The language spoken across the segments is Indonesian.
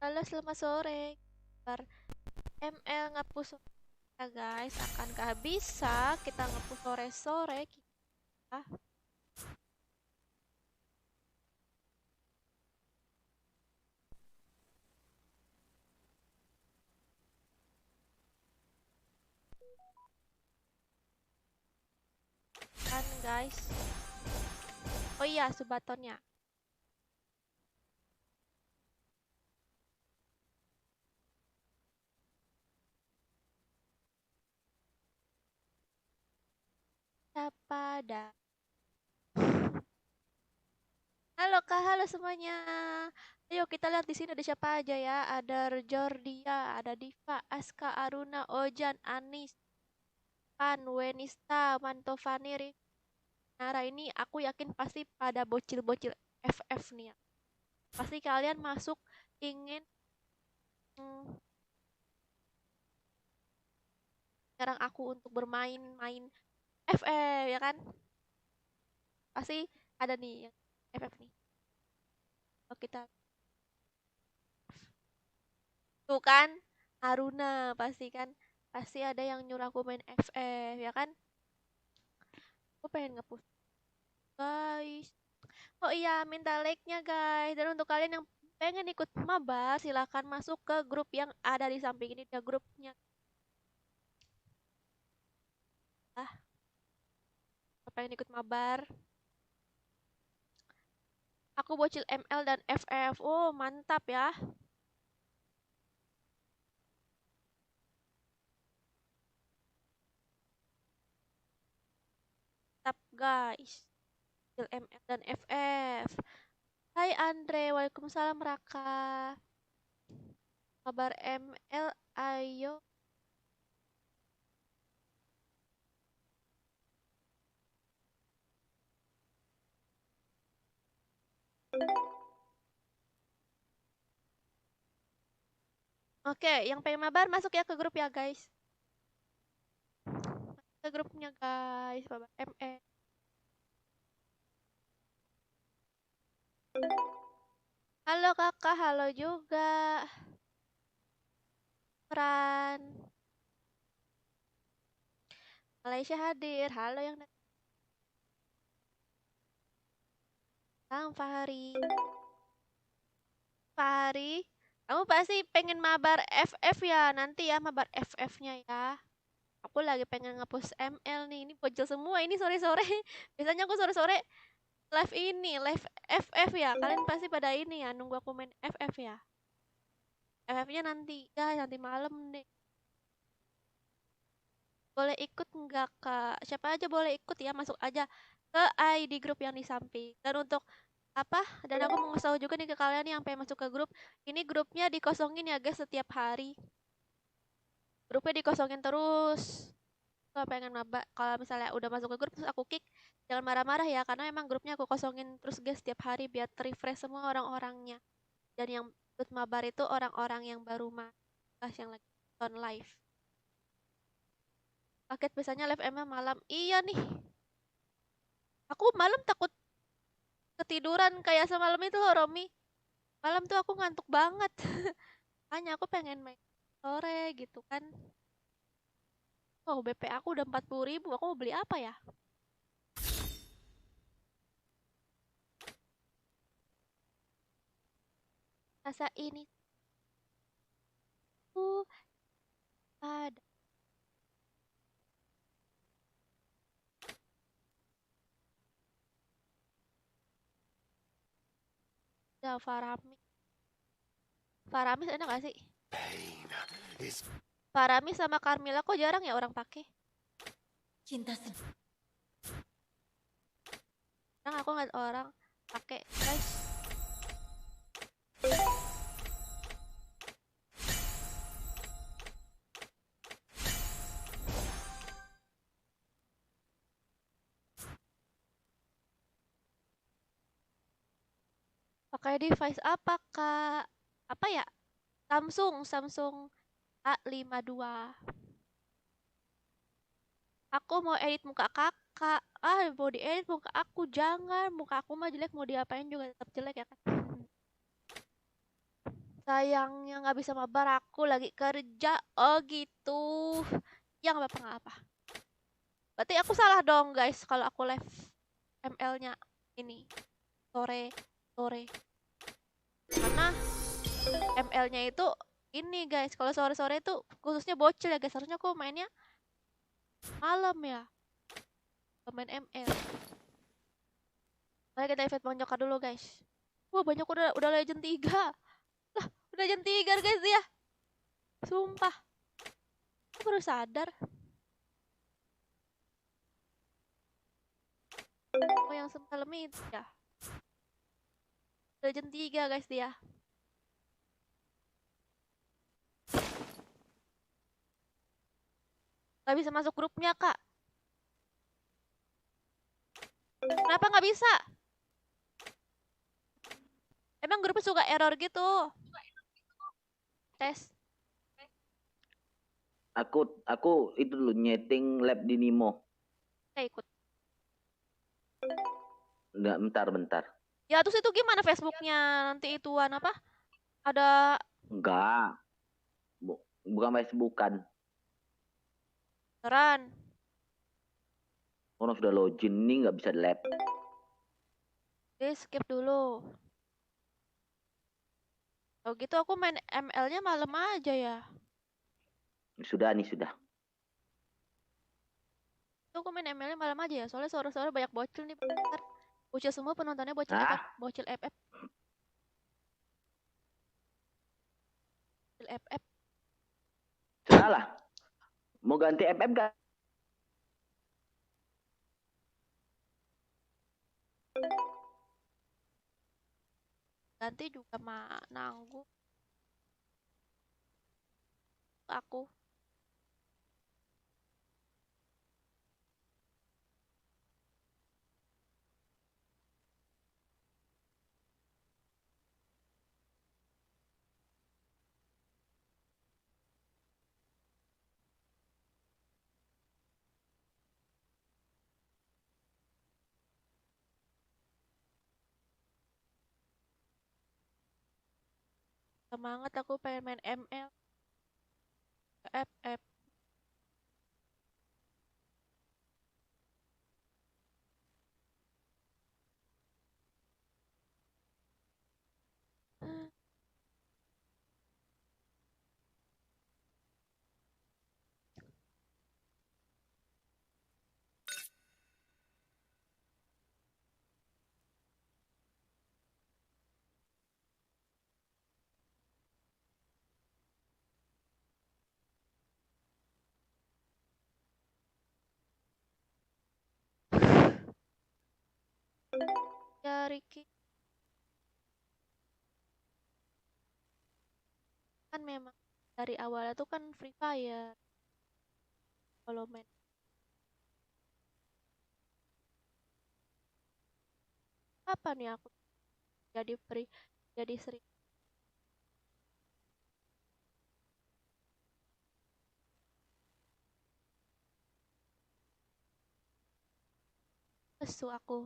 Halo, selamat sore. Kabar ML ngapus ya guys. Akankah bisa kita ngapus sore-sore kita? Kan guys. Oh iya, subatonnya. Siapa dah? Halo Kak, halo semuanya. Ayo kita lihat di sini ada siapa aja ya. Ada Jordia, ada Diva, Aska, Aruna, Ojan, Anis, Pan, Wenista, Mantovani, Nara. Ini aku yakin pasti pada bocil-bocil FF nih ya. Pasti kalian masuk ingin nyerang aku untuk bermain-main FF ya kan? Pasti ada nih yang FF nih. Kalau kita tuh kan Haruna pasti kan pasti ada yang nyuruh aku main FF ya kan? Aku pengen ngepush guys. Oh iya, minta like-nya guys. Dan untuk kalian yang pengen ikut mabar, silahkan masuk ke grup yang ada di samping ini. Ada grupnya. Ah, pengen ikut mabar. Aku bocil ML dan FF. Oh, mantap ya. Mantap guys. Bocil ML dan FF. Hai Andre, waalaikumsalam Raka. Kabar ML, ayo. Oke, yang pengen mabar masuk ya ke grup ya guys. Ke grupnya guys, mabar ML. Halo kakak, halo juga. Fran, Malaysia hadir. Halo yang datang, Fahri. Fahri, kamu pasti pengen mabar FF ya nanti ya, mabar FF-nya ya. Aku lagi pengen ngapus ML nih. Ini bocil semua ini sore-sore. Biasanya aku sore-sore live ini, live FF ya. Kalian pasti pada ini ya, nunggu aku main FF ya. FF-nya nanti, guys, nanti malam deh. Boleh ikut nggak, Kak? Siapa aja boleh ikut ya, masuk aja ke ID grup yang di samping. Dan untuk apa? Dan aku mau ngasih tahu juga nih ke kalian yang pengen masuk ke grup. Ini grupnya dikosongin ya, guys, setiap hari. Grupnya dikosongin terus. Kalau pengen maba, kalau misalnya udah masuk ke grup terus aku kick, jangan marah-marah ya, karena emang grupnya aku kosongin terus guys setiap hari biar refresh semua orang-orangnya. Dan yang ikut mabar itu orang-orang yang baru masuk yang lagi nonton live. Paket biasanya live emang malam. Iya nih, aku malam takut ketiduran kayak semalam itu loh Romi. Malam tuh aku ngantuk banget. Hanya aku pengen main sore gitu kan. Oh, BP aku udah 40.000. Aku mau beli apa ya? Rasa ini tuh ada Faramis. Faramis enak gak sih? Faramis sama Carmilla kok jarang ya orang pakai? Cinta Jarang aku ngeliat orang pakai, guys. Pakai device apa, Kak? Apa ya? Samsung A52. Aku mau edit muka kakak. Ah, mau diedit muka aku. Jangan. Muka aku mah jelek. Mau diapain juga tetap jelek ya kan? Sayangnya nggak bisa mabar, aku lagi kerja. Oh gitu. Ya nggak apa-apa, nggak apa. Berarti aku salah dong guys kalau aku live ML-nya ini sore sore. Karena ML-nya itu ini guys, kalau sore-sore itu khususnya bocil ya guys. Harusnya aku mainnya malam ya, pemain ML. Mari kita invite Bang Joka dulu guys. Wah banyak udah legend 3. Lah udah legend 3 guys dia. Sumpah, aku baru sadar. Oh yang semalam itu ya. Legend 3 guys dia. Gak bisa masuk grupnya kak. Kenapa nggak bisa? Emang grupnya suka error gitu. Tes. Aku itu dulu nyeting lab di Nimo. Saya ikut. Nggak, bentar. Ya terus itu gimana Facebooknya nanti ituan apa? Ada Enggak. Bukan Facebookan. beneran. Orang sudah login nih nggak bisa lab. Oke, skip dulu. Oh gitu aku main ML-nya malam aja ya. Sudah nih sudah. Itu aku main ML-nya malam aja ya. Soalnya sore-sore banyak bocil nih. Bentar. Bocil semua penontonnya bocil FF. Hah? Bocil FF. Bocil FF. Salah. Mau ganti FF kan? Ganti juga mah nanggung aku. Semangat aku pengen main ML. FF. Ya Ricky. Kan memang dari awalnya tuh kan Free Fire. Kalau main apa nih aku jadi free. Jadi sering. Lesu aku.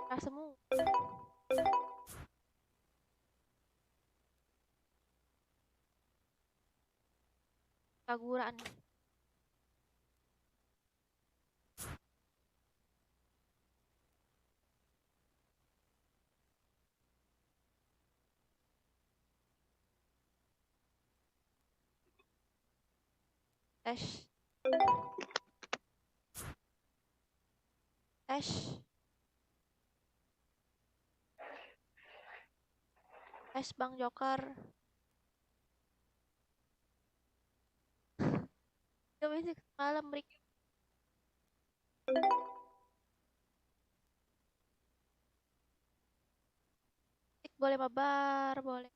Nah semua. Kaguran. Tes. Tes. Tes Bang Joker. Gak bisa malam Rick. Boleh mabar, boleh.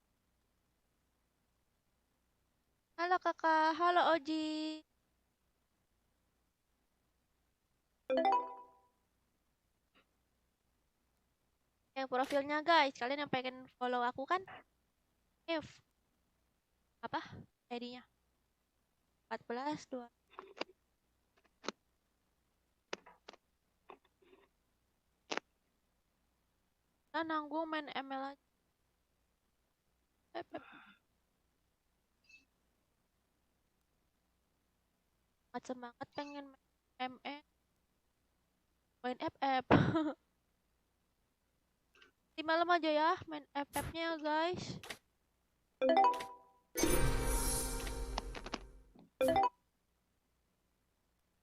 Halo kakak, halo Oji. Yang profilnya guys, kalian yang pengen follow aku kan? If apa ID-nya? 14 2. Nah, nanggung main ML aja. Pep. Semangat pengen main ME, main FF. Di malam aja ya main FF-nya guys.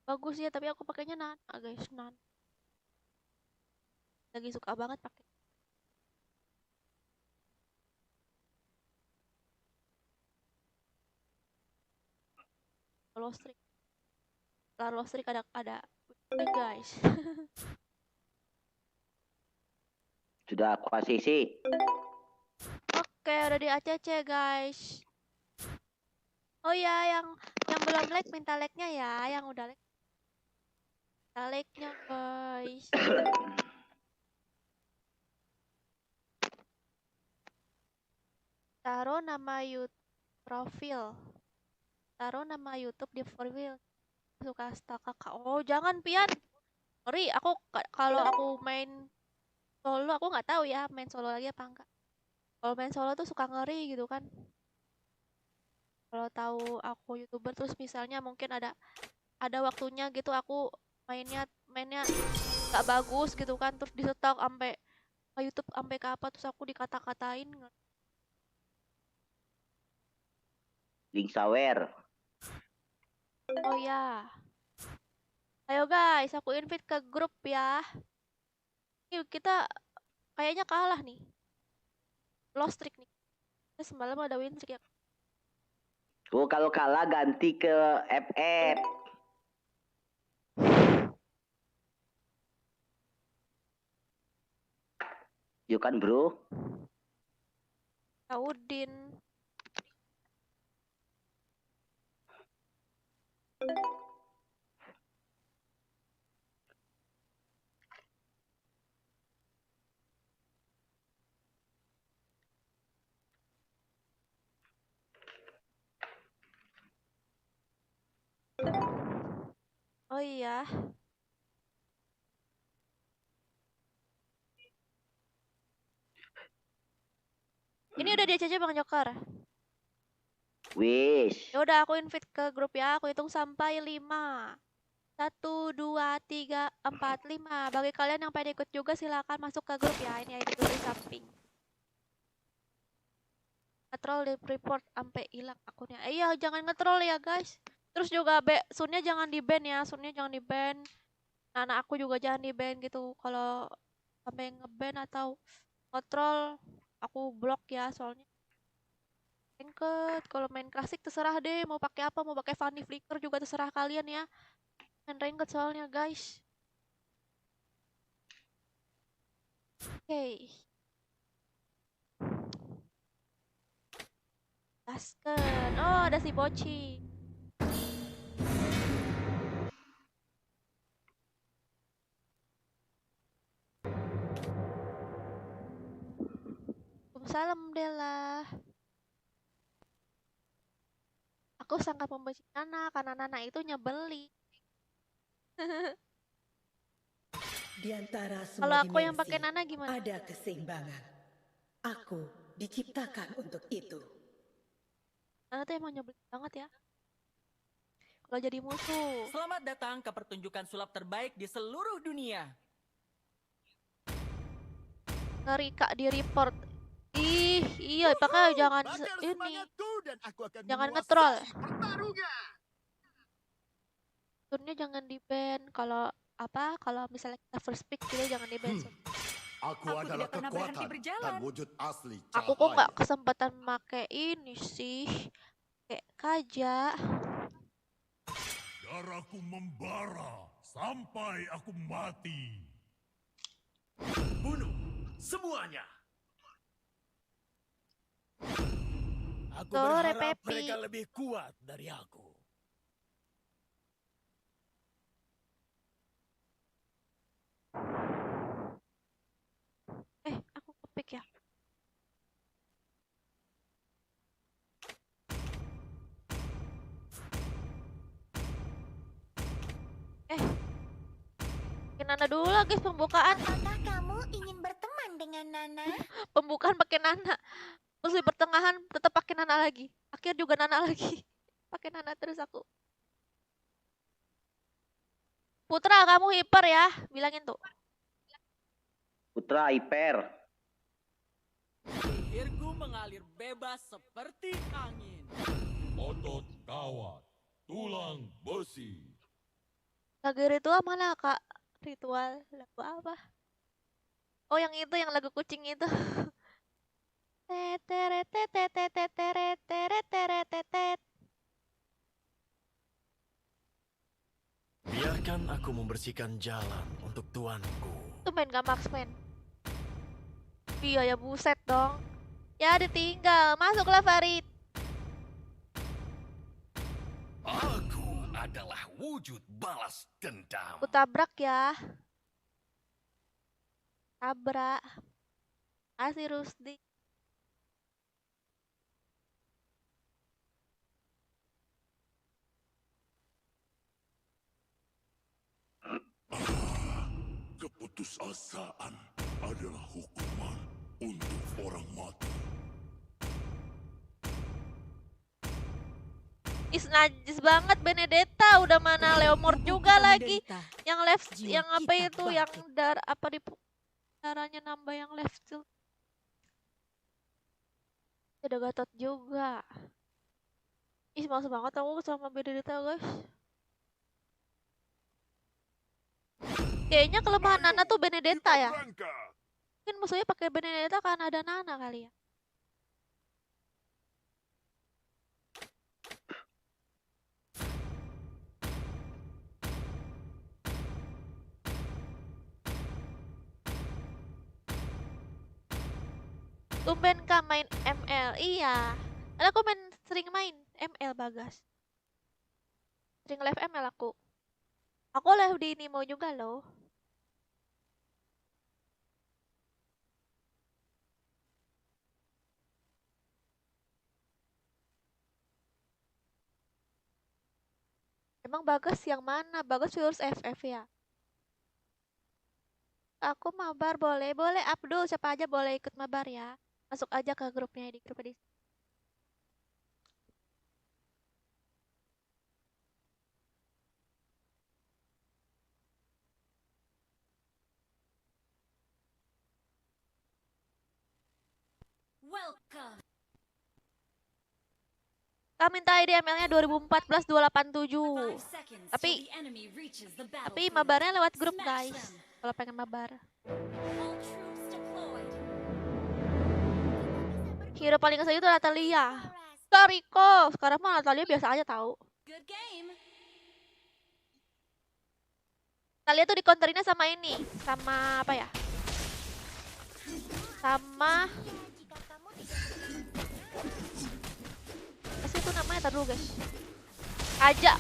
Bagus ya, tapi aku pakainya Nana guys, Nana. Lagi suka banget pakai. Lostrik. Lah Lostrik ada guys. Sudah aku ACC. Oke, udah di ACC guys. Oh ya, yang belum like minta like-nya ya, yang udah like. Minta like-nya guys. Taruh nama YouTube profil. Taruh nama YouTube di profil. Suka kakak. Oh, jangan Pian. Ngeri, aku kalau aku main solo aku nggak tahu ya main solo lagi apa enggak. Kalau main solo tuh suka ngeri gitu kan. Kalau tahu aku YouTuber terus misalnya mungkin ada waktunya gitu aku mainnya nggak bagus gitu kan terus di stop sampai ke YouTube sampai ke apa terus aku dikata-katain. Link sawer. Oh ya. Ayo guys, aku invite ke grup ya. Yuk kita kayaknya kalah nih. Lost streak nih. Kita semalam ada win streak ya. Oh, kalau kalah ganti ke FF. Yuk kan bro. Udin. Oh iya. Ini udah di ACC Bang Jokar. Wish. Ya udah aku invite ke grup ya. Aku hitung sampai 5. 1 2 3 4 5. Bagi kalian yang pengen ikut juga silakan masuk ke grup ya. Ini ID grup di samping. Ngetroll di report sampai hilang akunnya. Iya, jangan ngetroll ya, guys. Terus juga Sunnya jangan di-ban ya. Sunnya jangan di-ban. Nah, anak aku juga jangan di-ban gitu. Kalau sampai nge-ban atau ngetroll, aku blok ya soalnya. Ranked, kalau main klasik terserah deh mau pakai apa, mau pakai Funny Flicker juga terserah kalian ya. Main ranked soalnya, guys. Oke. Gasken. Oh, ada si Boci. Salam Dela. Aku sangat membenci Nana karena Nana itu nyebeli. Di antara Kalau semua aku yang dimensi, pakai Nana gimana? ada keseimbangan. Aku diciptakan untuk itu. Nana tuh emang nyebeli banget ya. Kalau jadi musuh. Selamat datang ke pertunjukan sulap terbaik di seluruh dunia. Ngeri Kak di report. Ih, iya, pakai jangan ini. Jangan ngetroll. Sunnya jangan di-ban. Kalau apa? Kalau misalnya kita first pick kita jangan di-ban. Aku adalah tidak pernah berhenti kekuatan berjalan. dan wujud asli Aku kok nggak cahaya. kesempatan make ini sih. Kayak kaja. Darahku membara sampai aku mati. Bunuh semuanya. Aku Sore, berharap Pepi. mereka lebih kuat dari aku. Aku kepik ya. Pakai Nana dulu lah guys pembukaan. Apakah kamu ingin berteman dengan Nana? Pembukaan pakai Nana. Terus di pertengahan tetap pakai Nana lagi. Akhir juga Nana lagi. Pakai Nana terus aku. Putra, kamu hiper ya. Bilangin tuh. Putra hyper. Airku mengalir bebas seperti angin. Otot kawat, tulang besi. Lagu ritual mana kak? Ritual lagu apa? Oh yang itu, yang lagu kucing itu. Teteretetetetetetetetetetetet. Biarkan aku membersihkan jalan untuk tuanku. Tuh main gak marksman. Iya ya buset dong. Ya ditinggal. Masuklah Farid. Aku adalah wujud balas dendam. Aku tabrak ya. Tabrak. Kasih Rusdi. Keputusasaan adalah hukuman untuk orang mati. Is najis banget Benedetta. Udah mana Leomord juga lagi. Yang left, Jiwa yang apa kita itu, yang bangkit. apa di darahnya nambah yang left tuh. Ada Gatot juga. Ih, males banget aku sama Benedetta guys. Kayaknya kelemahan Nana tuh Benedetta ya. Mungkin musuhnya pakai Benedetta karena ada Nana kali ya. Tumben kak main ML. Iya. Karena aku sering main ML Bagas. Sering live ML aku. Aku live di Nimo juga loh. Emang Bagas yang mana? Bagas viewers FF ya. Aku mabar boleh, boleh Abdul, siapa aja boleh ikut mabar ya. Masuk aja ke grupnya di grup di. Welcome. Kak minta ID ML-nya 2014 287. 5 seconds Tapi- till the enemy reaches the Tapi battlefield. mabarnya lewat grup Smash guys. them. Kalau pengen mabar. All troops deployed. Hero paling ngeselin itu Natalia. Forest. Kariko. Sekarang mah Natalia biasa aja tahu. Good game. Natalia tuh dikonterinnya sama ini, sama apa ya? Sama Jika kamu tidak apa sih itu namanya, tar dulu guys. Kaja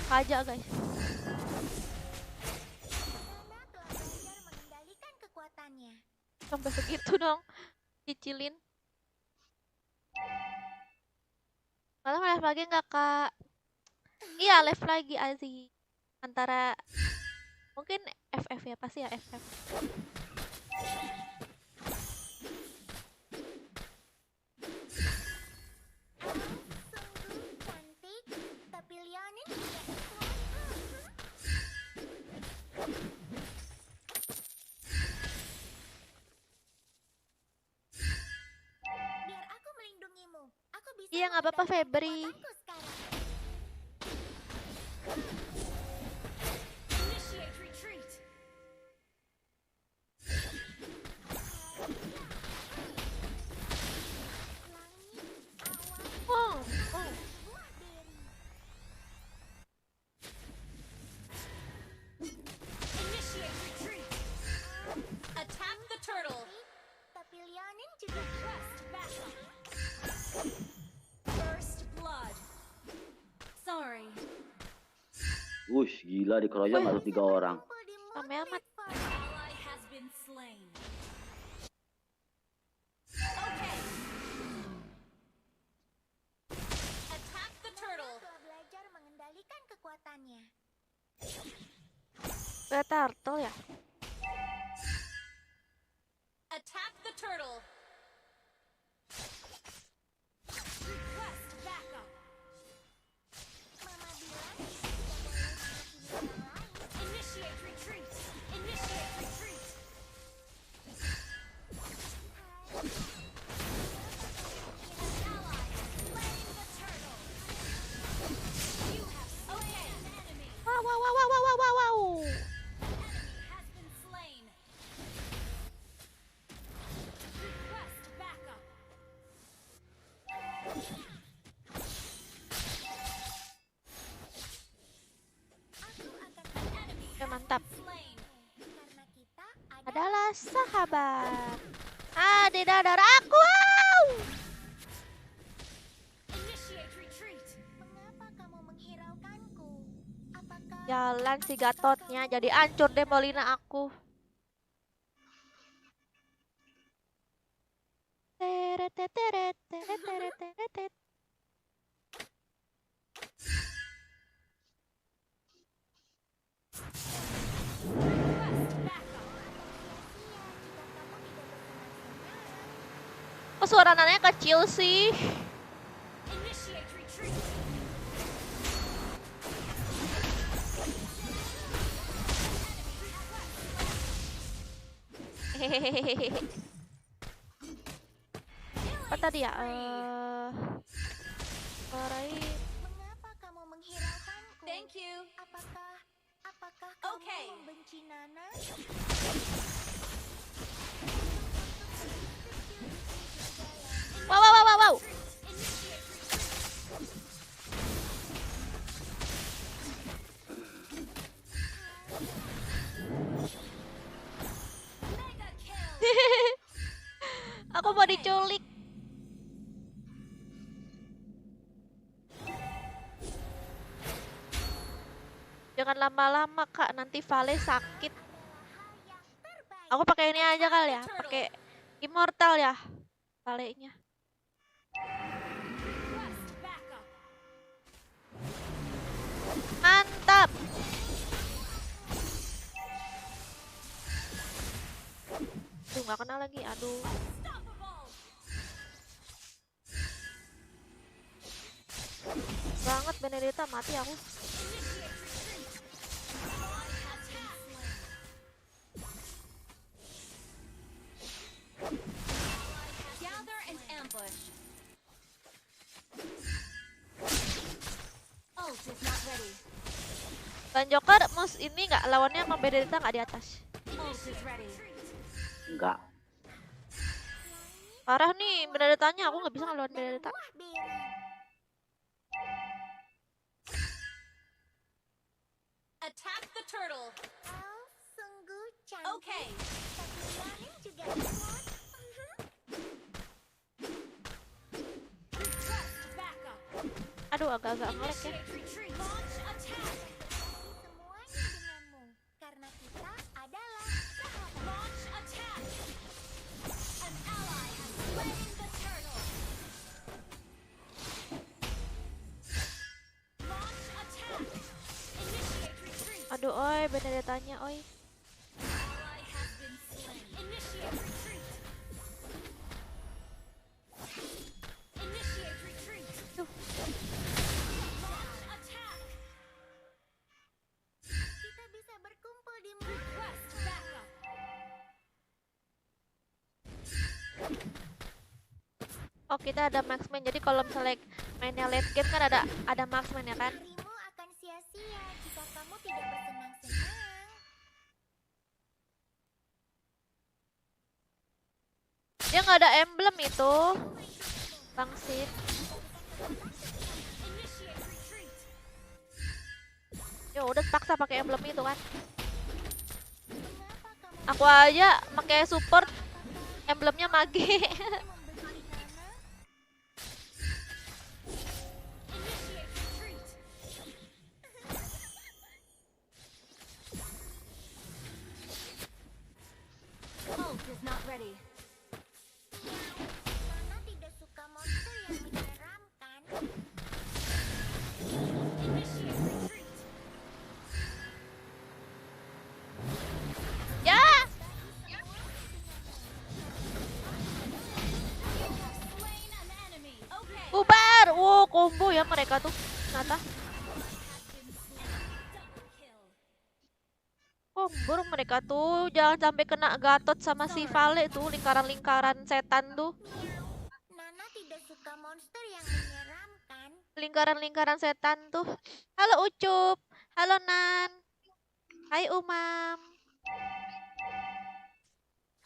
guys. Nana telah belajar mengendalikan kekuatannya. Sampai segitu dong. Cicilin. Malah live lagi nggak kak? Iya live lagi Azi. Antara mungkin FF ya, pasti ya FF. Sungguh cantik, tapi Leonin tidak kuat. Biar aku melindungimu. Aku bisa Iya, nggak apa-apa, mengandalkan Febri. kekuatanku sekarang. Initiate retreat. Langit, awan, buah beri. Initiate retreat. Attack the turtle. Tapi Leonin juga trust battle. First Wush, gila dikeroyok ada 3 orang. Rame amat. An ally has been slain. Okay. Attack the turtle. Belajar mengendalikan kekuatannya. Ada turtle ya? Attack the turtle. Request backup. Mama bilang tidak boleh menghakimi orang lain. Initiate retreat. Initiate retreat. An ally has slain the turtle. You have slain an enemy. Wow, wow, wow, wow, wow, wow, wow, wow. An enemy has been slain. Request backup. Aku akan An enemy Oke, has mantap. been slain. karena kita Adalah sahabat. Di dadar aku. Wow. Initiate retreat. Mengapa kamu menghiraukanku? Apakah Jalan si Gatotnya jadi hancur deh Molina aku. Teret, teret, teret, teret, teret, teret. Request backup. Kok suara nananya kecil sih? Initiate retreat. Hehehehe. Apa tadi ya? Suarain. mengapa kamu menghiraukanku? Thank you. Apakah kamu Okay. membenci Nana? Wow, wow, wow, wow, wow. Initiate retreat. Mega kill. Aku mau diculik. Jangan lama-lama kak, nanti Vale sakit. Aku pakai ini aja kali ya, pakai immortal ya, Vale-nya. Request backup. Mantap. Duh, nggak kena lagi, aduh. Unstoppable. Banget Benedetta, mati aku. Initiate retreat. Ally has been slain. Gather and ambush. Ult is not ready. Dan Joker mus ini nggak lawannya sama Benedetta nggak di atas. Ult is ready. Enggak. Parah nih Benedettanya, aku nggak bisa ngelawan Benedetta. Buah beri. Attack the turtle. Oh, sungguh cantik. Okay. Tapi lain juga imut. Request backup. Aduh, agak-agak ngelek ya. Initiate retreat. Launch attack. Semuanya denganmu. Karena kita adalah sahabat. Launch attack. An ally has slain the turtle. Launch attack. Initiate retreat. Aduh, oi Benedettanya, oi. Ally has been slain. Initiate retreat. Initiate retreat. Duh. Launch attack. Kita bisa berkumpul di mana? Request backup. Oh, kita ada marksman. Jadi kalau misalnya mainnya late game kan ada marksman ya kan? Harimu akan sia-sia jika kamu tidak bersenang-senang. Dia nggak ada emblem itu. Bangsit. Initiate retreat. Ya udah paksa pakai emblem itu kan. Mengapa kamu Aku aja pakai support emblemnya mage. membenci Nana? Initiate retreat. ready. Nana tidak suka monster yang menyeramkan. Initiate retreat. Ya, Slain an enemy. Okay. bubar. Wow, combo ya mereka tuh. Ternyata Double kill. combo mereka tuh. Jangan sampai kena Gatot sama si Vale tuh, lingkaran-lingkaran setan tuh. Nana tidak suka monster yang menyeramkan. Lingkaran-lingkaran setan tuh. Halo Ucup. Halo Nan. Hai Umam.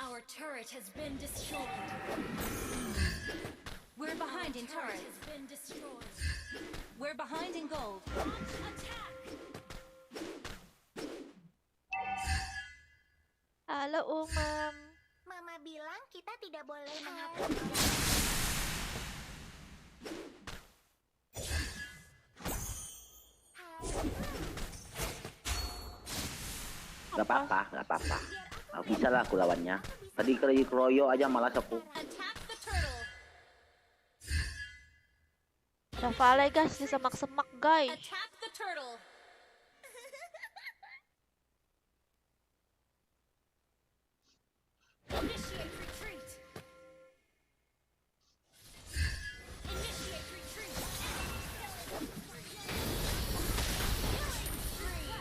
Our turret has been destroyed. We're behind in turret. Has been destroyed. We're behind in gold. Attack. Halo Umam. Mama bilang kita tidak boleh menghapus. Gak apa-apa, gak apa-apa. Aku bisa lah aku lawannya. Tadi kali keroyok aja malas aku. Attack the turtle. Ada Vale guys, di semak-semak guys. Attack the turtle. Initiate retreat. Initiate retreat.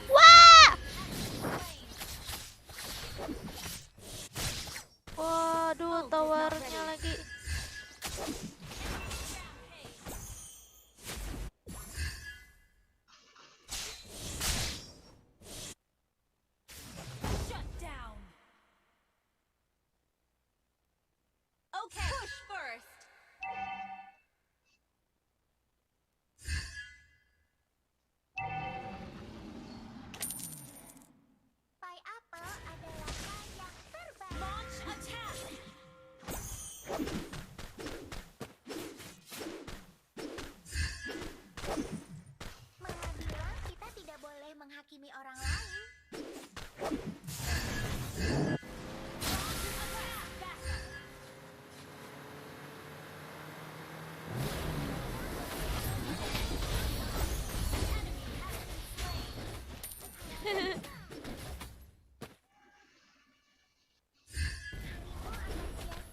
Wah! Waduh, towernya lagi. Shut down. Okay. Push first. Pineapple adalah hal yang terbaik. Launch attack. Mama bilang kita tidak boleh menghakimi orang lain.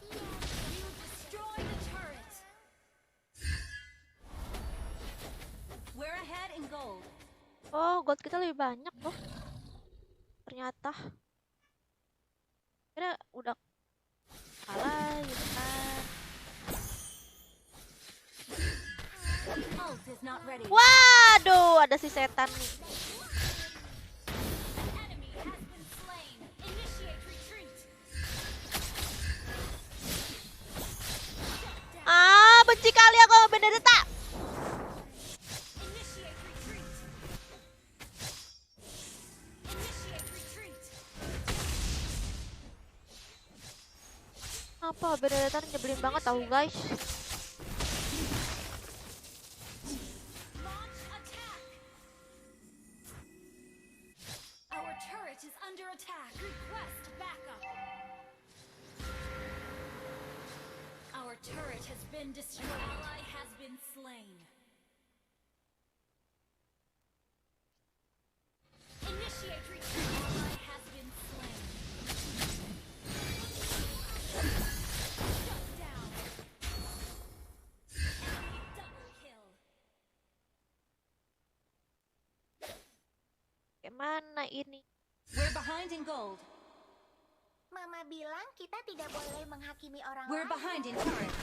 You destroy the turret. We're ahead in gold. Oh, gold kita lebih banyak loh. Ternyata. Kira udah kalah gitu kan. Ult is not ready. Waduh, ada si setan nih. An enemy has been slain. Initiate retreat. Ah, benci kali aku sama Benedetta. Initiate retreat. Initiate retreat. Apa Benedetta nyebelin banget tahu guys. Launch attack. Our turret is under attack. Request backup. Our turret has been destroyed. Ally has been slain. Initiate retreat. Ally has been slain. Shut down. Enemy double kill. Gimana ini? We're behind in gold. Mama bilang kita tidak boleh menghakimi orang We're lain. behind in turret.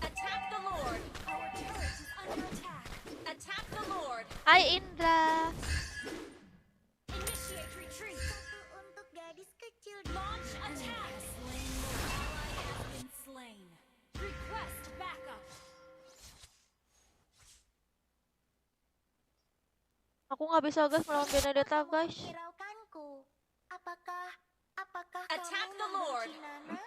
Attack the Lord. Our turret is under attack. Attack the Lord. Hai Indra. Initiate retreat. Satu untuk gadis kecil. Launch attack. Slain Lord. Ally has been slain. Request backup. Aku nggak bisa guys melawan Benedetta Kamu guys. menghiraukanku. Apakah Attack kamu the Lord. membenci Nana?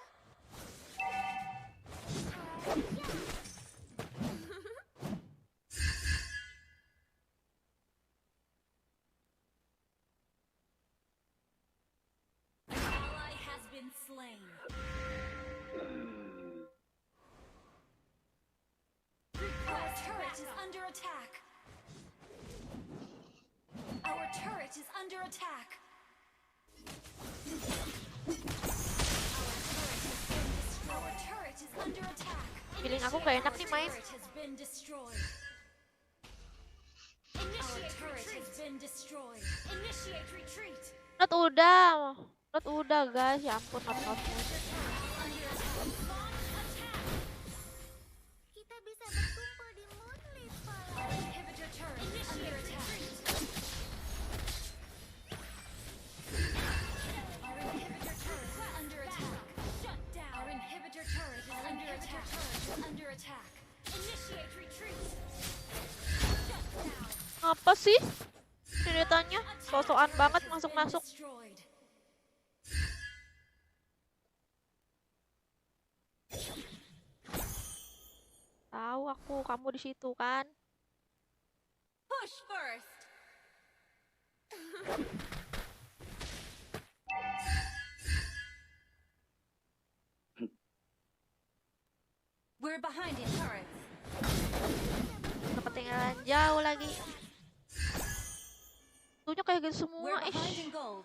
An ally has been slain. attack. Our turret is under attack. Our turret is under attack. Feeling aku nggak enak nih main. Turret has been destroyed. Our turret has been destroyed. Initiate retreat. Not udah guys, ya ampun not. Kita bisa berkumpul di Moonlit Fallout. Our inhibitor turret is under attack. Our inhibitor turret is under attack. Shut down. Our inhibitor turret is under attack. Under attack. Initiate retreat. Shut down. Apa sih? Ceritanya sosokan banget masuk-masuk. Destroyed. Tahu aku kamu di situ kan. Push first. We're behind in turrets. Ketinggalan jauh lagi. Tuhnya kayak gitu semua. We're behind Ih. in gold.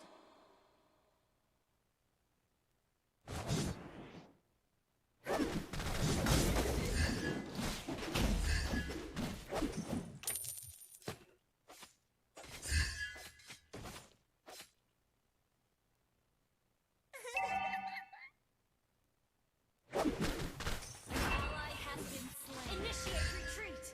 Ally has been slain. Initiate retreat.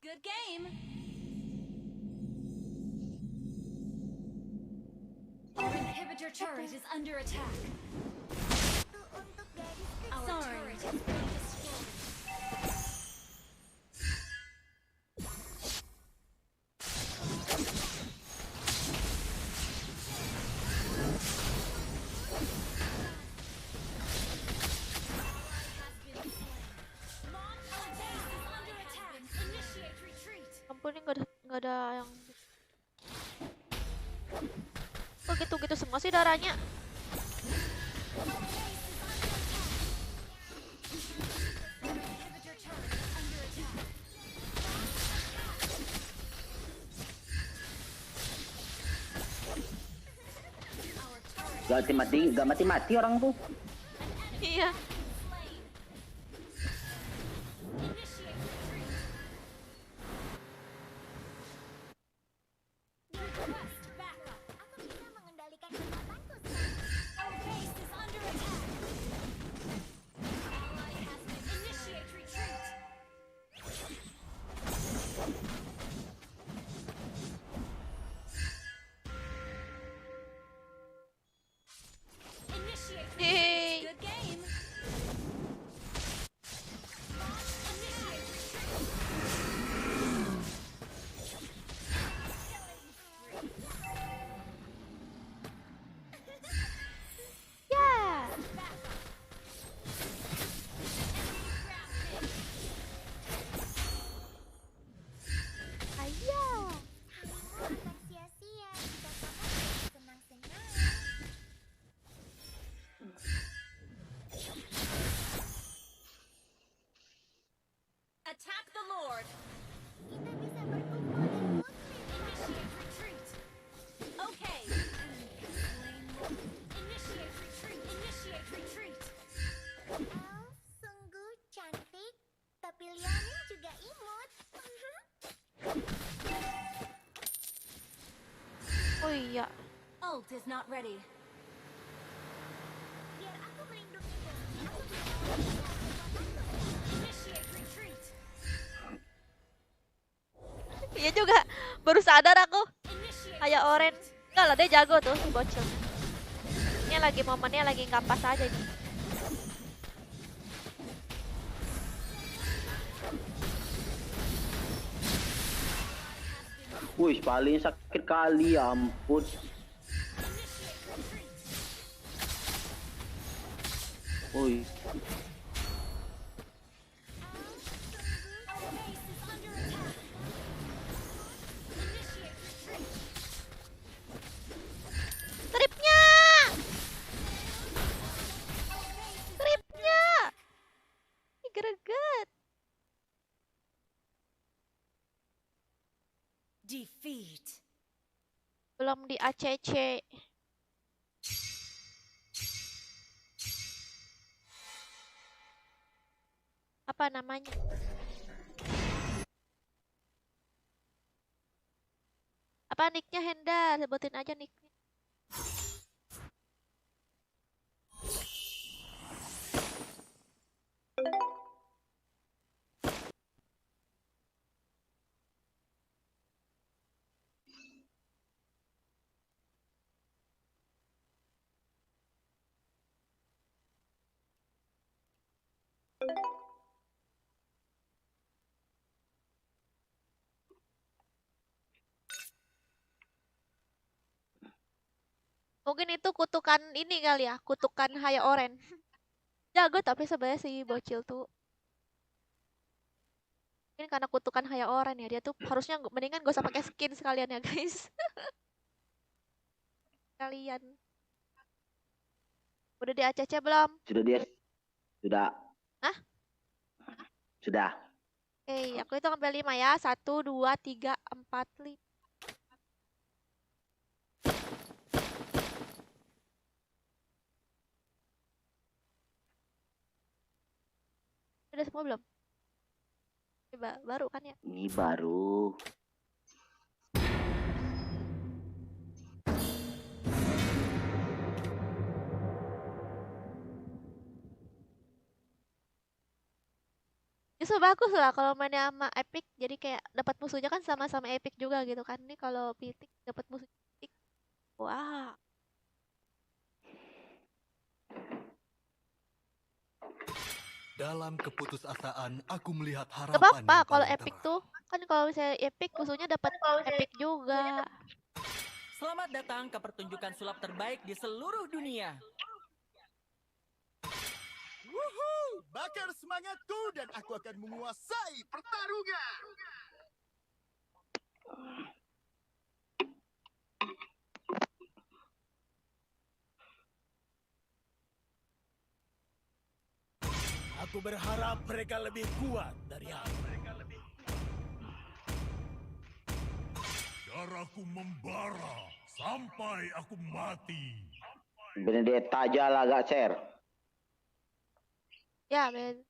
Good game. Our inhibitor turret is under attack. Itu untuk gadis kecil. Our turret has been destroyed. Ampun, ini nggak ada yang. Kok gitu-gitu semua sih darahnya? Gak mati-mati orang tuh. Iya. Aku bisa mengendalikan kekuatanku sendiri. Our base is under attack. Ally has been initiate retreat. Initiate retreat. Yeay. Good game. Initiate retreat. Ya. Ayo. Harimu akan sia-sia jika kamu senang-senang. Attack the Lord. Kita bisa berkumpul di Moonlit Initiate retreat. Okay. Initiate retreat. Initiate retreat. Elf sungguh cantik, tapi Lianin juga imut. Oh iya. Ult is not ready. Biar aku melindungimu. Aku bisa menggunakan kekuatanku. Initiate retreat. Iya juga. Baru sadar aku. Initiate. Kayak Oren. Enggak lah, dia jago tuh si bocil. Ini lagi momennya lagi nggak pas aja nih. Wih, paling sakit kali, ya ampun. Wih, Our base is under attack. Initiate retreat. Tripnya. Defeat. Belum di ACC. Apa namanya? Apa nicknya Henda? Sebutin aja nicknya. Mungkin itu kutukan ini kali ya, kutukan Haya Oren. Jago tapi sebenarnya si bocil tuh mungkin karena kutukan Haya Oren ya, dia tuh harusnya mendingan gak usah pakai skin sekalian ya guys. Kalian udah di ACC belum? Sudah dia. Sudah. Hah? Sudah. Aku hitung sampai 5 ya. 1, 2, 3, 4, 5. Udah semua belum? Coba baru kan ya? Ini baru. Justru bagus lah kalau mainnya sama Epic, jadi kayak dapat musuhnya kan sama-sama Epic juga gitu kan. Ini kalau Pitik dapat musuh Epic. Wah. Dalam keputusasaan, aku melihat Gak harapan apa-apa yang kalau paling Epic terang. tuh. Kan kalau misalnya Epic musuhnya dapat Epic juga. Selamat datang ke pertunjukan sulap terbaik di seluruh dunia. Wuhu! Bakar semangatku dan aku akan menguasai pertarungan. Aku berharap mereka lebih kuat dari aku. Darahku membara sampai aku mati. Benedetta aja lah gak share. Ya, men.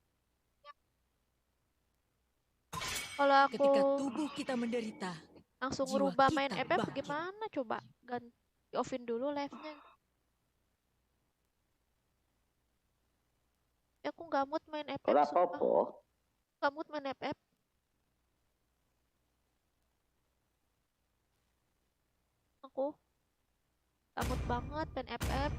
Kalau aku Ketika tubuh kita menderita, langsung jiwa ngerubah main kita FF bangkit. gimana coba? Ganti offin dulu live-nya. Ya, aku nggak mood main FF. Ora sumpah. apa-apa. Nggak mood main FF. Aku nggak mood banget main FF.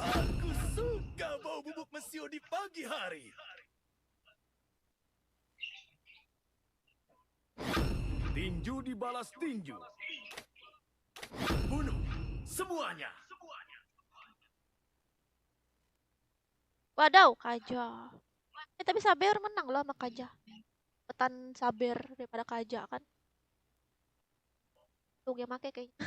Aku suka bau bubuk mesio di pagi hari. Tinju dibalas tinju. Bunuh semuanya. Wadaw, Kaja. Tapi Saber menang loh sama Kaja. Petan Saber daripada Kaja kan. Tuh yang make kayaknya.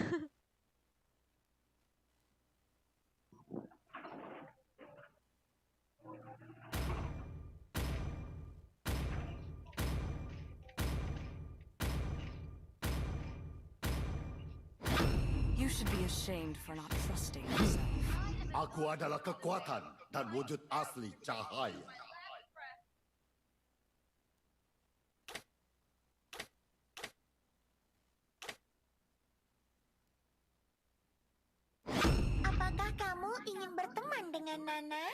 You should be ashamed for not trusting yourself. Aku adalah kekuatan dan wujud asli cahaya. Apakah kamu ingin berteman dengan Nana?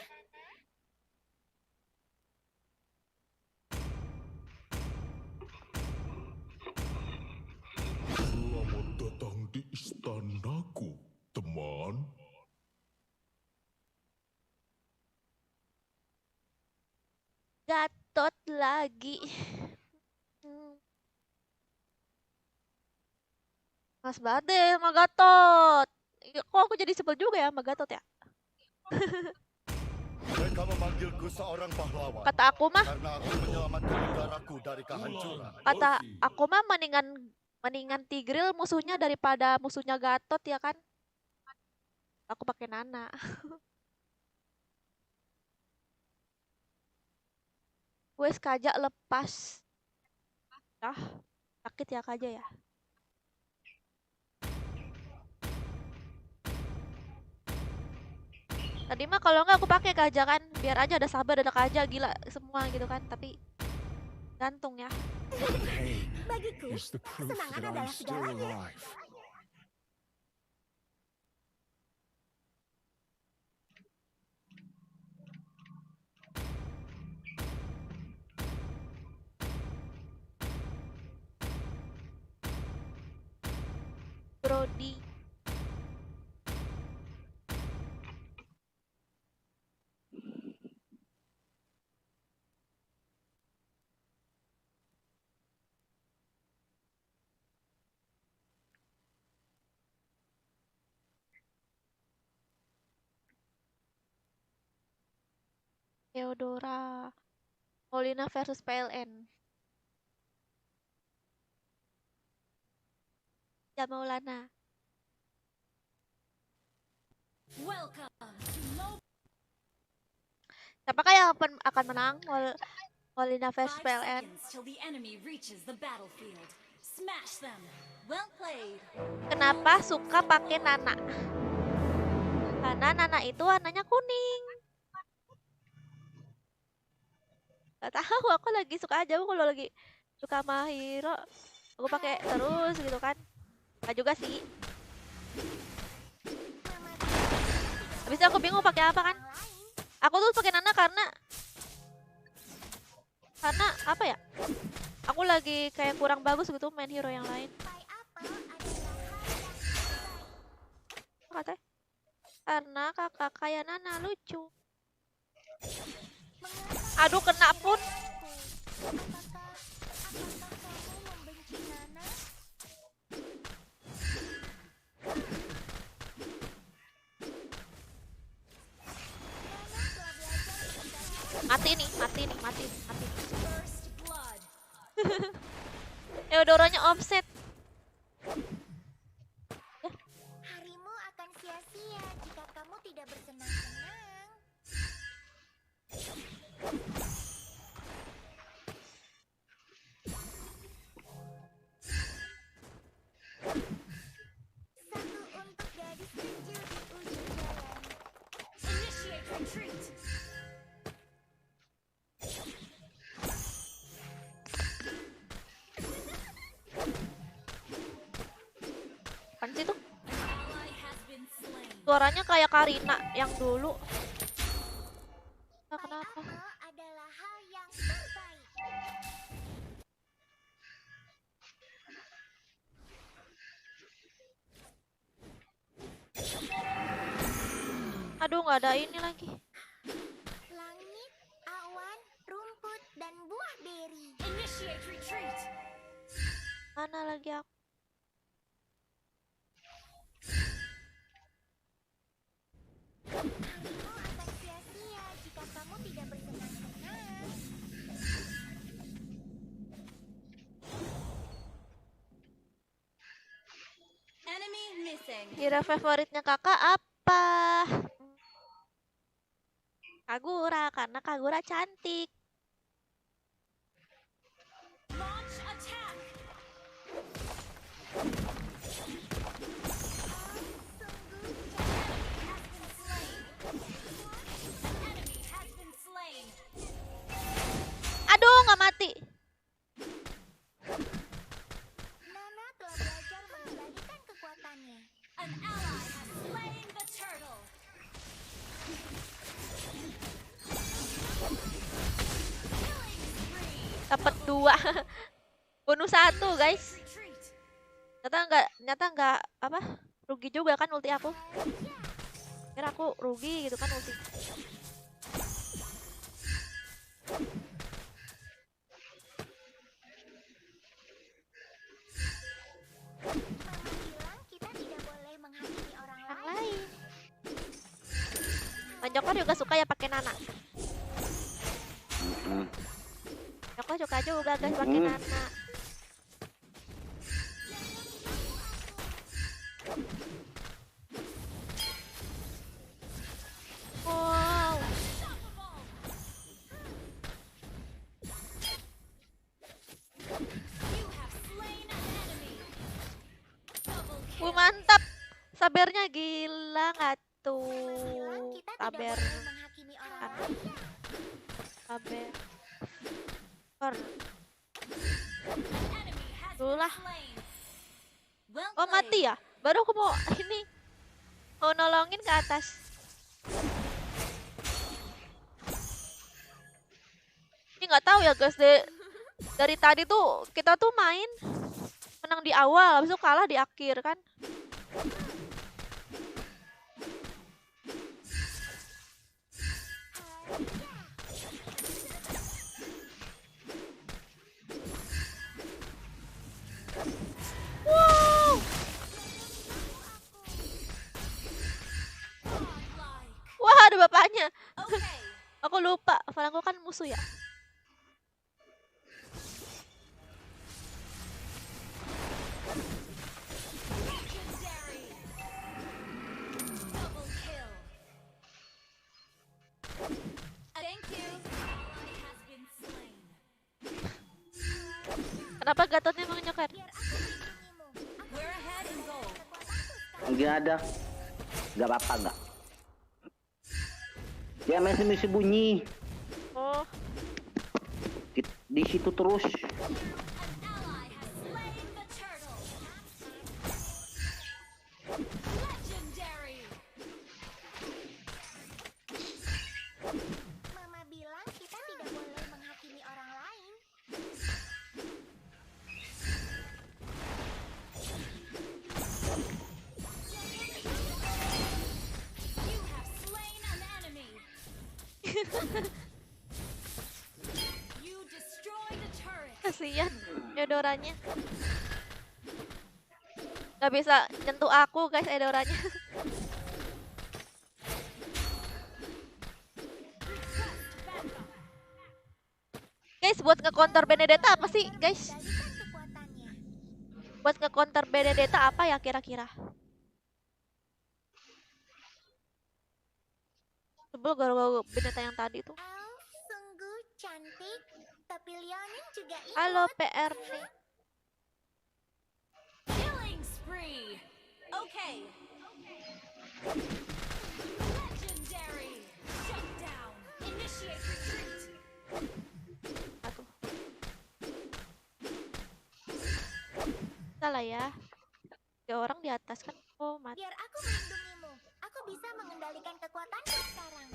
Selamat datang di istanaku, teman. Gatot lagi. Mas banget deh sama Gatot. Kok aku jadi sebel juga ya sama Gatot ya? Mereka memanggilku seorang pahlawan Kata aku mah, karena aku menyelamatkan negaraku dari kehancuran. kata aku mah mendingan Tigreal musuhnya daripada musuhnya Gatot ya kan? Aku pakai Nana. Wes Kaja lepas. Ah, sakit ya Kaja ya. Tadi mah kalau nggak aku pakai Kaja kan, biar aja ada sabar ada Kaja gila semua gitu kan, tapi gantung ya. Pain Bagiku, is the proof kesenangan that I'm adalah still segalanya. alive. Brody. Theodora. Molina versus PLN. Ya Maulana. Welcome to Mobile. Siapakah yang akan menang? Molina versus 5 PLN. seconds till the enemy reaches the battlefield. Smash them. Well played. Kenapa suka pakai Nana? Karena Nana itu warnanya kuning. Gak tahu, aku lagi suka aja. Aku kalau lagi suka sama hero, aku pakai terus gitu kan. Gak juga sih. Habis itu aku bingung pakai apa kan? Aku tuh pakai Nana karena apa ya? Aku lagi kayak kurang bagus gitu main hero yang lain. Apa katanya? Karena kakak kayak Nana lucu. Aduh kena pun. Mati nih. First blood. Theodoranya offset. Harimu akan sia-sia jika kamu tidak bersenang-senang. Satu untuk gadis kecil di ujung jalan. Initiate retreat. Apaan sih tuh? Ally has been slain. Suaranya kayak Karina yang dulu. Nah, Pai kenapa? apel adalah hal yang terbaik. Aduh nggak ada ini lagi. Langit, awan, rumput, dan buah beri. Initiate retreat. Mana lagi aku? Harimu akan sia-sia jika kamu tidak bersenang-senang. Enemy missing. Hero favoritnya kakak apa? Kagura, karena Kagura cantik. Launch attack. Enemy has been slain. Aduh nggak mati. Nana telah belajar mengembalikan kekuatannya. An ally has slain the turtle. Killing spree. Dapat 2. Bonus 1 guys. Retreat. Nyata nggak apa? Rugi juga kan ulti aku. Kira aku rugi gitu kan ulti. Mama bilang kita tidak boleh menghakimi orang Yang lain. lain. Bang Joko juga suka ya pakai Nana. Mm-mm. Joko suka juga guys pakai Mm-mm. Nana. Wow. sabernya gila nggak Mama bilang tuh? kita tidak Saber, boleh menghakimi orang saber, lain. saber. Enemy has Dulu been lah. slain. Well Oh mati played. ya? Baru aku mau ini mau nolongin ke atas. Ini nggak tahu ya guys, dari tadi tuh kita tuh main menang di awal, habis itu kalah di akhir kan? Wow, Godlike. wah ada bapaknya. Okay. Aku lupa, Falangku kan musuh ya. Legendary. Double kill. Thank you. Ally has been slain. Kenapa Gatotnya emang nyoker? Biar aku melindungimu. Aku We're ahead in gold. kekuatanku sekarang. Mungkin ada. Nggak apa-apa nggak? Dia masih bunyi. Oh, Di situ terus. An ally has slain the turtle. Legendary. Mama bilang kita tidak boleh menghakimi orang lain. You have slain an enemy. You destroyed a turret. kasihan Eudoranya. Gak bisa nyentuh aku guys Eudoranya. Guys, buat nge-counter Benedetta apa sih guys? Kendalikan kekuatannya. Buat nge-counter Benedetta apa ya kira-kira? Sebel gara-gara Benedetta yang tadi tuh. Elf sungguh cantik, tapi Leonin juga imut. Halo PR nih. Killing spree. Okay. Legendary. Shut down. Initiate retreat. Aduh. Salah ya. 3 orang di atas kan. Oh, mati. Biar aku melindungimu. Aku bisa mengendalikan kekuatanku sekarang.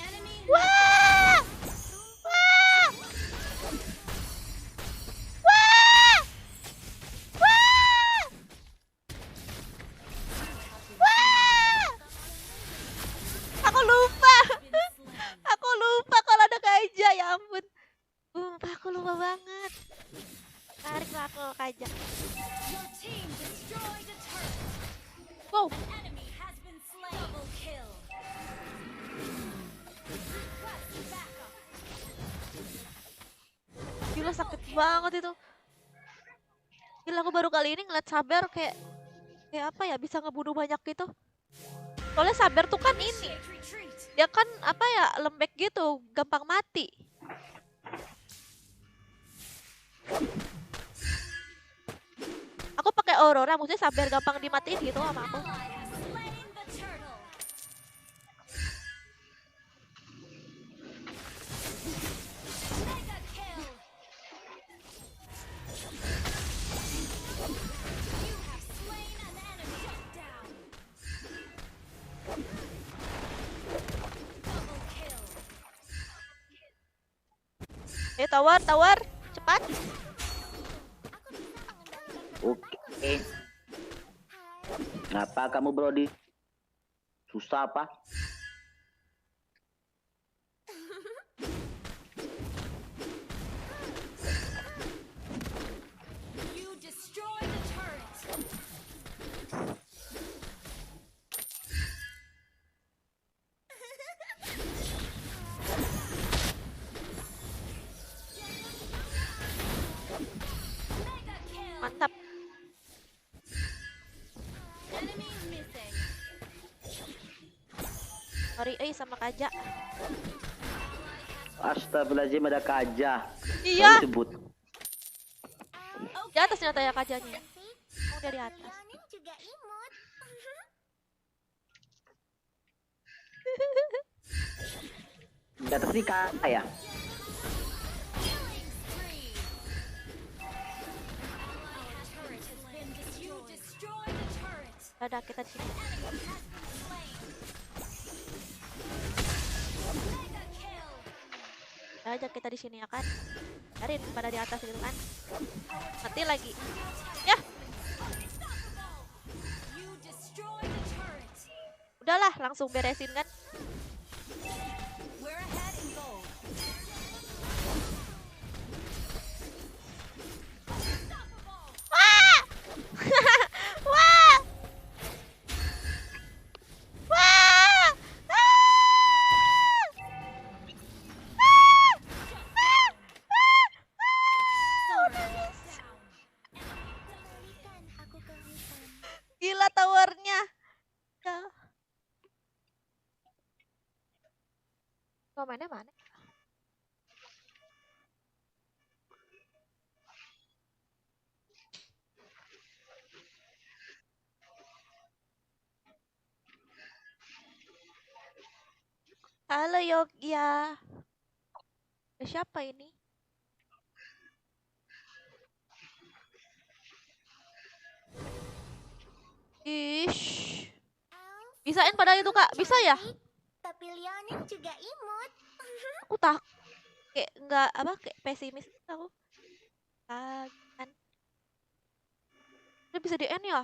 Enemy. Wah! Wah! Wah! Wah! Wah! Aku lupa. Been slain. Aku lupa kalau ada Kaja, ya ampun. Sumpah aku lupa banget. Tarik lah aku Kaja. Your team destroyed a turret. Wow, An enemy has been slain. Double kill. Request backup. gila sakit banget itu. Gila aku baru kali ini ngeliat Saber kayak apa ya, bisa ngebunuh banyak gitu. Soalnya Saber tuh kan ini, Initiate retreat. dia kan apa ya, lembek gitu, gampang mati. Aku pakai Aurora, maksudnya Saber gampang dimatiin gitu sama aku. Ally has slain the turtle. Mega kill. You have slain an enemy. Shut down. Double kill. Tower, tower, cepat. Aku bisa mengendalikan Oke. kekuatanku. Ngapa kamu Brody? Susah apa? You destroyed a turret. Mega kill. Mantap. Enemy missing. Sorry, sama Kaja. Ally has Astagfirullahaladzim, ada Kaja. Iya. Baru sebut. Di atas ternyata ya kajanya. Oh, dari atas. Lionel juga imut. Di atas nih Kak ya. Ada kita di sini. Aja kita di sini ya kan. Cariin pada di atas gitu kan. Mati lagi. Ya. Udahlah, langsung beresin kan. Wah! Wah! Wah! Kembalikan aku ke hutan. Gila towernya. Ya. Komennya mana? Halo Yogya. Siapa ini? Ish. Bisain pada itu Kak, bisa ya? Tapi Lionel juga imut. Aku tak kayak nggak apa kayak pesimis gitu aku. Kan. Dia bisa di end ya?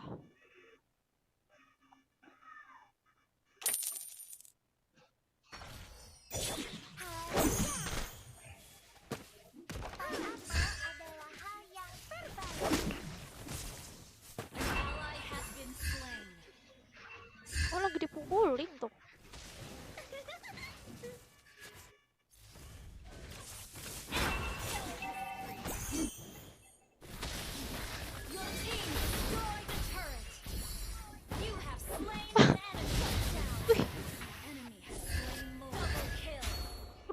Adalah hal yang terbaik. Oh lagi dipukulin tuh.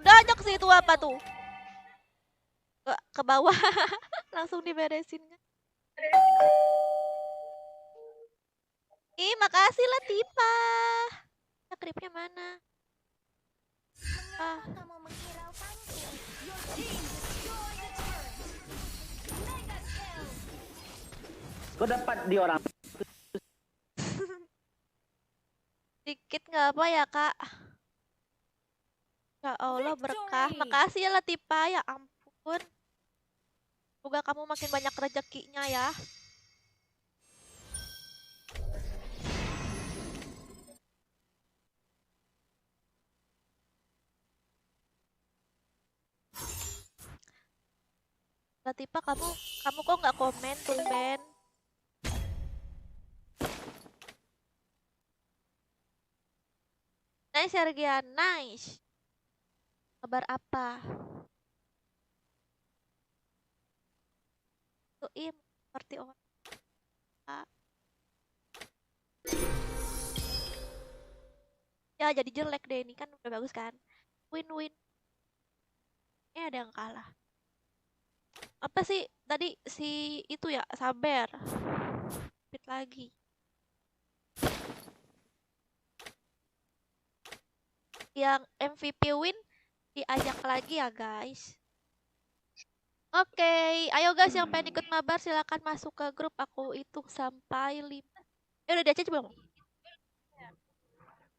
Udah aja ke situ apa tuh? Ke bawah. Langsung diberesin kan. Ih, makasih lah Tipa. Ya, kripnya mana? Mengapa kamu menghiraukanku? Kau dapat di orang. Dikit nggak apa ya Kak? Ya Allah berkah. Makasih ya Latifa, ya ampun. Semoga kamu makin banyak rezekinya ya. Latifa, kamu kok nggak komen tumben? Nice Sergia, nice. Kabar apa? Tuim seperti orang. Ya jadi jelek deh, ini kan udah bagus kan? Win-win. Ada yang kalah. Apa sih tadi si itu ya Saber? Fit lagi. Yang MVP win diajak lagi ya guys. Oke, ayo guys yang pengen ikut mabar silakan masuk ke grup, aku hitung sampai 5. Udah diacak belum?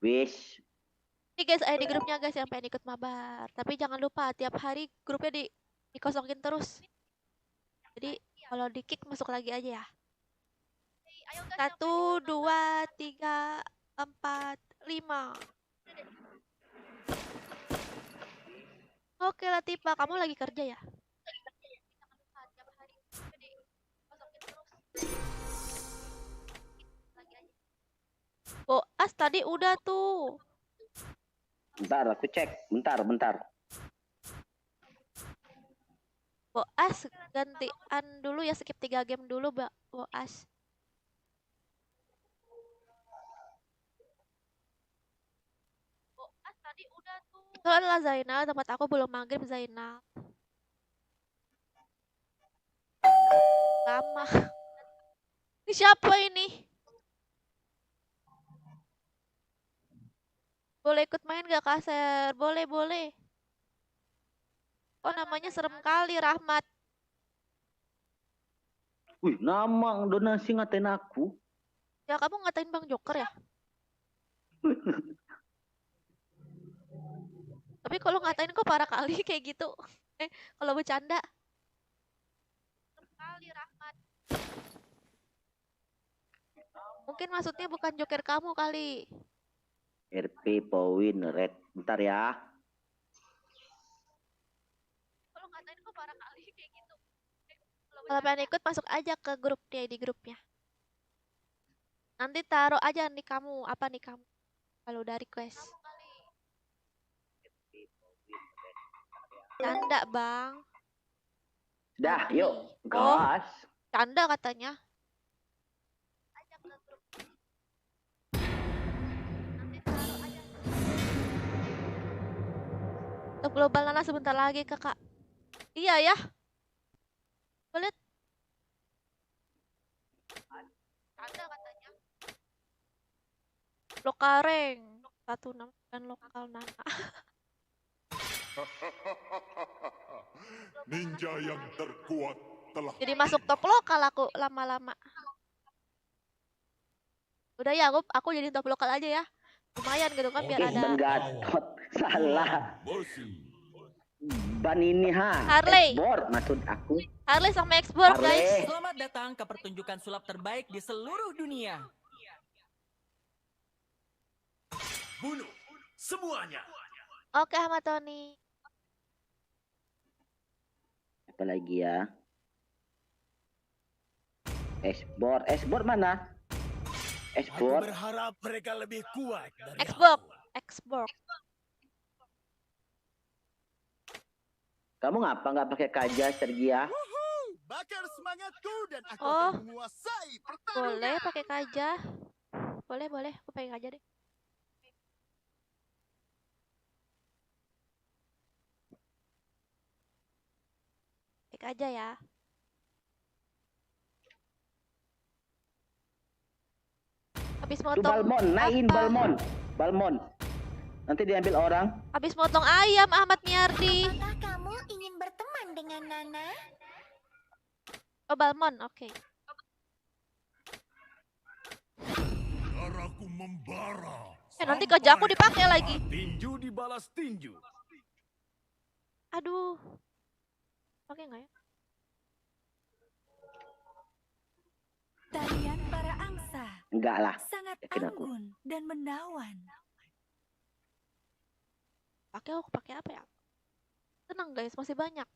Wish. Ini guys, ada di grupnya guys yang pengen ikut mabar. Tapi jangan lupa tiap hari grupnya dikosongin terus. Jadi kalau di kick masuk lagi aja ya. 1, 2, 3, 4, 5. Oke Latifa, kamu lagi kerja ya? Boas tadi udah tuh. Bentar, aku cek. Bentar. Boas gantian dulu ya, skip 3 game dulu Boas. Boas tadi udah tuh. Itu adalah Zainal, tempat aku belum maghrib Zainal. Lama. Ini siapa ini? Boleh ikut main gak Kaser? Boleh, boleh. Oh namanya serem kali, Rahmat. Wih, nama donasi ngatain aku. Ya kamu ngatain Bang Joker ya? Tapi kalau ngatain kok parah kali kayak gitu. Kalau bercanda. Serem kali, Rahmat. Mungkin maksudnya bukan Joker kamu kali. RP Powin Red. Bentar ya. Kalau ngatain kok parah kali kayak gitu. Kalau pengen ikut masuk aja ke grup dia di grupnya. Nanti taruh aja nih kamu, apa nih kamu? Kalau udah request. Canda, Bang. Dah, Adi. yuk. Oh, Gas. canda katanya. Ajak ke grup. Nanti taruh aja. Untuk global Nana sebentar lagi, Kakak. Iya ya. Boleh. Canda katanya. Lokareng. 169 lokal Nana. Ninja yang terkuat telah Jadi masuk top lokal aku lama-lama. Udah ya, aku jadi top lokal aja ya. Lumayan gitu kan biar ada Ban Gatot. Salah. besi. Ban ini Harley. Export maksud aku. Harley sama Export Harley. guys. Selamat datang ke pertunjukan sulap terbaik di seluruh dunia. Bunuh semuanya. Oke Ahmad Tony. Apa lagi ya? Export mana? Aku Export. berharap mereka lebih kuat dari Xbox. aku. Xbox. Kamu ngapa nggak pakai kaja, Sergia? Wuhu, bakar semangatku dan aku Oh. akan menguasai pertarungan. Boleh pakai kaja. Boleh. Aku pakai kaja deh. Pakai kaja ya. Habis Itu motong Balmon, naikin apa? Balmon. Nanti diambil orang. Habis motong ayam Ahmad Miardi. Apakah kamu ingin berteman dengan Nana? Oh Balmon, oke. Darahku membara. Nanti kajaku dipakai lagi. Tinju dibalas tinju. Aduh. Pakai nggak ya? Tarian para angsa Enggak lah. sangat Yakin aku. anggun dan menawan. Aku pakai apa ya? Tenang guys, masih banyak.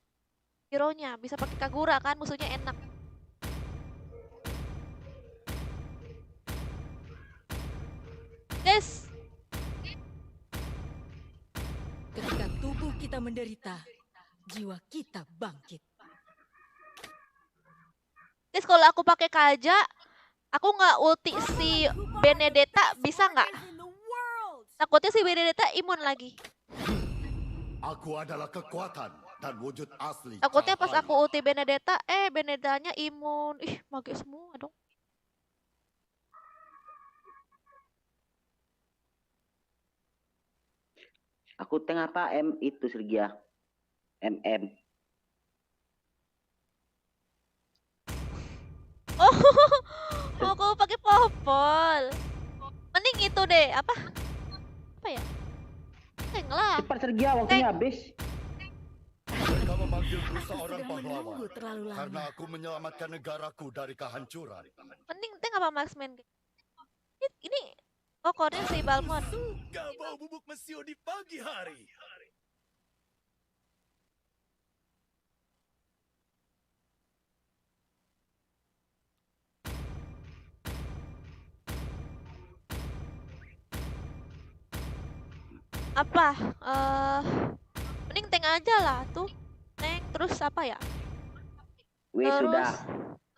Hero-nya bisa pakai Kagura kan, musuhnya enak. Guys, Ketika tubuh kita menderita, jiwa kita bangkit. guys kalau aku pakai Kaja, aku nggak ulti si Benedetta bisa nggak? Takutnya si Benedetta imun lagi. Aku adalah kekuatan dan wujud asli. Takutnya pas cahaya. aku ulti Benedetta, Benettanya imun. Ih, mage semua dong. Aku tengah apa M itu Sergia. MM. Oh, aku pakai popol. Mending itu deh, apa ya? Tank lah. Cepat Sergia, waktunya habis. Mereka memanggilku seorang Sedang pahlawan menunggu terlalu lama. karena aku menyelamatkan negaraku dari kehancuran. Mending tank apa marksman? Ini oh core si Balmon. Suka bau bubuk mesio di pagi hari. Apa? Mending tank aja lah tuh. Tank terus apa ya? Wih, Terus sudah.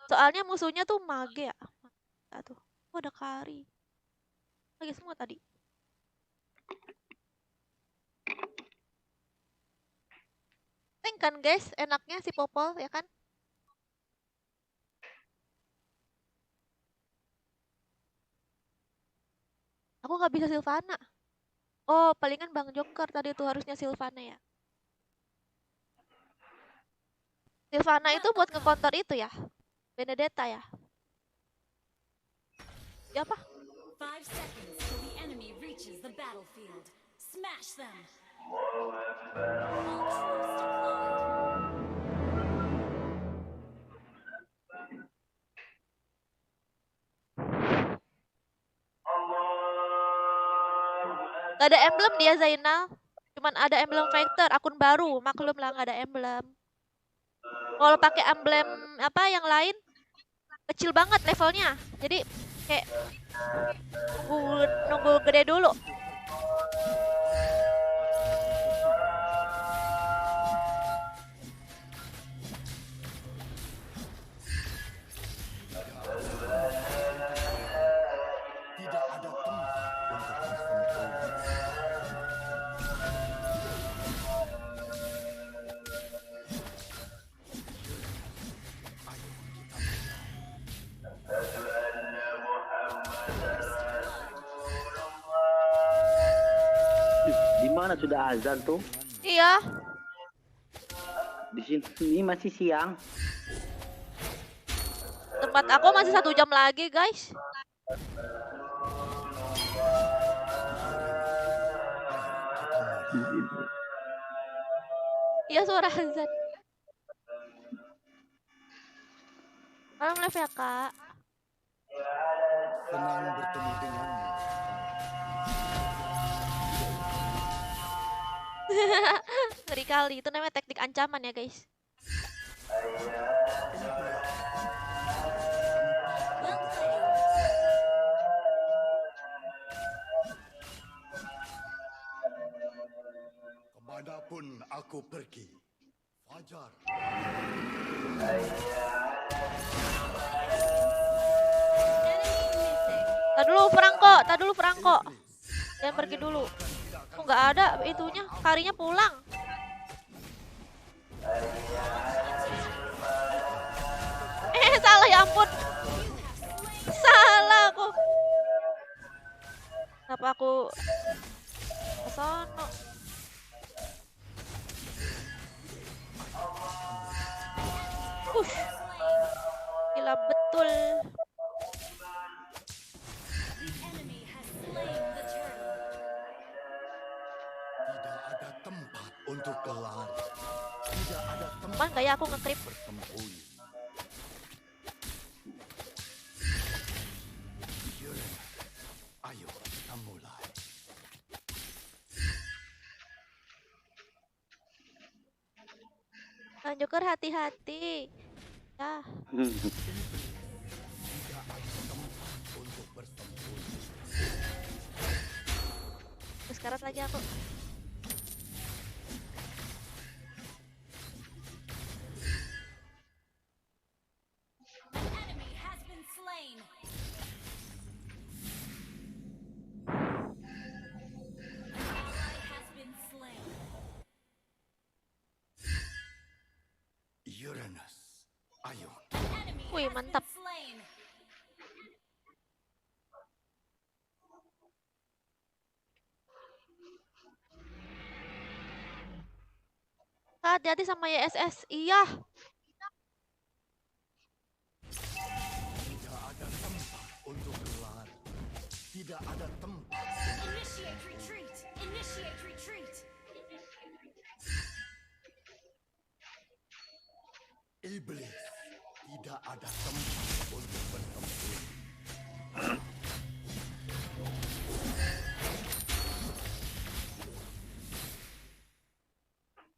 soalnya musuhnya tuh mage ya. Tuh. Oh, ada Kari. Lagi semua tadi. Tank kan guys, enaknya si Popol ya kan? Aku nggak bisa Sylvana. Oh, palingan Bang Joker tadi tuh harusnya Sylvana ya. Sylvana itu buat nge-counter itu ya? Benedetta ya? Ya apa? 5 seconds till the enemy reaches the battlefield. Smash them. All troops deployed. Gak ada emblem dia Zainal. Cuman ada emblem fighter, akun baru. Maklum lah gak ada emblem. Kalau pakai emblem apa yang lain kecil banget levelnya. Jadi kayak nunggu gede dulu. Tidak ada tempat untuk bersembunyi. Di mana sudah azan tuh? Iya. Di sini masih siang. Tempat aku masih 1 jam lagi guys. Iya suara azan. Malam live ya kak. Senang bertemu denganmu. Ngeri kali, itu namanya teknik ancaman ya guys. Well played. Kemanapun aku pergi, Fajar. Enemy missing. Tak dulu Franco. Jangan pergi dulu. Oh nggak ada itunya, karinya pulang. Salah ya ampun. Salah aku. Kenapa aku kesono? Gila betul. The enemy has slain the turtle. Tidak ada tempat untuk berlari. Tidak ada tempat Cuman kayak aku ngekrip. bersembunyi. Yuren, ayo kita mulai. Bang Joker hati-hati. Ya. Tidak ada tempat untuk bersembunyi. Terus karat lagi aku. An enemy has been slain. An ally has been slain. Uranus, ayo. An enemy Wih, has mantap. been slain. Kak, hati-hati sama YSS. Iya. Tidak ada tempat untuk berlari. Tidak ada tempat. Initiate retreat. Initiate retreat. Iblis, tidak ada tempat untuk bersembunyi.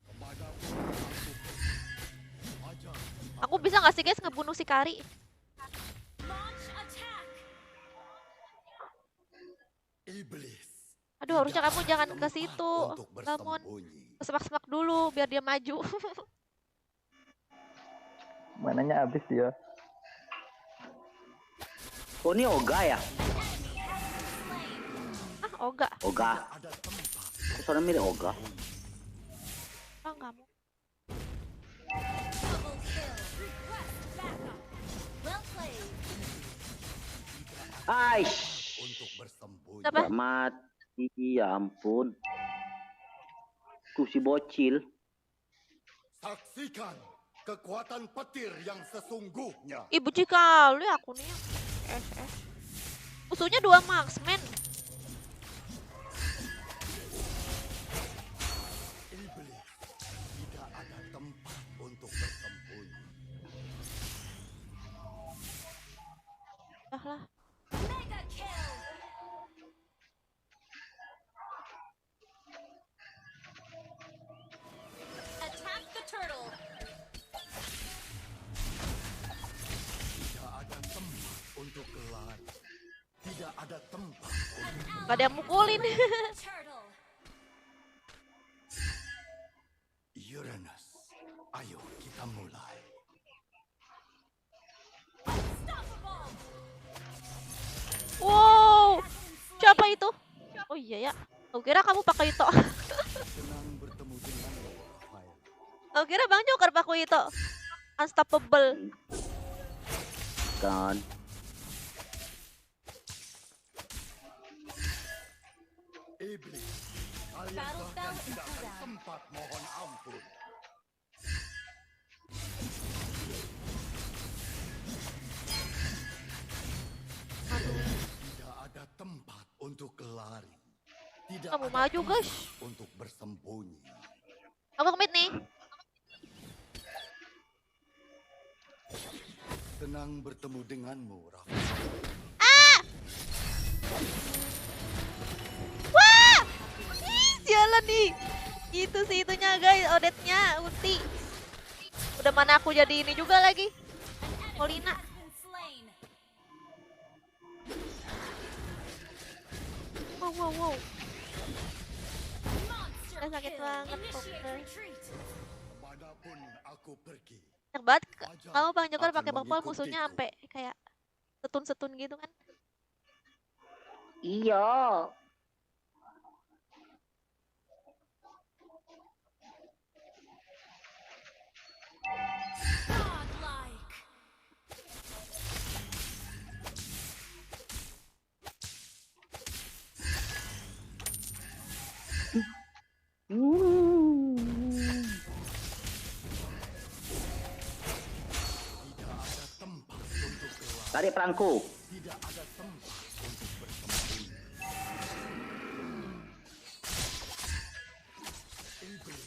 Kemanapun aku pergi, Fajar. Aku bisa nggak sih guys ngebunuh si Kari? Launch attack. Iblis. Aduh, harusnya tidak kamu ada jangan ke tempat situ. untuk Namun bersembunyi. semak-semak dulu biar dia maju. Mananya habis dia. Oh ini Oga ya? Ah, Oga. Oga. Ada tempat. Kok suara mirip Oga? Oh, kamu. Aish. Untuk bersembunyi. Kenapa? Gak mati, ya ampun. Tuh si bocil. Saksikan kekuatan petir yang sesungguhnya. Ibu kali aku nih. Musuhnya 2 marksman. Iblis tidak ada tempat untuk bersembunyi. Dah lah. Mega kill. Attack the turtle. Tidak ada tempat untuk lari. Tidak ada tempat untuk Gak ada yang mukulin. Turtle. Uranus. Ayo kita mulai. Unstoppable. Wow. Siapa itu? Oh iya ya. Aku kira kamu pakai itu. Senang bertemu denganmu, Rafael. Aku kira Bang Joker pakai itu. Unstoppable. Kan. Iblis, kalian Battle bahkan spell tidak akan cooldown. sempat mohon ampun. Tidak ada tempat untuk lari. Tidak Kamu ada maju, tempat guys. untuk bersembunyi. Aku ke mid nih. Senang bertemu denganmu, Rafael. Wah! Ih, jalan nih. Itu sih itunya guys, Odette-nya ulti. Udah mana aku jadi ini juga lagi. Molina. Has been slain. Wow. Monster Sakit kill. banget, Initiate Popper. retreat. Kemanapun aku pergi, Enak banget. Aja Kamu Bang Joker akan pakai popol musuhnya mengikutiku. sampai kayak setun-setun gitu kan. Iya. Godlike. tidak ada tempat untuk lari. Tarik perangku. Tidak ada tempat untuk bersembunyi. Iblis,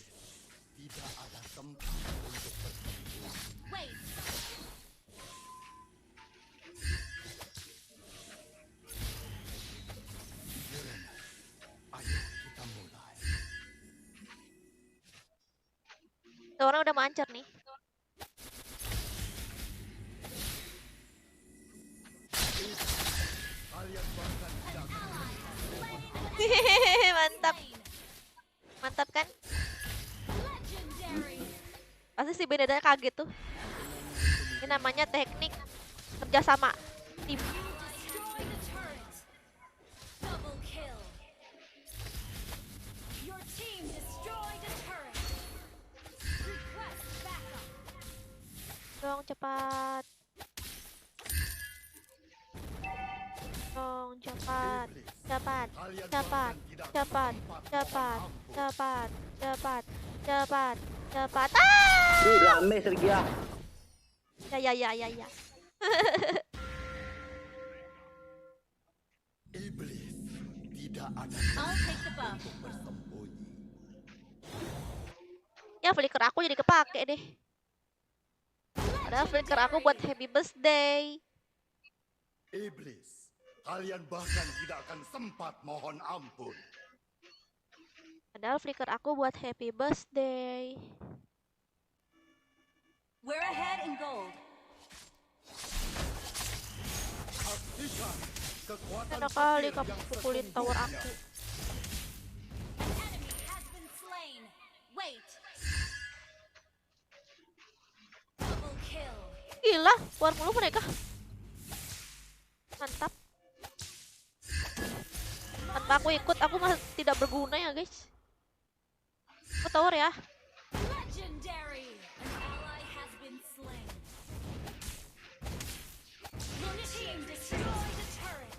tidak ada tempat untuk bersembunyi. Wait. Uranus, ayo kita mulai. Tuh orang udah mancar nih. Kalian bahkan tidak akan Mantap. Mantap kan? Legendary. Pasti si Benedanya kaget tuh. Ini namanya teknik kerjasama tim. Destroy the turret. Double kill. Your team destroyed a turret. Request backup. Dong cepat. Dong cepat. Cepat. Kalian Cepat. bahkan tidak akan Cepat. sempat Cepat. mohon ampun. Cepat. Cepat. Cepat. Cepat. Ah! Rame Sergia. Ya. Iblis, tidak ada I'll take the buff. untuk bersembunyi. Ya flicker aku jadi kepake deh. Padahal flicker aku buat happy birthday. Iblis, kalian bahkan tidak akan sempat mohon ampun. Padahal flicker aku buat happy birthday. We're ahead in gold. Saksikan kekuatan Enak kali petir kamu yang pukulin tower sesungguhnya. aku. An enemy has been slain. Wait. Double kill. Gila, keluar mulu mereka. Mantap. Tanpa aku ikut, aku masih tidak berguna ya guys. Aku tower ya. Legendary. An ally has been slain. Your team destroyed the turret.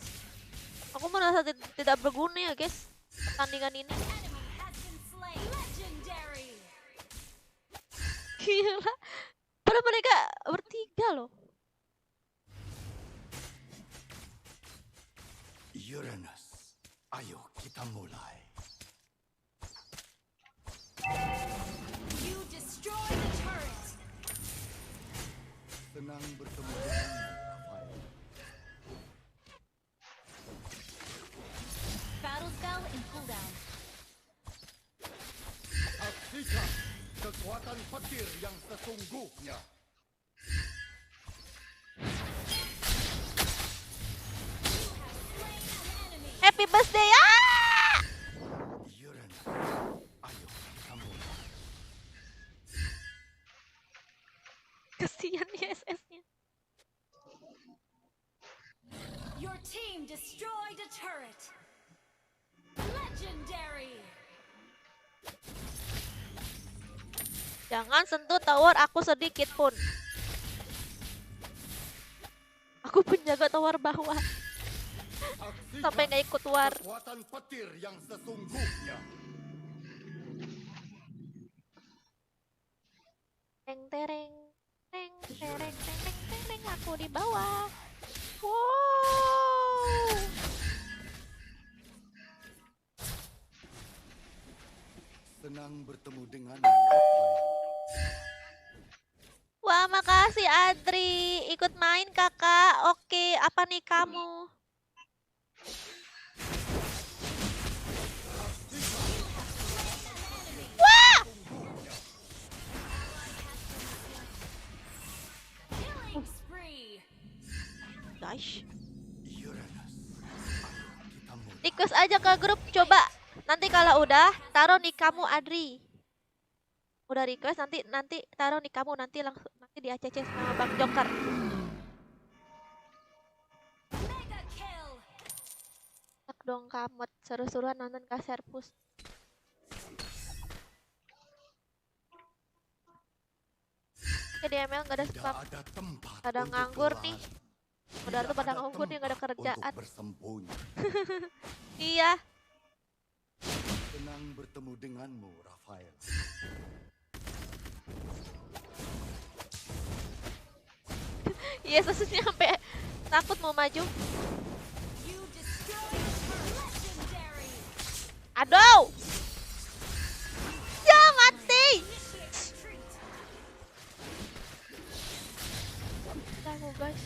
merasa tidak berguna ya guys pertandingan ini. Enemy has been slain. Legendary. Gila. Padahal mereka bertiga loh. Uranus, ayo kita mulai. You destroy the turret. Senang bertemu denganmu, Rafael. Battle spell in cooldown. Saksikan kekuatan petir yang sesungguhnya. Happy birthday ya. Uranus, ayo kita mulai. Kesian nih SS-nya. Your team destroyed a turret. Legendary. Jangan sentuh tower aku sedikit pun. Aku penjaga tower bawah. Saksikan Sampai nggak ikut war. kekuatan petir yang sesungguhnya. Teng tereng, teng tereng, teng teng tereng, aku di bawah. Wow. Senang bertemu denganmu, Rafael. Wah, makasih Adri. Ikut main kakak. Oke, apa nih kamu? Wah! Killing spree. Guys, Uranus, ayo kita mulai. request aja ke grup coba. Nanti kalau udah taruh nih kamu Adri. Udah request nanti taruh nih kamu nanti langsung nanti di ACC sama Bang Joker. Mega kill. Tak dong kamet seru-seruan nonton Kaserpus. Oke, di ML nggak ada Tidak spam. ada tempat Pada untuk nganggur berlari. nih. Udah Tidak tuh pada ada nganggur nih nggak ada tempat kerjaan. untuk bersembunyi. Iya. Senang bertemu denganmu, Rafael. Iya, sesusnya sampai takut mau maju. You destroyed a turret. Legendary. Aduh. Ya mati. Initiate retreat. Kamu guys.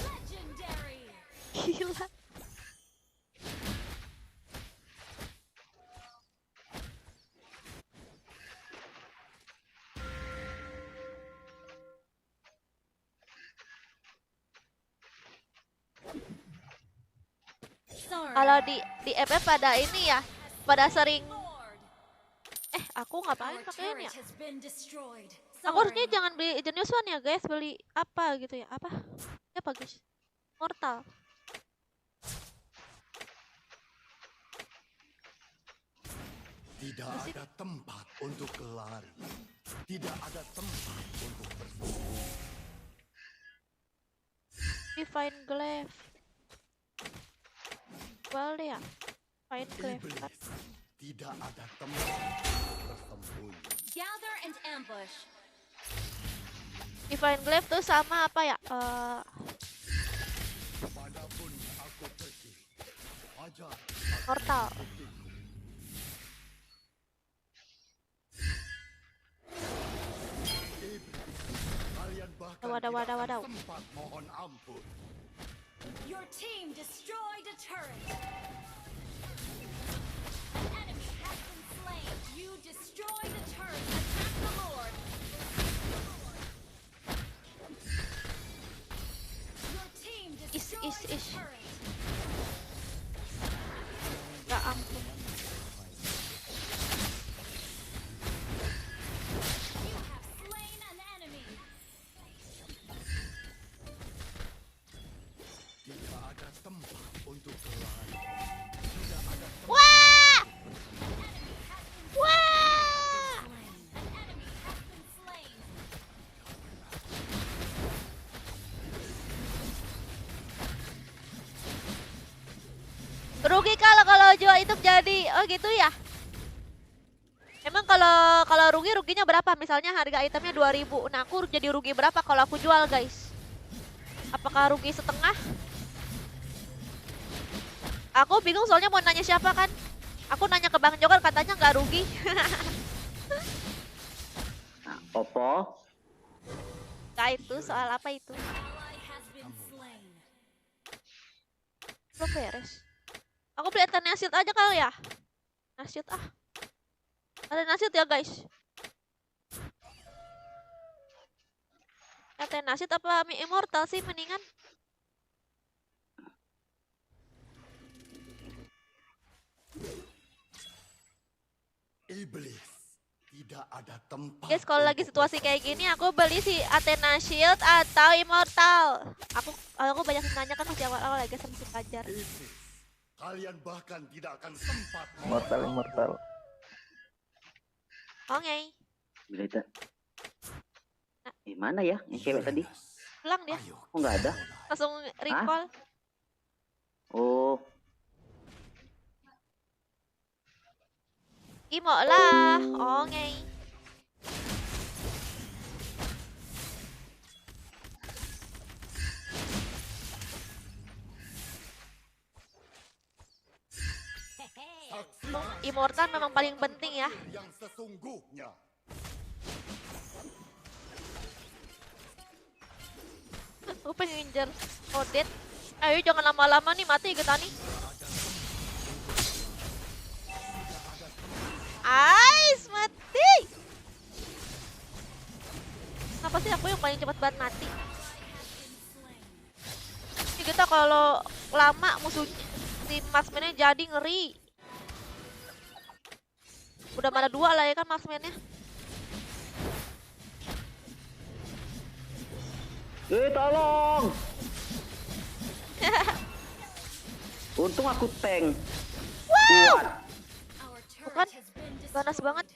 Legendary. Gila. Sorry. Kalau di FF pada ini ya, pada sering Lord. aku ngapain Our pakai ini turret ya? has been destroyed. Aku harusnya Sorry. jangan beli Genius One ya guys, beli apa gitu ya? Apa? Ya apa guys? Mortal. Tidak ada tempat untuk lari. Tidak ada tempat untuk bersembunyi. Divine Glaive. Jual deh ya. Divine Glaive. Iblis, tidak ada tempat untuk bersembunyi. Gather and ambush. Divine Glaive tuh sama apa ya? Manapun aku pergi, ajar Mortal. iblis. Kalian bahkan Waduh, tidak waduh, akan waduh. sempat mohon ampun. Your team destroyed a turret. An enemy has been slain. You destroyed a turret. Attack the Lord. Your team destroyed a is. turret. Ya ampun. You have slain an enemy. Tidak ada tempat untuk lari. Tidak ada tempat. Wah! An enemy has been Wah! slain. An enemy has been slain. rugi kalau jual itu jadi. Oh gitu ya. Emang kalau ruginya berapa? Misalnya harga itemnya 2000. Nah, aku jadi rugi berapa kalau aku jual, guys? Apakah rugi setengah? Aku bingung soalnya mau nanya siapa kan. Aku nanya ke Bang Joker katanya nggak rugi. Nah, Oppo. Nah itu soal apa itu? Belum beres. Aku beli Eternal Shield aja kali ya. Shield ah. Eternal Shield ya guys. Eternal Shield apa Immortal sih mendingan? Iblis tidak ada tempat. Guys, kalau lagi situasi kayak gini aku beli si Athena Shield atau Immortal. Aku banyak nanya kan masih awal-awal lagi sama si Fajar. Iblis, kalian bahkan tidak akan sempat. Immortal. Oke. Bila itu. Mana ya yang cewek tadi? Pulang dia. Oh nggak ada. Langsung recall. Oh. Imo lah. Oke. Immortal memang paling penting ya. Yang sesungguhnya. Aku pengen ngejar Odette. Ayo jangan lama-lama nih, mati Getani. Ais, mati. Kenapa sih aku yang paling cepat banget mati? Ini kita kalau lama musuh si marksman-nya jadi ngeri. Udah mana 2 lah ya kan marksman-nya. Tolong. Untung aku tank. Kuat. Bukan, ganas banget.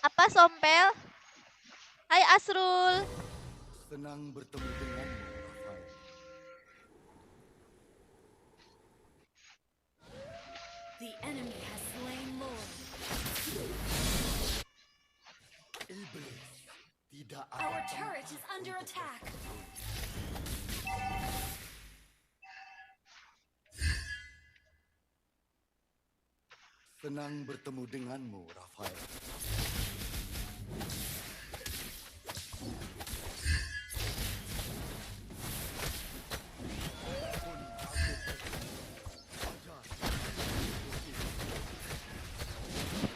Apa Sompel? Hai Asrul. Senang bertemu denganmu, Rafael. The enemy has slain Lord. Iblis tidak ada. Our turret is under attack. Senang bertemu denganmu, Rafael.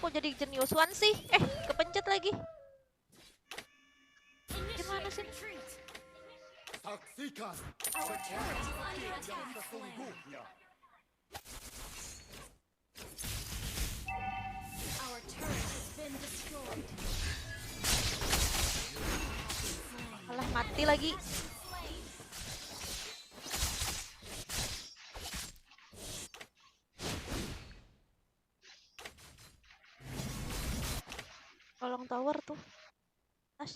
Kok jadi jenius one sih? Kepencet lagi. Gimana sih? Saksikan Our turret is under attack. sesungguhnya. Our turret has been destroyed. Malah mati lagi. Tolong tower tuh. Our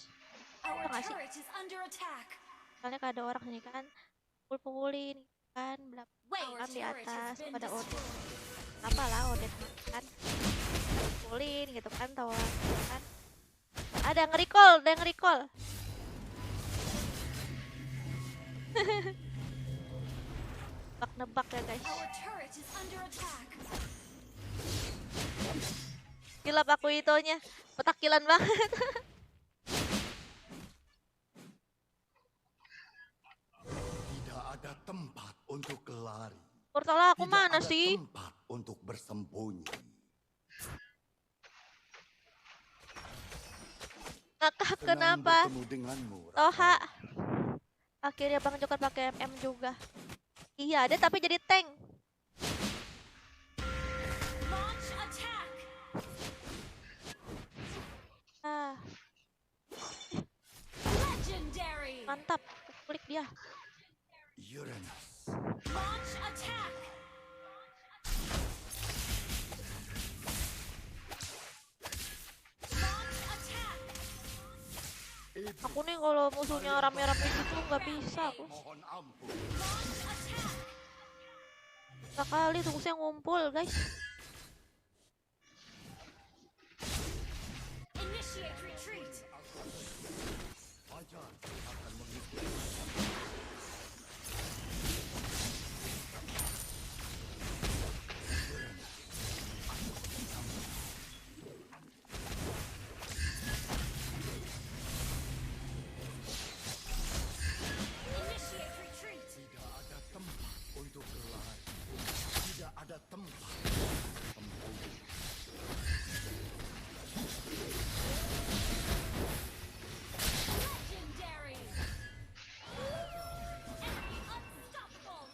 Nggak sih? turret is under attack. Soalnya ada orang sini kan pukul-pukulin kan belakang di atas pada Odette. Apalah Odette kan pukulin gitu kan tower kan. Ada yang nge-recall. Nebak ya guys. Our turret is under attack. Kilap aku itunya petakilan banget. Tidak ada tempat untuk lari. Portal aku Tidak mana ada sih? tempat untuk bersembunyi. Ngakak Senang kenapa? bertemu denganmu, Toha. Rafael. Akhirnya Bang Joker pakai MM juga. Iya, ada tapi jadi tank. Launch attack. Legendary. Mantap, klik dia. Uranus. Launch attack. Launch attack. Aku nih kalau musuhnya rame-rame gitu nggak bisa aku. Mohon ampun. Sekali tunggu ngumpul guys. Initiate retreat. Fajar akan mengikuti. Initiate retreat. Tidak ada tempat untuk lari. Tidak ada tempat. Membunuh. Legendary. Enemy unstoppable.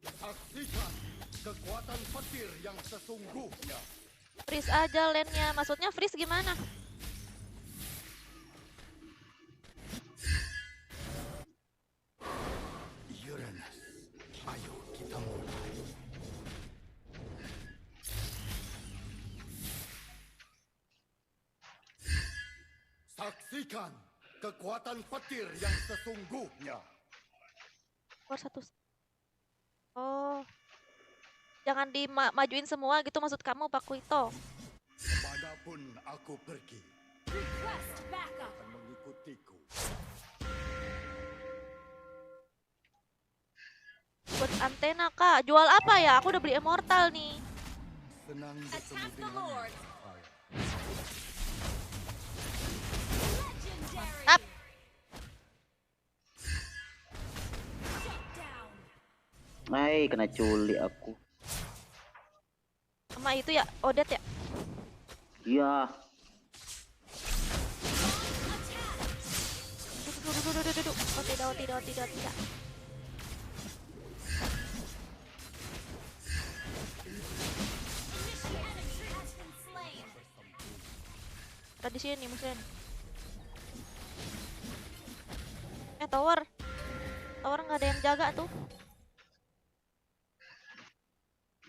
Saksikan kekuatan petir yang sesungguhnya. Freeze aja lane-nya. Maksudnya freeze gimana? Uranus, ayo kita mulai. Saksikan kekuatan petir yang sesungguhnya. Keluar satu. Oh. Jangan dimajuin semua gitu maksud kamu Pak Kuito. Kemanapun aku pergi, Request backup. akan mengikutiku. Buat antena kak. Jual apa ya? Aku udah beli immortal nih. Senang bertemu Attack the denganmu. Lord. Fire. Legendary. Up. Shut down. Hai, kena culik aku. Sama itu ya, Odet ya. Iya. Duduk. Oh tidak. Initiate has been slain. Ada di sini musuhnya. Tower. Tower nggak ada yang jaga tuh.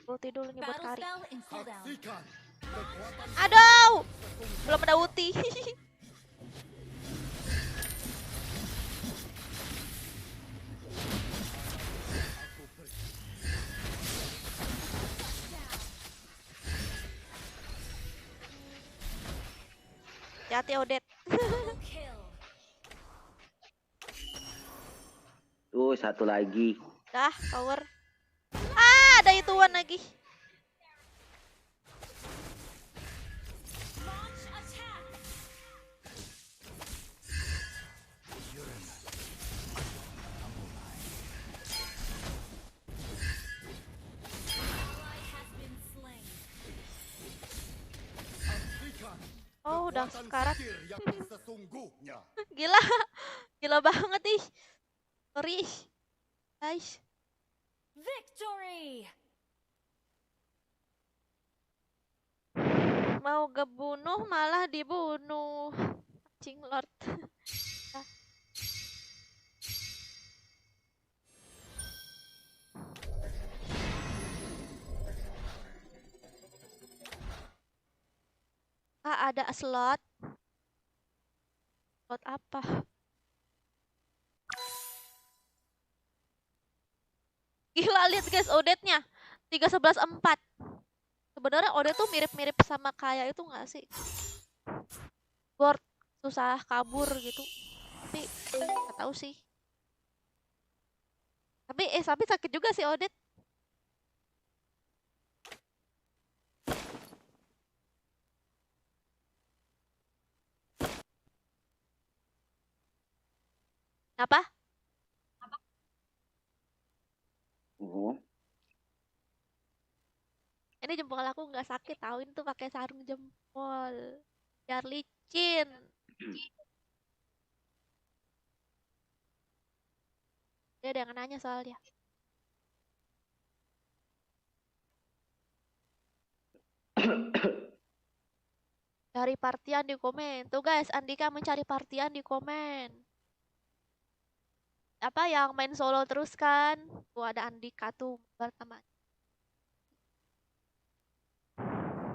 Ulti dulu nih buat Battle kari. spell in cooldown. Saksikan kekuatan Aduh! Belum ada ulti. aku pergi. Hati-hati Odet. Double kill. Tuh, satu lagi. Dah, tower. Ada ituan lagi. Launch attack. Ally has been slain. Saksikan Oh, udah kekuatan sekarat. petir yang sesungguhnya. Gila. Gila banget ih. Sorry. Guys. Victory. Mau kebunuh malah dibunuh. Cing Lord. Ada slot. Slot apa? Gila lihat guys Odetnya. 3-11-4. Sebenarnya Odet tuh mirip-mirip sama kayak itu nggak sih? Gord susah kabur gitu. Tapi nggak tahu sih. Tapi sakit juga sih Odet. Apa? Ini jempol aku nggak sakit tahu ini tuh pakai sarung jempol. Biar licin. Dia ada yang nanya soalnya. Cari partian di komen. Tuh guys, Andika mencari partian di komen. Apa yang main solo terus kan? Tuh ada Andika tuh pertama.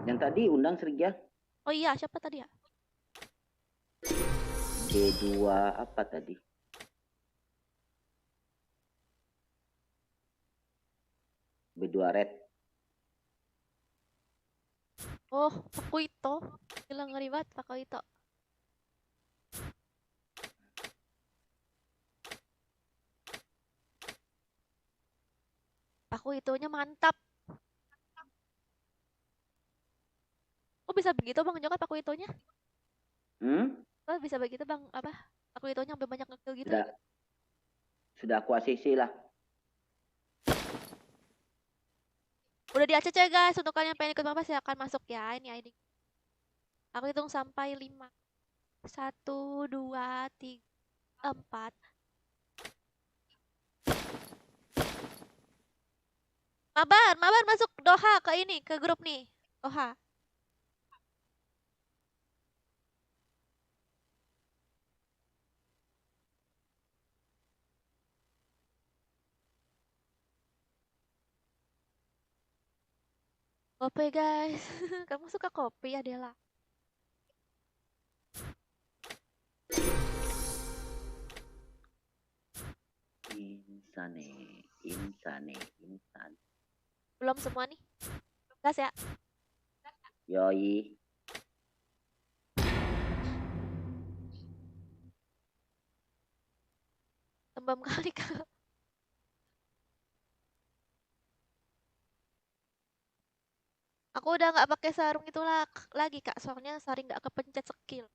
Yang tadi undang Serigya. Oh iya, siapa tadi ya? B2 apa tadi? B2 Red. Oh, Pakuito. Gila ngeri banget Pakuito. Pakuitonya mantap. Kok bisa begitu Bang Joko Pakuitonya? Kok bisa begitu Bang apa? Pakuitonya sampai banyak ngekill gitu. Sudah aku ACC lah. Udah di ACC guys, untuk kalian yang pengen ikut Maba silahkan masuk ya. Ini ID. Aku hitung sampai 5. 1, 2, 3, 4. Mabar masuk Doha ke ini, ke grup nih. Doha. Kopi guys. Kamu suka kopi ya Dela? Insane. Belum semua nih. Gas ya. Yoi. Tembam kali Kak. Aku udah nggak pakai sarung itu lagi Kak, soalnya sering nggak kepencet skill.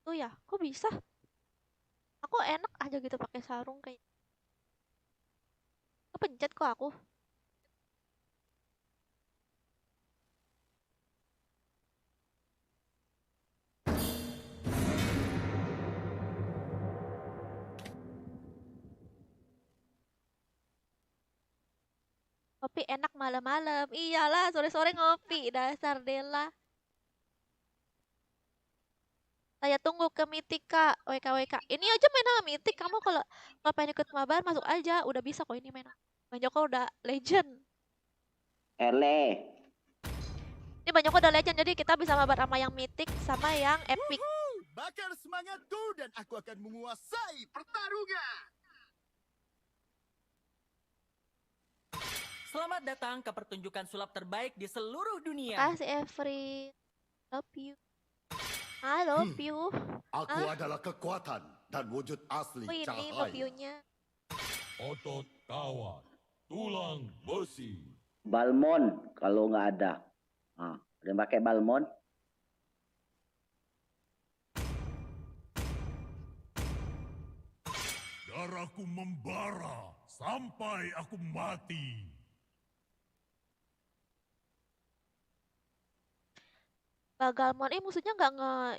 Tuh ya, kok bisa? Aku enak aja gitu pakai sarung kayak. Kepencet kok aku. Kopi enak malam-malam. Iyalah, sore-sore ngopi. Dasar Dela. Saya tunggu ke Mythic, Kak. WKWK. Ini aja main sama Mythic. Kamu kalau pengen ikut mabar, masuk aja. Udah bisa kok ini main. Bang Joko udah legend. Ini Bang Joko udah legend, jadi kita bisa mabar sama yang Mythic, sama yang Epic. Bakar semangatku dan aku akan menguasai pertarungan. Selamat datang ke pertunjukan sulap terbaik di seluruh dunia. Kasih Every. Love you. I love you. Aku adalah kekuatan dan wujud asli Ini cahaya. love you-nya. Otot kawat, tulang besi. Balmon kalau nggak ada. Ada yang pakai Balmon? Darahku membara sampai aku mati. Bagalmon, musuhnya nggak nggak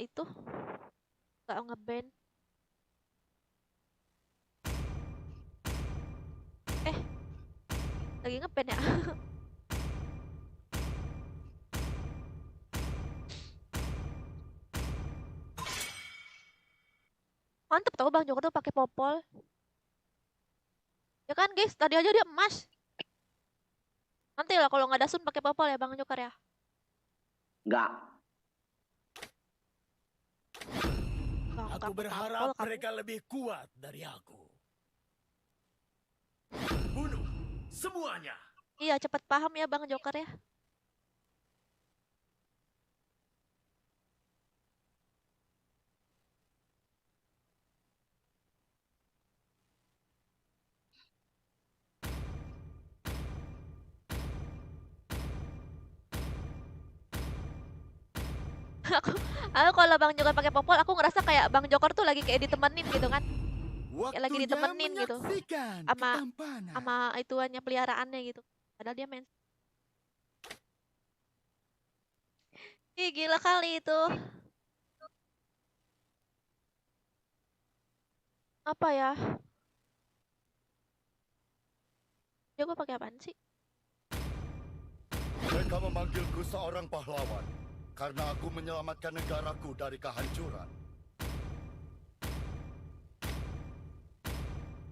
nge-ban. Lagi nge-ban ya? Mantep tau Bang Joko tuh pakai popol. Ya kan guys, tadi aja dia emas. Nanti lah kalau nggak ada sun pakai popol ya Bang Jokar ya. Enggak. Aku berharap mereka lebih kuat dari aku. Bunuh semuanya. Iya, cepat paham ya Bang Jokar ya. aku kalau Bang Jokar pakai popol, aku ngerasa kayak Bang Jokar tuh lagi kayak ditemenin gitu kan. Kayak lagi ditemenin gitu. Sama ituannya peliharaannya gitu. Padahal dia main. Ih, gila kali itu. Apa ya? Joko pakai apaan sih? Mereka memanggilku seorang pahlawan karena aku menyelamatkan negaraku dari kehancuran.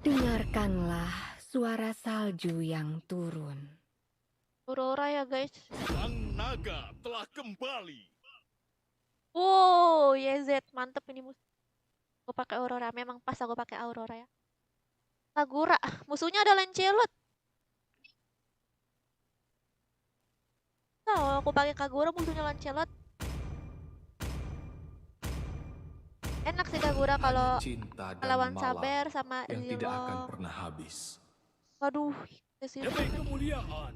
Dengarkanlah suara salju yang turun. Aurora ya guys. Sang naga telah kembali. Wow, YZ mantep ini musuh. Gue pakai Aurora, memang pas aku pakai Aurora ya. Kagura, musuhnya ada Lancelot. Kalau aku pakai Kagura, musuhnya Lancelot. Enak sih Kagura kalau Cinta dan lawan malam Saber sama yang tidak akan Zillo. pernah habis. Waduh, kesini. Demi kemuliaan.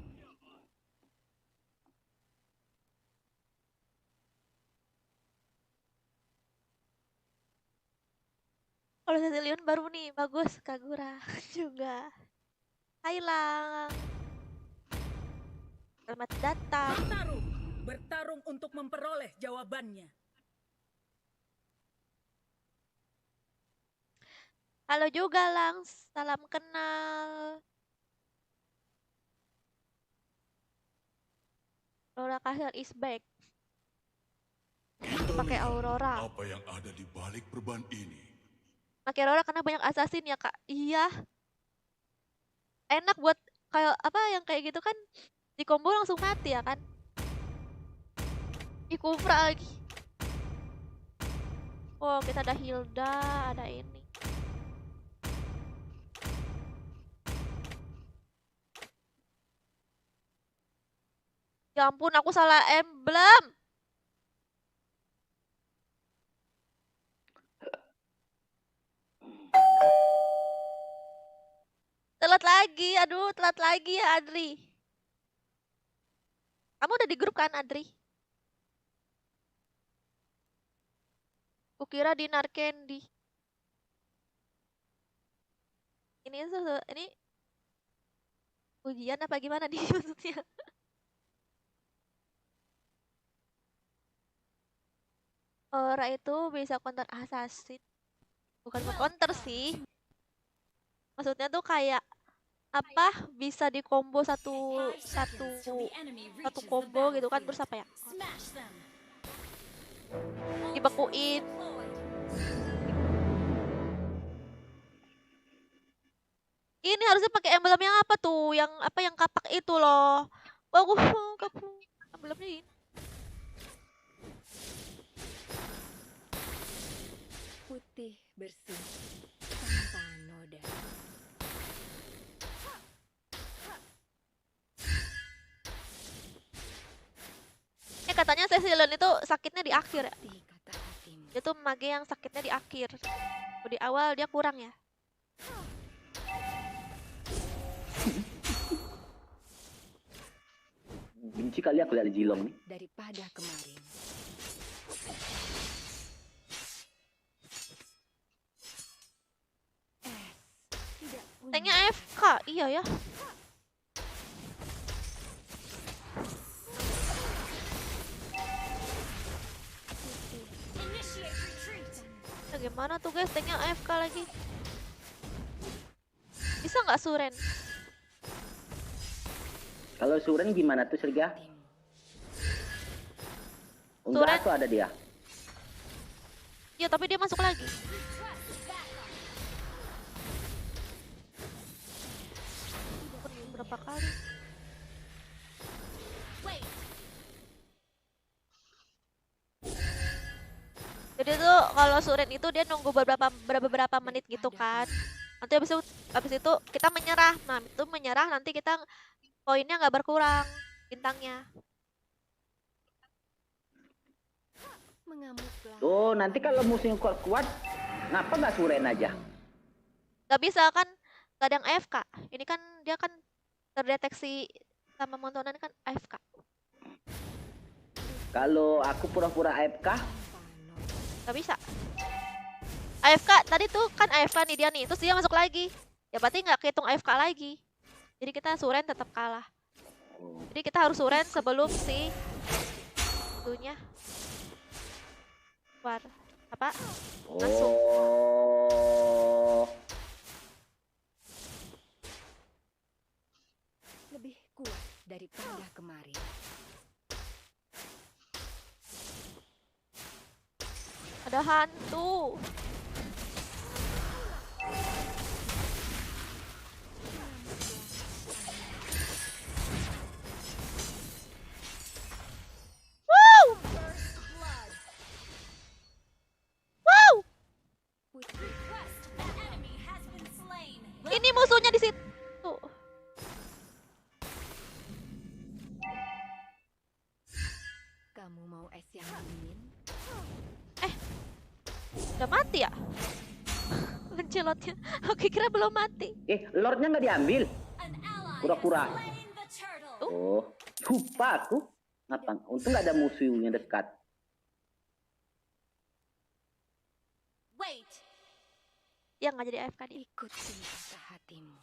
Kalau Cecilion baru nih, bagus Kagura juga. Hai Lang, selamat datang. Bertarung untuk memperoleh jawabannya. Halo juga Lang, salam kenal. Aurora Castle is back. Pakai Aurora. Apa yang ada di balik perban ini? Pakai Aurora karena banyak assassin ya kak. Iya. Enak buat kayak apa yang kayak gitu kan, di combo langsung mati ya kan. Di Kufra lagi. Oh kita ada Hilda, ada ini. Ya ampun aku salah emblem. Telat lagi, aduh telat lagi ya Adri. Kamu udah di grup kan Adri? Kukira di Narkendi. Ini ujian apa gimana nih maksudnya? Aura itu bisa counter assassin. Bukan counter sih. Maksudnya tuh kayak apa bisa di combo satu combo gitu kan, terus apa ya? Dibekuin. Ini harusnya pakai emblem yang apa tuh? Yang apa yang kapak itu loh. Wah, aku emblemnya ini. Putih bersih tanpa noda. Katanya Cecilion itu sakitnya di akhir ya. Dia tuh mage yang sakitnya di akhir. Di awal dia kurang ya. Benci kali aku lihat Jilong nih. Daripada kemarin. Tanknya AFK, iya ya. Nah, gimana tuh guys, tanknya AFK lagi. Bisa nggak Suren? Kalau Suren gimana tuh Serga? Enggak, tuh ada dia. Iya, tapi dia masuk lagi. Berapa kali? Jadi tuh kalau Suren itu dia nunggu beberapa menit gitu kan. Nanti habis itu kita menyerah. Nah, itu menyerah nanti kita poinnya nggak berkurang bintangnya. Oh, nanti kalau musuhnya kuat, kenapa nggak Suren aja? Gak bisa kan, kadang AFK. Ini kan dia kan terdeteksi sama montonan kan AFK. Kalau aku pura-pura AFK? Gak bisa. AFK tadi tuh kan AFK nih dia nih, terus dia masuk lagi. Ya berarti nggak kehitung AFK lagi. Jadi kita Suren tetap kalah. Jadi kita harus Suren sebelum si itunya keluar. Apa? Masuk. Oh. Lebih kuat daripada kemarin. Ada hantu. Lancelotnya. Aku kira belum mati. Lordnya nggak diambil. An ally Pura-pura. has slain the turtle. Oh, lupa aku. Ngapa? Untung nggak ada musuhnya dekat. Wait. Ya nggak jadi AFK dia. Ikuti kata hatimu.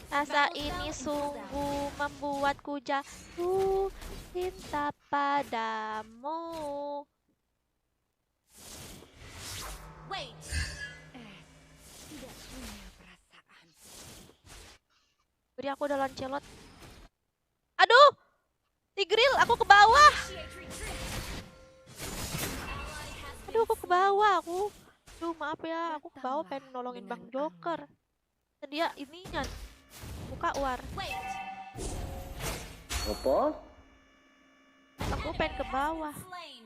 Rasa ini sungguh membuatku jatuh cinta padamu. Wait. Tidak punya perasaan. Jadi aku udah Lancelot. Aduh, Tigreal, aku ke bawah. Initiate retreat. Ally has Aduh, been aku ke bawah aku. Aduh, maaf ya, aku ke bawah pengen Datanglah nolongin Bang dengan Joker. Dan dia ininya buka war. Wait. Opo? Aku pengen ke bawah. Slain.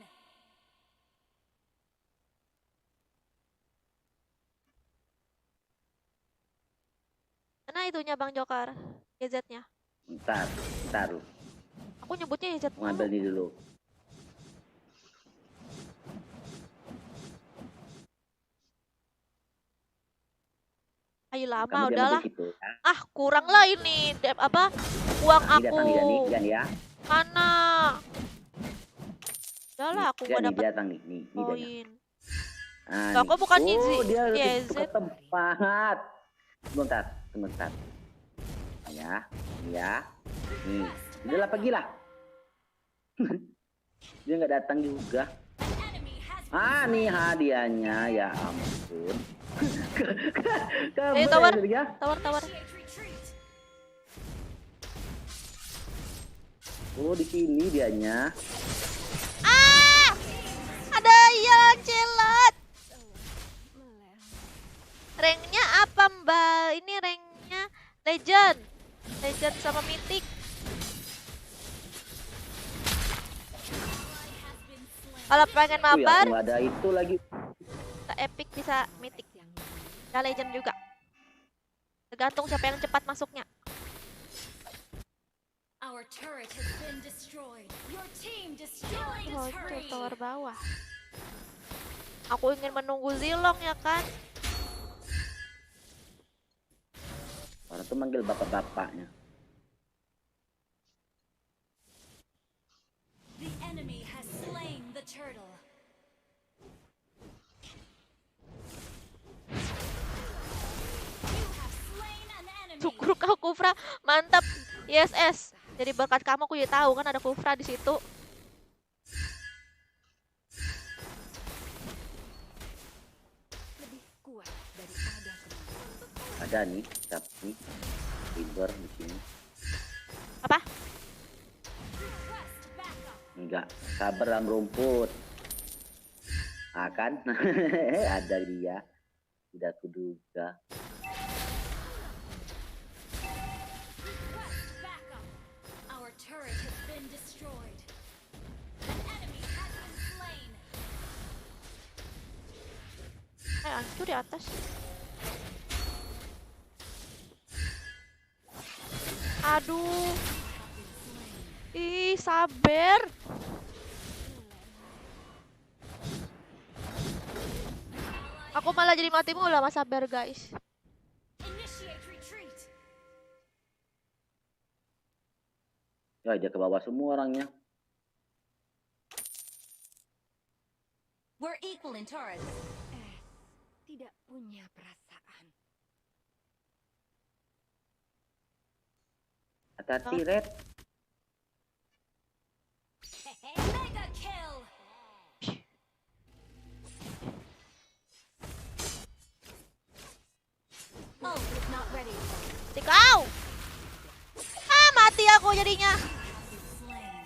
Mana itunya Bang Joker? GZ-nya. Ntar. Aku nyebutnya GZ Mau ngambil dulu. ini dulu. Ayo lama Kamu diam udahlah. aja situ, ya. Ah, kurang lah ini. Apa? Uang Ini aku. datang nih, Dani. Dani ya. Mana? Udahlah, aku Dia gak nih, dapet dia datang nih. Nih dia. poin. Ah, Loh, nih. kok bukan Oh, Izzy? dia YZ. ke tempat. Sebentar. Ya, ya. Nih, udahlah pergilah. Dia nggak datang juga. Enemy has Ah, nih hadiahnya, ya ampun. Kabur Tower. ya, dia. Tower. initiate retreat. Oh, di sini dianya. Ah! Ada ya Lancelot. Ranknya apa Mbak? Ini ranknya Legend. Legend sama Mythic. Kalau pengen Oh ya, mabar, nggak ada itu lagi. bisa Epic bisa Mythic. Bisa Legend juga. Tergantung siapa yang cepat masuknya. Our turret has been destroyed. Your team destroyed a Oh, turret. itu tower bawah. Aku ingin menunggu Zilong ya kan? Orang tuh manggil bapak-bapaknya. The enemy has slain the turtle. You have slain an enemy. Syukur kau Kufra, mantap. ISS. Jadi berkat kamu aku jadi tahu kan ada Kufra di situ. Lebih kuat daripada kemarin. Ada nih, tapi River di sini. Apa? Request backup. Enggak, sabar dalam rumput. Akan ada dia. Tidak kuduga. Request backup. Our turret has been destroyed. An enemy has been slain. Hancur di atas. Aduh. Ih, sabar. Aku malah jadi mati mulu sama sabar, guys. Initiate retreat. Ya, dia ke bawah semua orangnya. We're equal in turrets. Tidak punya perasaan. Hati-hati, Red. Mega kill. Oh, it's not ready. Tikau. Ah, mati aku jadinya. Slain.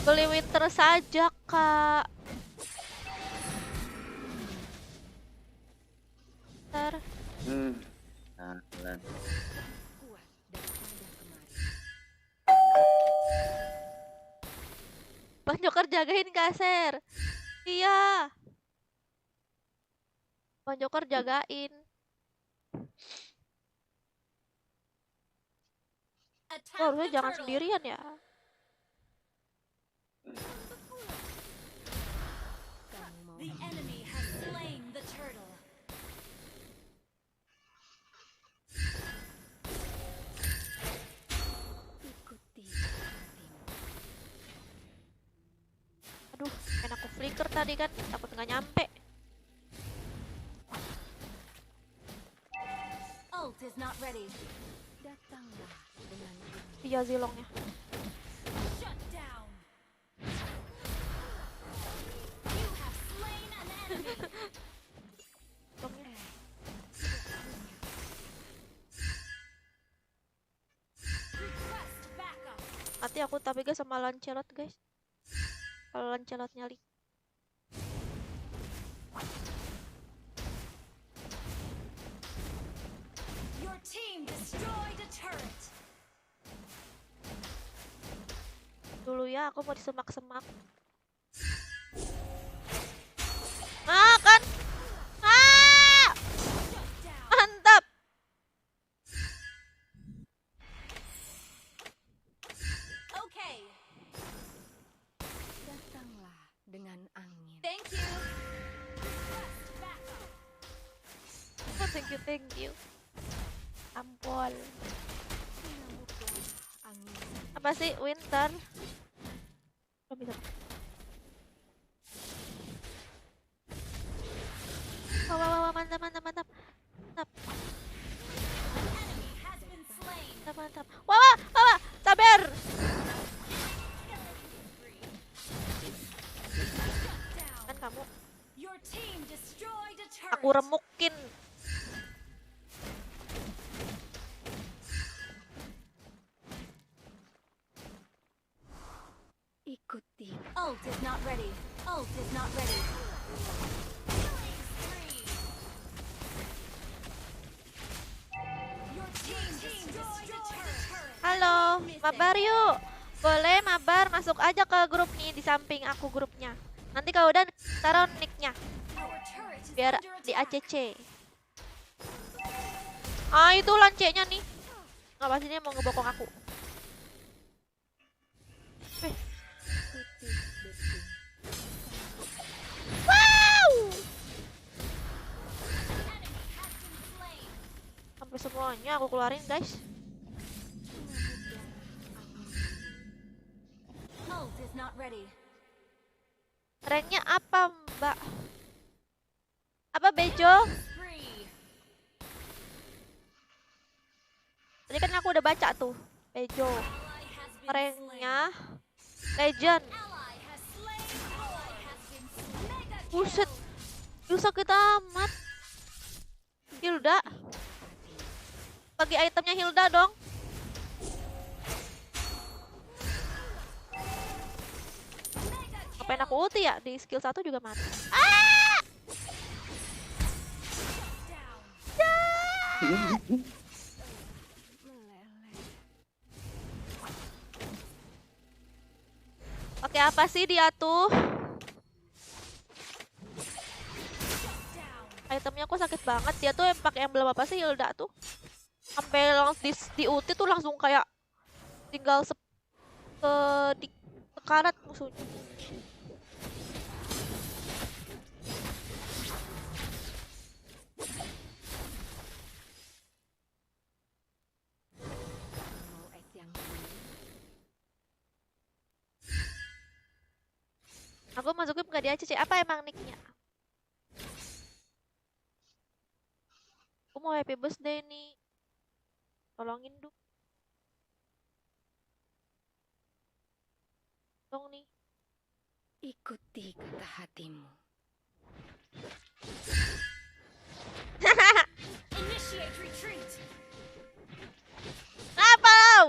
Beli winter saja, Kak. Ntar. Jalan. Kuat daripada kemarin. Bang Joker jagain Kaser. Iya. Bang Joker jagain. Attack Oh, harusnya the jangan turtle. sendirian ya. The enemy has slain the turtle. Aduh, pengen aku flicker tadi kan, takut nggak nyampe. Ult is not ready. Iya zilongnya. Shut down. You have slain an enemy. Zilongnya. Request backup. Mati aku tapi guys sama Lancelot guys. Kalau Lancelot nyali. Your team destroyed a turret. Dulu ya aku mau di semak-semak. Ah kan. Ah! Mantap. Okay. Datanglah dengan angin. Thank you. Request backup. Oh, thank you. Ampol. Angin. Apa sih winter? Oh, bisa. Wah, mantap. An enemy has been slain. Mantap. Wah, sabar. Kan kamu, Your team destroyed a turret. aku remukin. Ikuti. Ult is not ready. Ult is not ready. Killing spree. Your team destroyed a turret. Halo, mabar yuk. Boleh mabar, masuk aja ke grup nih di samping aku grupnya. Nanti kalau udah taruh nicknya Our turret is biar under di attack. ACC. Ah itu lancenya nih. Nggak pasti dia mau ngebokong aku. Wow! Enemy has been slain. Sampai semuanya aku keluarin guys. Ult is not ready. Ranknya apa mbak? Apa Bejo? Spree. Tadi kan aku udah baca tuh Bejo. Ally has been Ranknya slain. Legend. Ally has slain. Ally has been slain. Mega kill. Buset. Lu sakit amat. Hilda. Bagi itemnya Hilda dong. Mega kill. Ngapain aku ulti ya? Di skill 1 juga mati. Ah! Down. Oke, apa sih dia tuh? Itemnya aku sakit banget. Dia tuh yang pakai emblem apa sih Hilda tuh? Sampai langsung di ulti tuh langsung kayak tinggal di sekarat musuhnya. Mau es yang Aku masukin nggak di ACC. Apa emang nicknya? Aku mau happy birthday nih. Tolongin dong. Dong nih. ikuti kata hatimu. Initiate retreat. Apa lau?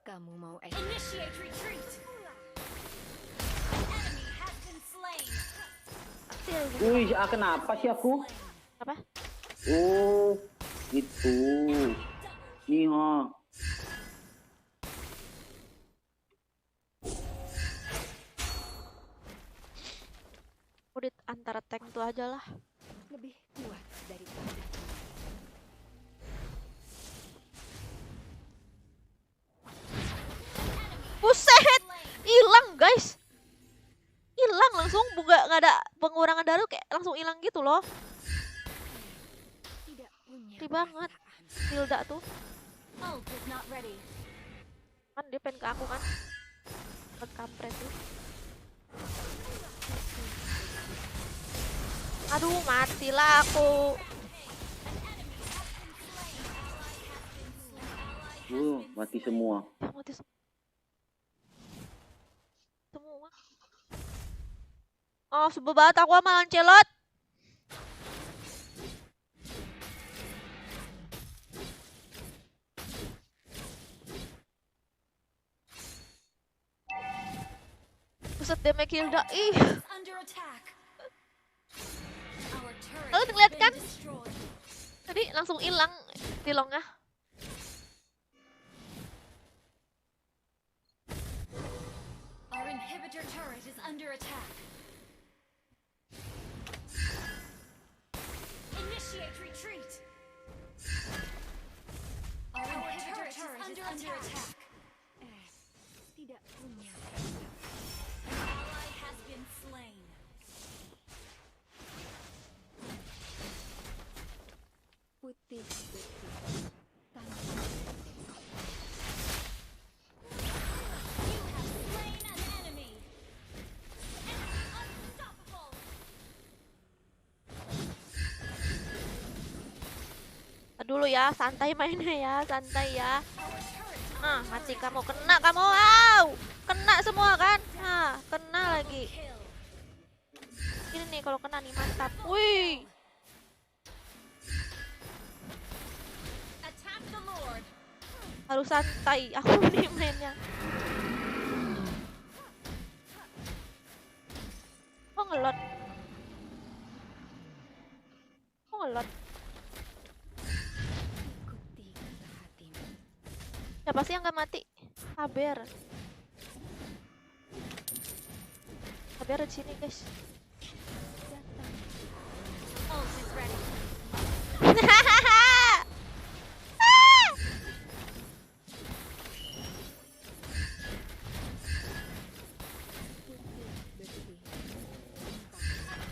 Kamu mau es? Initiate retreat. Enemy has been slain. Wih, kenapa sih aku? Apa? Oh, gitu. Nih, ha. antara tank tuh aja lah. Lebih kuat daripada Buset, hilang guys. Hilang langsung, nggak ada pengurangan darah kayak langsung hilang gitu loh. tidak punya Ngeri banget. Hilda tuh. Ult is not ready. Kan dia pengen ke aku kan. Buat kampret tuh. Aduh, matilah aku. Mati semua. Mati semua. Oh, sebel banget aku sama Lancelot. Buset, damage Hilda. Ih. Under attack. Our turret Kalian has ngeliat been kan? destroyed. Tadi langsung hilang tilongnya. Our inhibitor turret is under attack. Initiate retreat. Our inhibitor turret is under attack. tidak punya An ally has been slain. putih-putih tanpa You have slain an enemy. Enemy unstoppable. Dulu ya, santai mainnya ya, santai ya. Our turret Nah, mati kamu, kena kamu. Wow, kena semua kan? Nah, kena lagi. kill. Ini nih kalau kena nih mantap. Wih, Attack the Lord. harus santai. Aku nih mainnya. Kok ngelot? Kok ngelot? ikuti kata hatimu. Siapa sih yang nggak mati? Sabar. Sabar di sini guys. Ult is ready. An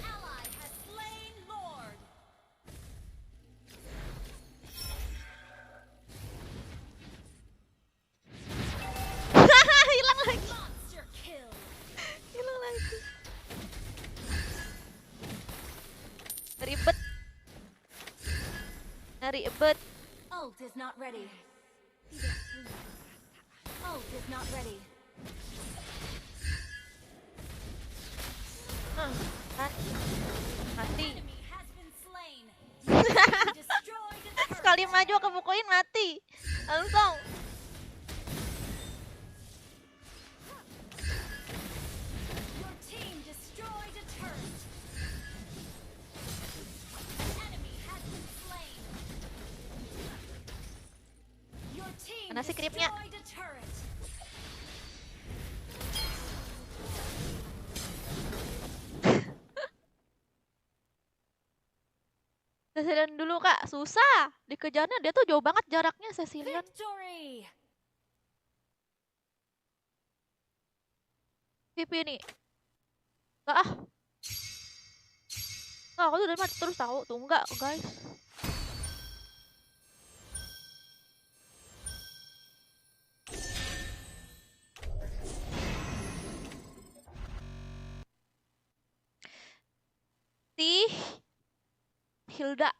ally has slain Lord. Hilang lagi. Monster kill. Hilang lagi. Ribet. Ribet. Ult is not ready. Ult is not ready. Kan? Mati. Enemy has been slain. Destroyed a turret. Sekali maju aku pukulin mati. Langsung. Your team destroyed a turret. An enemy has been slain. Your team Mana sih kripnya? destroyed a turret. Cecilion dulu kak, susah. Dikejarnya dia tuh jauh banget jaraknya Cecilion. Victory. VP nih. Enggak ah. Nggak, aku tuh dari mati terus tahu. Tuh enggak guys. Si Hilda.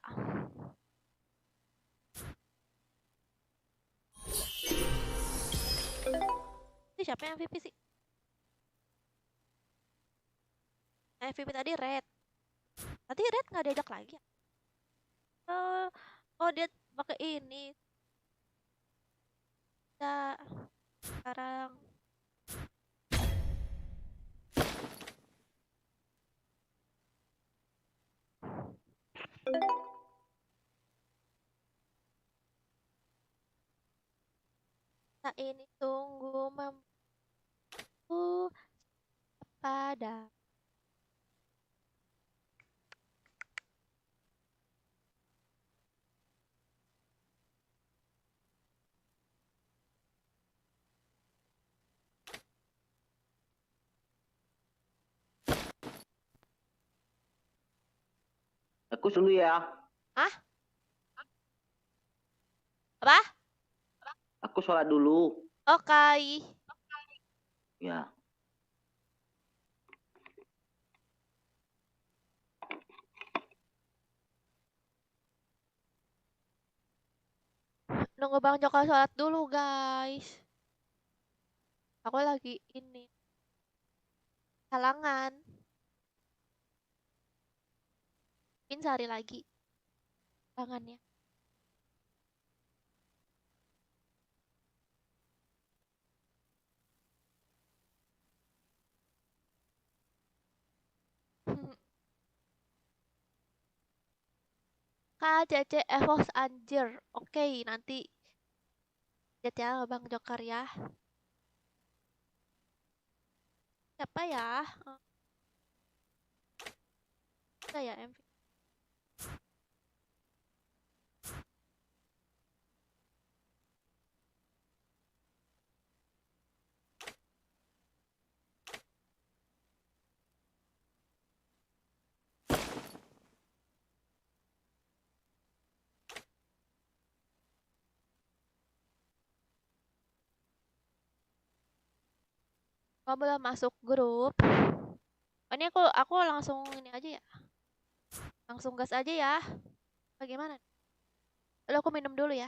Ini siapa yang MVP sih? MVP tadi Red. Tadi Red nggak diajak lagi ya? Oh dia pakai ini. Ya, sekarang. Nah ini tunggu mampu pada Aku dulu ya. Hah? Apa? Aku sholat dulu. Oke. Ya. Nunggu Bang Joko sholat dulu, guys. Aku lagi ini. Halangan. Mungkin sehari lagi. Tangannya. KCC Evos anjir. Oke, nanti chat ya Bang Joker ya. Siapa ya? Enggak ya, MV. Kamu belum masuk grup. Oh, ini aku langsung ini aja ya. Langsung gas aja ya. Bagaimana? Lalu aku minum dulu ya.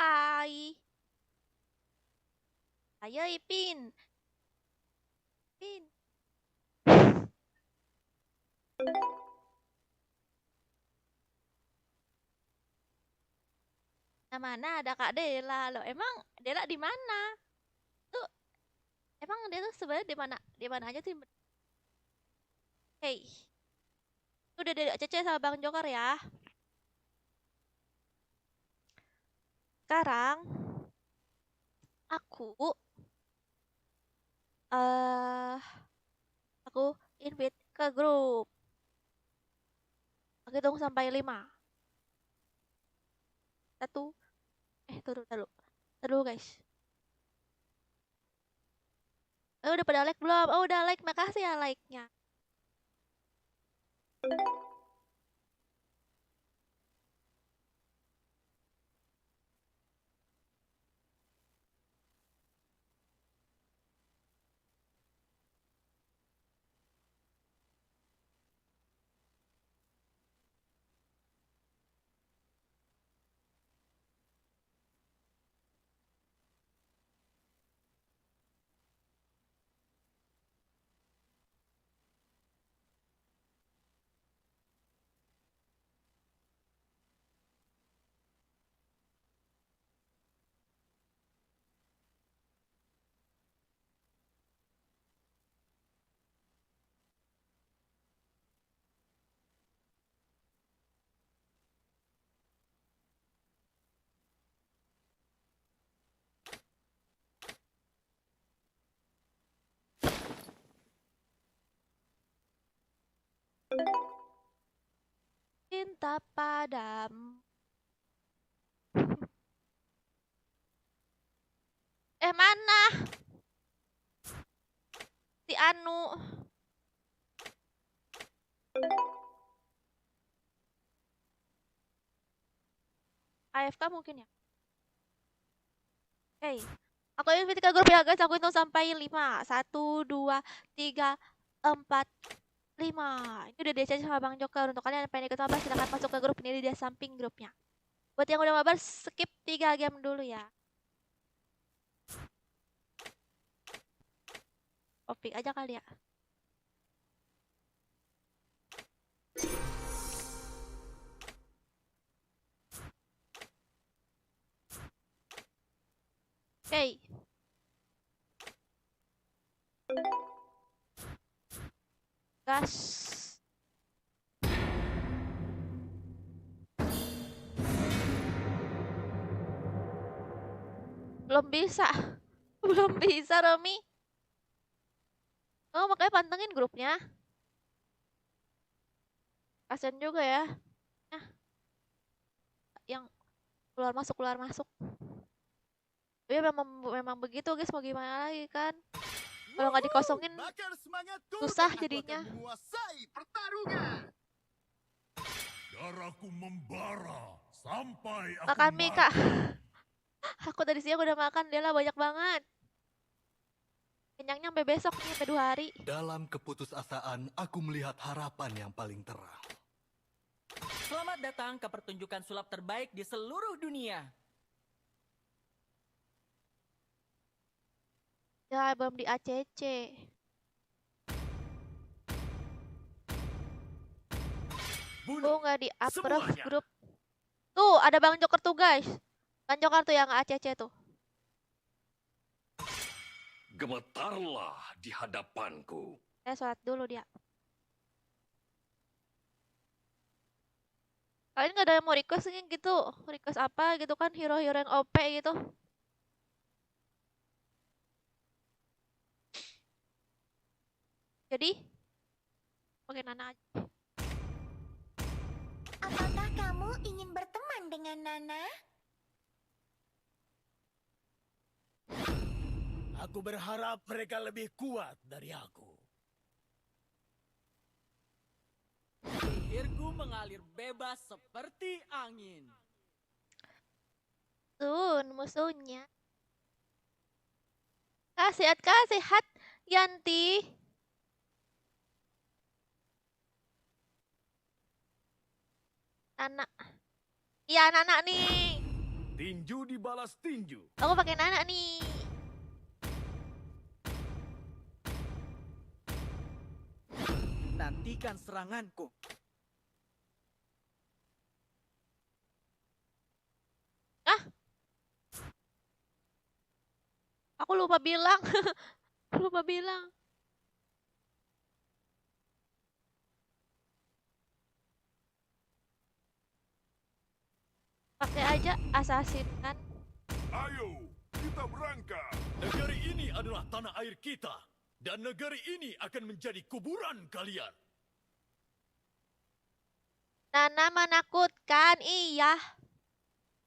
Hai. Ayo Ipin. Ipin. Nah, mana ada Kak Dela loh. Emang Dela di mana? Tuh, emang dia tuh sebenarnya di mana? Di mana aja sih? Hey. Udah dari Cece sama Bang Joker ya. Sekarang aku eh aku invite ke grup. Aku hitung sampai 5. 1. Taruh dulu guys. Udah pada like belum? Oh udah like, makasih ya like-nya. Cinta padamu. Mana? Si Anu. AFK mungkin ya. Oke. Aku invite ke grup ya guys. Aku hitung sampai 5. 1, 2, 3, 4, 5. Ini udah DC sama Bang Joker. Untuk kalian yang pengen ikut mabar silahkan masuk ke grup ini di samping grupnya. Buat yang udah mabar skip 3 game dulu ya. Topik aja kali ya. Oke. Gas. Belum bisa. Belum bisa, Romi. Oh, makanya pantengin grupnya. Kasian juga ya. Nah, yang keluar masuk. Tapi memang begitu guys, mau gimana lagi kan? Kalau nggak dikosongin susah jadinya. Darahku membara sampai aku Makan mie, Kak. mati. Aku tadi siang udah makan, Dela banyak banget. Kenyangnya sampai besok nih, sampai 2 hari. Dalam keputusasaan, aku melihat harapan yang paling terang. Selamat datang ke pertunjukan sulap terbaik di seluruh dunia. Ya, belum di ACC. Oh, nggak di approve grup. Tuh, ada Bang Joker tuh, guys. Bang Joker tuh yang ACC tuh. Gemetarlah di hadapanku. Saya sholat dulu dia. Kalian nggak ada yang mau requestnya gitu? Request apa gitu kan, hero-hero yang OP gitu? Jadi, pakai Nana aja. Apakah kamu ingin berteman dengan Nana? Aku berharap mereka lebih kuat dari aku. Sihirku mengalir bebas seperti angin. Sun, musuhnya. Kasihat, Yanti. Nana. Iya, Nana nih. Tinju dibalas tinju. Aku pakai Nana nih. Nantikan seranganku. Aku lupa bilang. Lupa bilang. Pakai aja assassin kan. Ayo, kita berangkat. Negeri ini adalah tanah air kita. dan negeri ini akan menjadi kuburan kalian. Nana menakutkan, iya.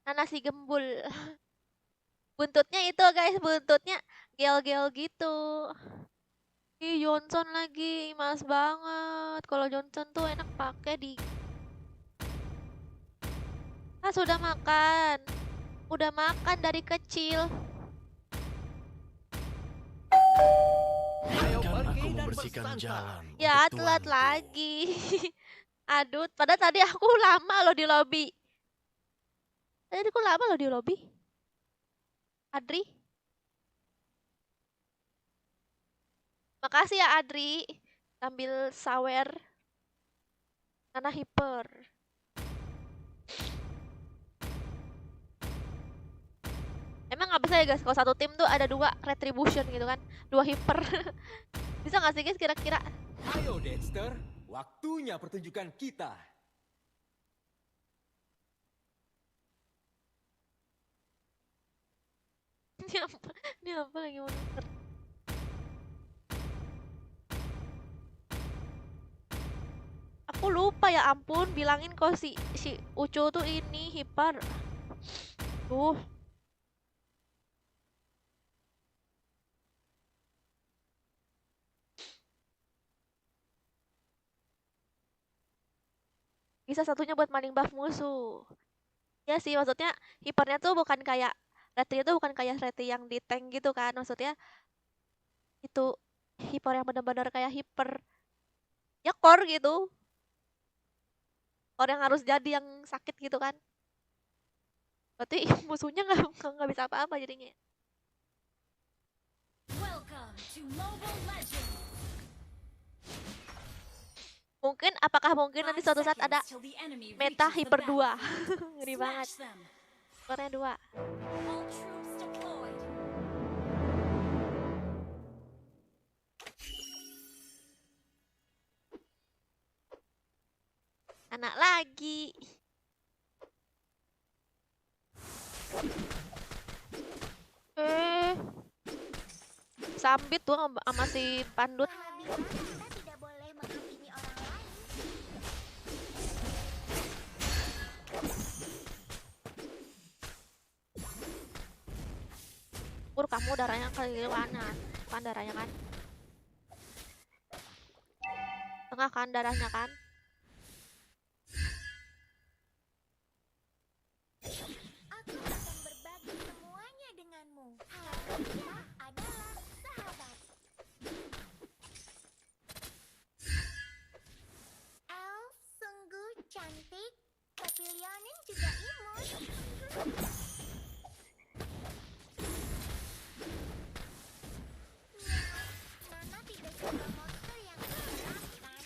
Nana si gembul. Buntutnya itu guys, buntutnya gel-gel gitu. Ih, Johnson lagi, males banget. Kalau Johnson tuh enak pakai di. Ah, sudah makan. Udah makan dari kecil. Biarkan aku membersihkan jalan. Ya, untuk telat tuanku. lagi. Aduh, padahal tadi aku lama loh di lobby. Tadi aku lama loh di lobby. Adri. Makasih ya Adri. Sambil sawer. Karena hiper. Emang nggak bisa ya guys, kalau satu tim tuh ada 2 retribution gitu kan. 2 hiper. Bisa nggak sih guys kira-kira? Ayo Dexter, waktunya pertunjukan kita. Ini apa lagi monster? Aku lupa ya ampun, bilangin kok si Ucu tuh ini hiper. Tuh. Bisa satunya buat maling buff musuh. Ya sih, maksudnya hipernya tuh bukan kayak Retri itu bukan kayak Retri yang di tank gitu kan. Maksudnya itu hiper yang benar-benar kayak hiper ya core gitu. Core yang harus jadi yang sakit gitu kan. Berarti musuhnya nggak bisa apa-apa jadinya. Welcome to Mobile Legends. Mungkin apakah mungkin nanti suatu saat ada meta hiper 2. Ngeri banget. Skornya 2. All troops deployed. Anak lagi. Sambit tuh sama si Pandut. Kita tidak boleh menghakimi orang lain. Kamu darahnya kali mana? Kan darahnya kan? Tengah kan darahnya kan? Aku akan berbagi semuanya denganmu. Kita adalah sahabat. Elf sungguh cantik, tapi Leonin juga imut. Nana tidak suka monster yang galak, kan?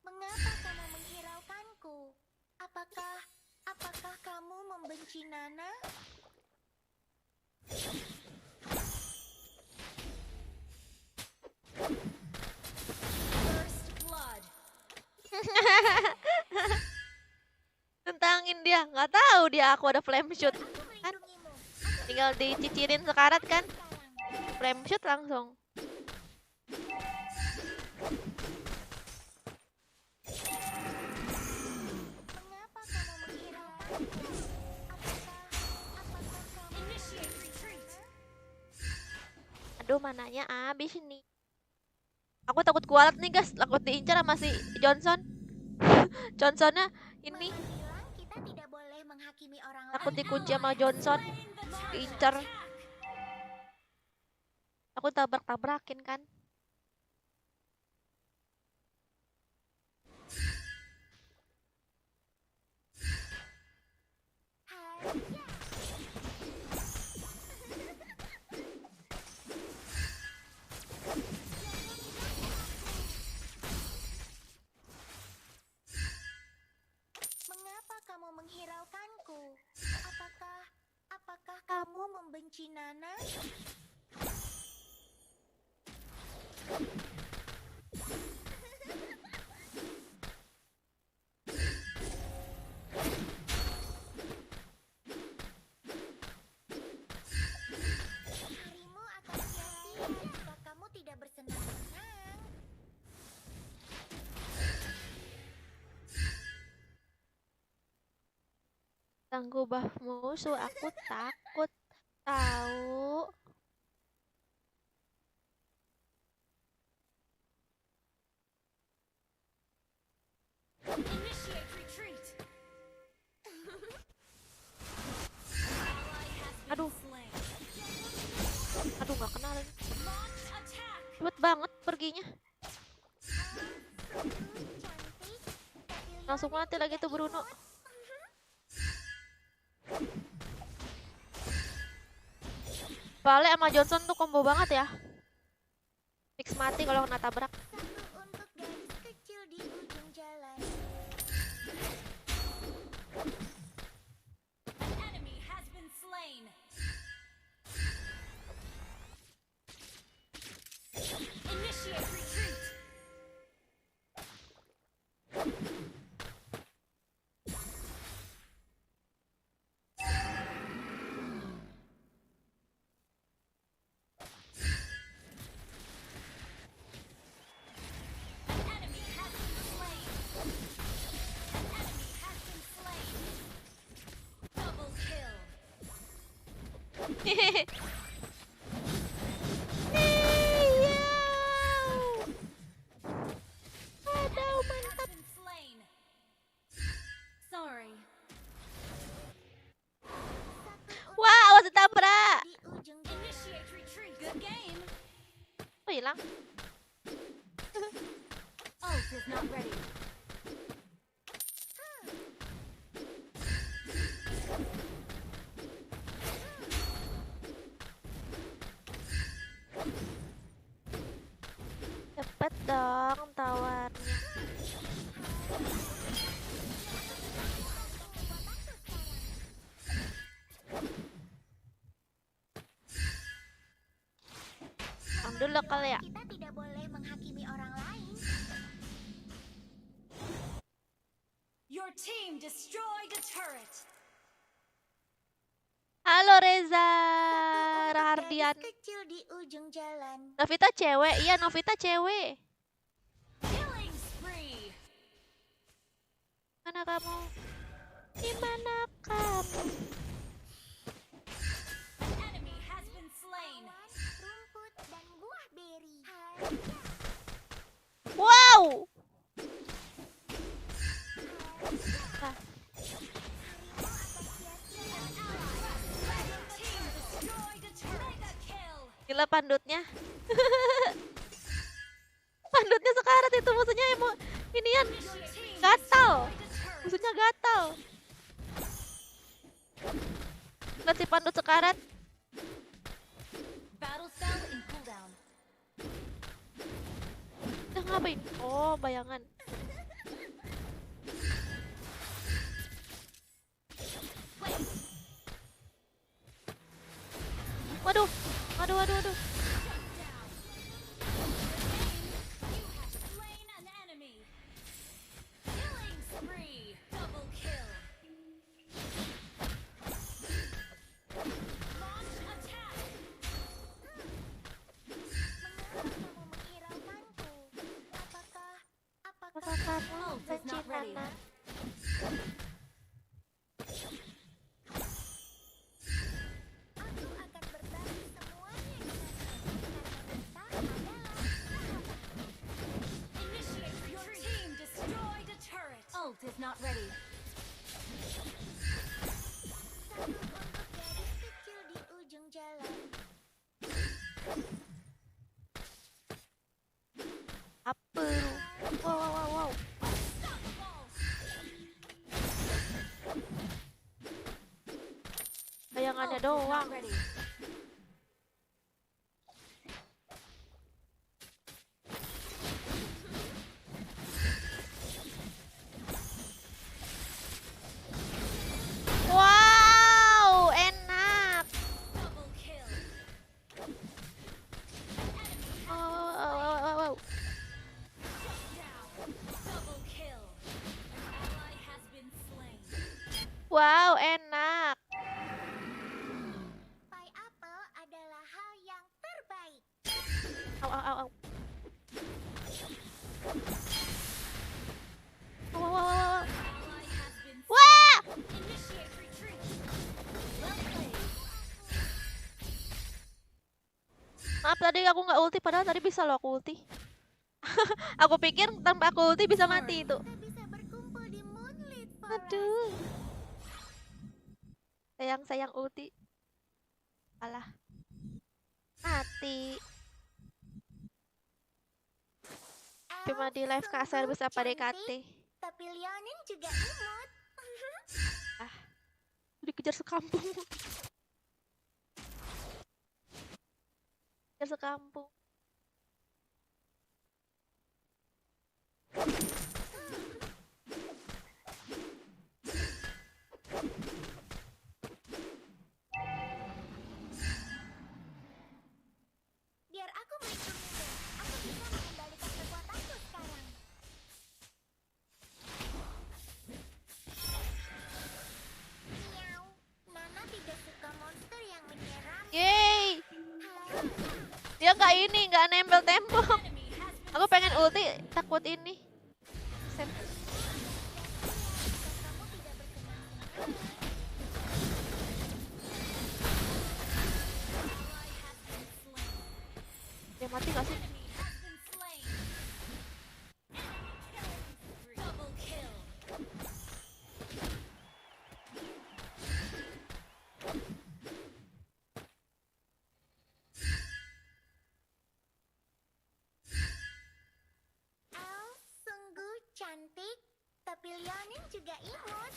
Mengapa kamu menghiraukanku? Apakah kamu membenci Nana? First blood. Tentangin dia, nggak tahu dia aku ada flame shoot kan? Tinggal dicicirin sekarat kan? Flame shoot langsung. Mengapa kamu menghiraukanku? Apakah kamu Initiate retreat. Aduh, mananya abis nih. Aku takut kualat nih guys, takut diincar sama si Johnson. Johnsonnya ini bilang kita tidak boleh menghakimi orang lain? takut dikunci sama Johnson, diincar. Aku tabrak-tabrakin kan. Mengapa kamu menghiraukanku? Apakah kamu membenci Nana? Tangguh buff musuh, aku takut. Tahu. Initiate retreat. Aduh. Aduh, nggak kenal lagi. Cepet banget perginya. Langsung mati lagi tuh Bruno. Vale sama Johnson tuh combo banget ya. Fix mati kalau kena tabrak. Untuk garis kecil di ujung jalan. An enemy has been slain. Initiate retreat. An enemy has been slain. An enemy has been slain. Double kill. Aduh, Has mantap. been slain. Sorry. Wah, awas ditabrak. Di ujung jalan. Initiate retreat. Good game. Oh, hilang. Ult is not ready. Cepet dong tawarnya. Dulu kali ya. Kita tidak boleh menghakimi orang lain. Your team destroyed a turret. Halo Reza Untuk Rahardian. garis kecil di ujung jalan. Novita cewek, iya Novita cewek. Killing spree. Mana kamu? Di mana kamu? An enemy has been slain. Awan, rumput, dan buah beri. Wow. Ah, Your team destroyed a turret. Mega kill. gila pandutnya. Pandutnya sekarat itu musuhnya inian Your team gatal. destroyed a turret. Musuhnya gatal. Lihat si pandut sekarat. Battle spell in cooldown. Udah ngapain? Oh, bayangan. Waduh, waduh, waduh, waduh. You have slain an enemy. Killing spree. Double kill. Launch attack. Mengapa kamu menghiraukanku? Apakah Apakah kamu Ult is benci not ready. Nana? aku akan berbagi semuanya denganmu? Karena kita adalah Initiate retreat. Your team destroyed a turret. Ult is not ready. satu untuk garis kecil di ujung jalan. Apa? Wow, wow, wow, wow. Bayangannya Ult is not doang. ready. Wow, enak. Double kill. Wow, wow, wow, wow, wow. Down. Double kill. An ally has been slain. Wow, enak. Pai apel adalah hal yang terbaik. Au, au, au, au. Wow, wow, wow, wow. Ally has been slain. Wah! Initiate retreat. tadi aku nggak ulti, padahal tadi bisa loh aku ulti. Aku pikir tanpa aku ulti bisa mati itu. Aduh. Sayang ulti. Alah. Mati. Cuma di live kasar bisa PDKT. Tapi Leonin juga imut. Ah. Dikejar sekampung. Dikejar sekampung. Biar aku melindungimu. Aku bisa mengembalikan kekuatanku sekarang. Miau. Nana tidak suka monster yang menyerang. Yeay. Dia nggak nempel tembok. Aku pengen ulti, takut ini. Set. Dia mati gak sih? Oh, sungguh cantik. Tapi Leonin juga imut.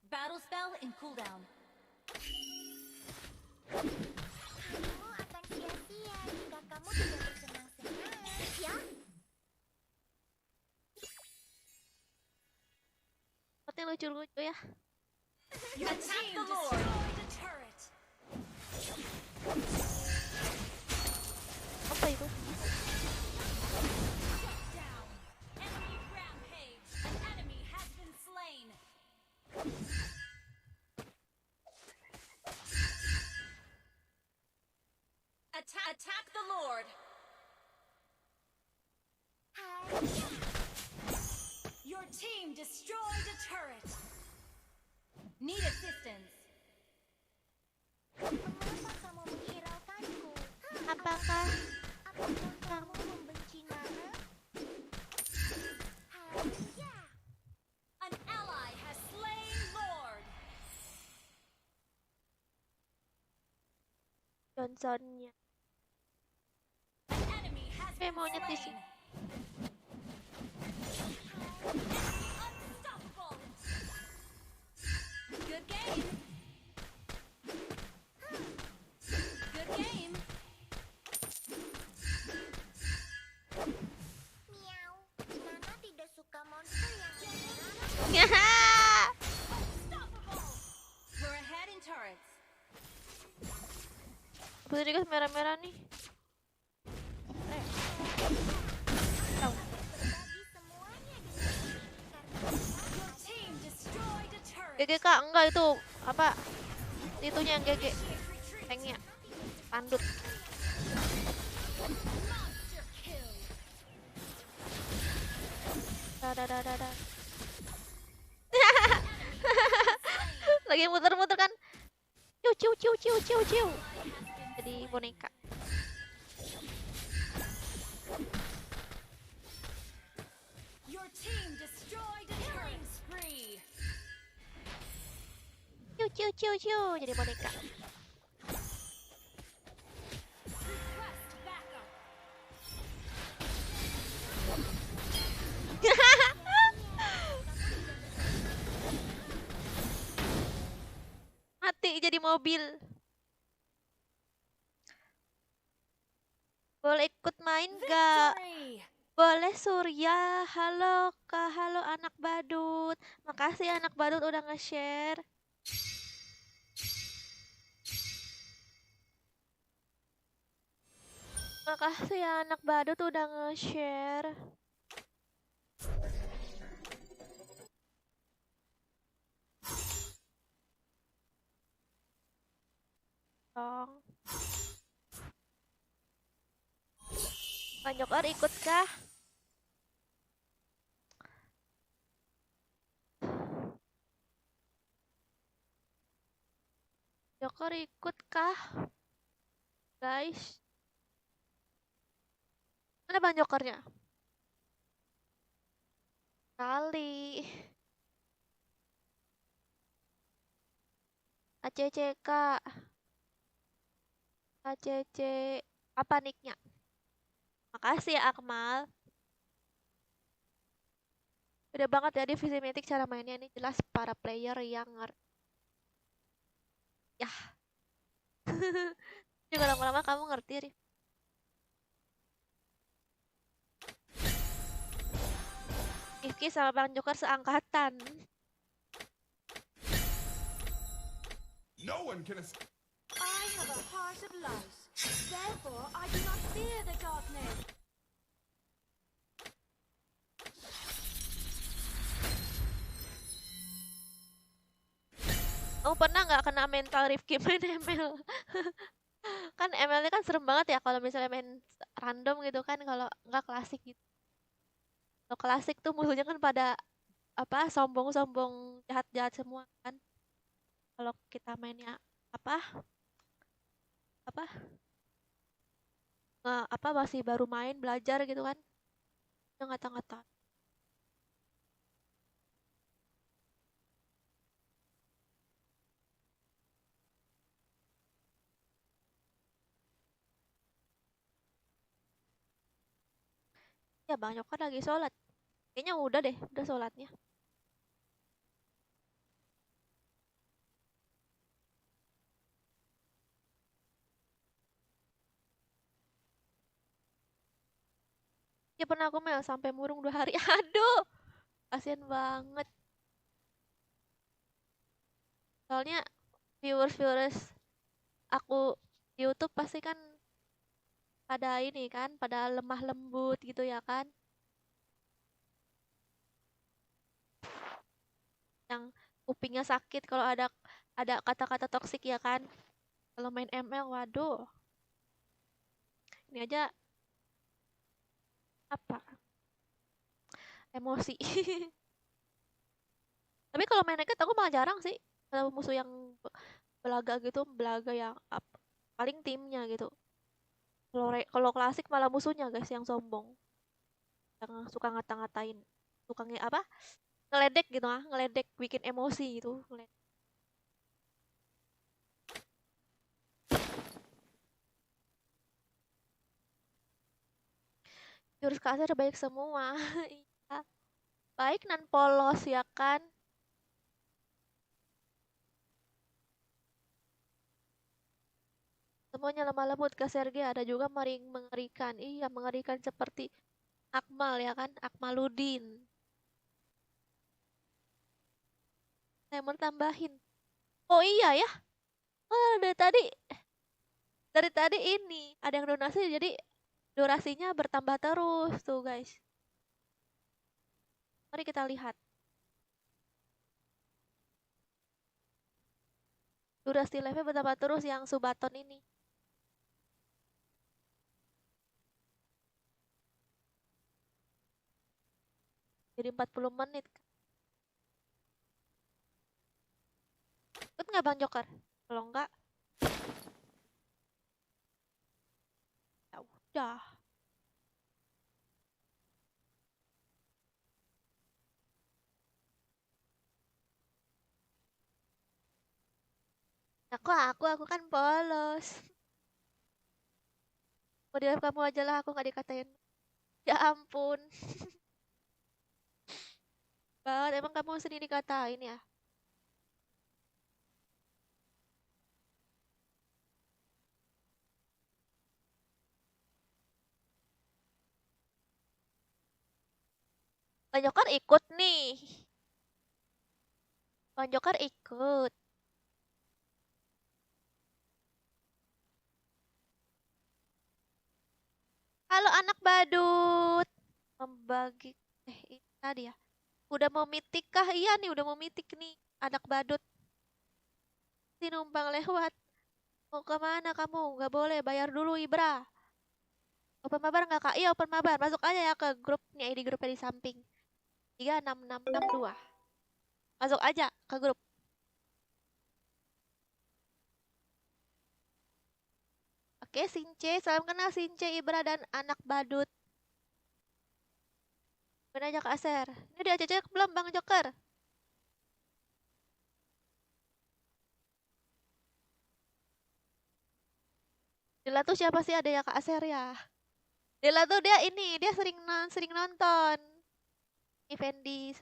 Battle spell in cooldown. Kamu akan sia-sia jika kamu tidak bersenang-senang. Ya? Seperti lucu-lucu ya. Your team destroyed a turret. Apa itu? Down. Enemy rampage. An enemy has been slain. Attack the Lord. Your team destroyed a turret. Need assistance. Mengapa kamu menghiraukanku? Apakah kamu membenci Nana? An ally has slain Lord. Johnsonnya? An enemy has been monyet di slain. sini. Unstoppable. Good game. Good game. Miau. Nana tidak suka monster yang menyerang. Unstoppable. We're ahead in turrets. Putri dikasih merah-merah nih. Your team destroyed a turret. GG kak, enggak itu apa? Itunya yang GG. Tanknya. Pandut. Monster kill. Dadah. Lagi muter-muter kan. Ciu. Jadi boneka. Your team destroyed a killing spree. Ciu. Jadi boneka. Request backup. Mati jadi mobil. Boleh ikut main gak? Victory. Boleh Surya. Halo kak, halo anak badut. Makasih anak badut udah nge-share. Makasih ya anak badut udah nge-share. Dong. Bang Jokor ikut kah? Joker ikut kah, guys? Mana Bang Jokernya? Kali. ACCK. ACC. Apa nicknya? Makasih ya Akmal. Beda banget ya divisi Mythic cara mainnya ini jelas para player yang ya. Juga lama-lama kamu ngerti, Rif. Rifki sama Bang Joker seangkatan. No one can escape. I have a heart of light. Therefore, I do not fear the darkness. Kamu pernah nggak kena mental Rifki main ML? Kan ML-nya kan serem banget ya kalau misalnya main random gitu kan, kalau nggak klasik gitu. Kalau klasik tuh musuhnya kan pada apa sombong-sombong jahat-jahat semua kan. Kalau kita mainnya apa apa apa masih baru main belajar gitu kan, yang ngata-ngata. Ya Bang Joker lagi sholat. Kayaknya udah deh, udah sholatnya. Ya pernah aku main sampai murung 2 hari. Aduh, kasian banget. Soalnya viewers aku di YouTube pasti kan pada ini kan, pada lemah lembut gitu ya kan. Yang kupingnya sakit kalau ada kata-kata toksik ya kan. Kalau main ML, waduh. Ini aja apa? Emosi. Tapi kalau main ranked aku malah jarang sih. Kalau musuh yang belaga gitu, belaga yang paling timnya gitu. Kalau klasik malah musuhnya guys yang sombong. Yang suka ngata-ngatain. Suka apa? Ngeledek gitu ah, ngeledek bikin emosi gitu. Jurus kasar baik semua. Iya. Baik nan polos ya kan. Semuanya lemah lembut ke Sergei, ada juga mengerikan. Iya, mengerikan seperti Akmal ya kan, Akmaludin. Saya mau tambahin. Oh iya ya. Oh, dari tadi ini ada yang donasi jadi durasinya bertambah terus tuh guys. Mari kita lihat. Durasi live-nya bertambah terus yang Subaton ini. Jadi 40 menit. Ikut nggak Bang Joker? Kalau nggak, ya udah. Aku kan polos. Mau di live kamu aja lah, aku nggak dikatain. Ya ampun. Banget, emang kamu sendiri dikatain ya? Bang Joker ikut nih. Bang Joker ikut. Halo anak badut. Membagi ini tadi ya. Udah mau mitik kah? Iya nih, udah mau mitik nih anak badut. Si numpang lewat. Mau kemana kamu? Nggak boleh, bayar dulu Ibra. Open mabar nggak kak? Iya open mabar. Masuk aja ya ke grupnya, ID grupnya di samping. 36662. Masuk aja ke grup. Oke, Since, salam kenal Since, Ibra dan anak badut. Bener aja Kak Aser. Ini dia cecek belum Bang Joker? Dila tuh siapa sih ada ya Kak Aser ya? Dila tuh dia sering nonton. Effendi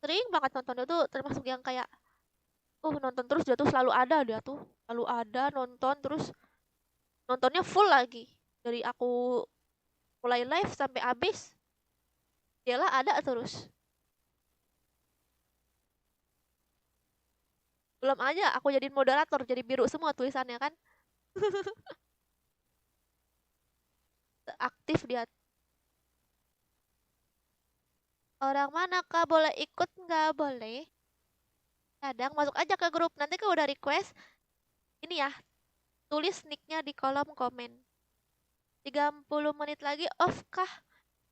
sering banget nonton dia tuh termasuk yang kayak nonton terus dia tuh selalu ada nonton terus nontonnya full lagi dari aku mulai live sampai habis dia lah ada terus belum aja aku jadiin moderator jadi biru semua tulisannya kan aktif dia orang mana kak boleh ikut nggak boleh kadang masuk aja ke grup nanti kalau udah request ini ya tulis nicknya di kolom komen 30 menit lagi off kah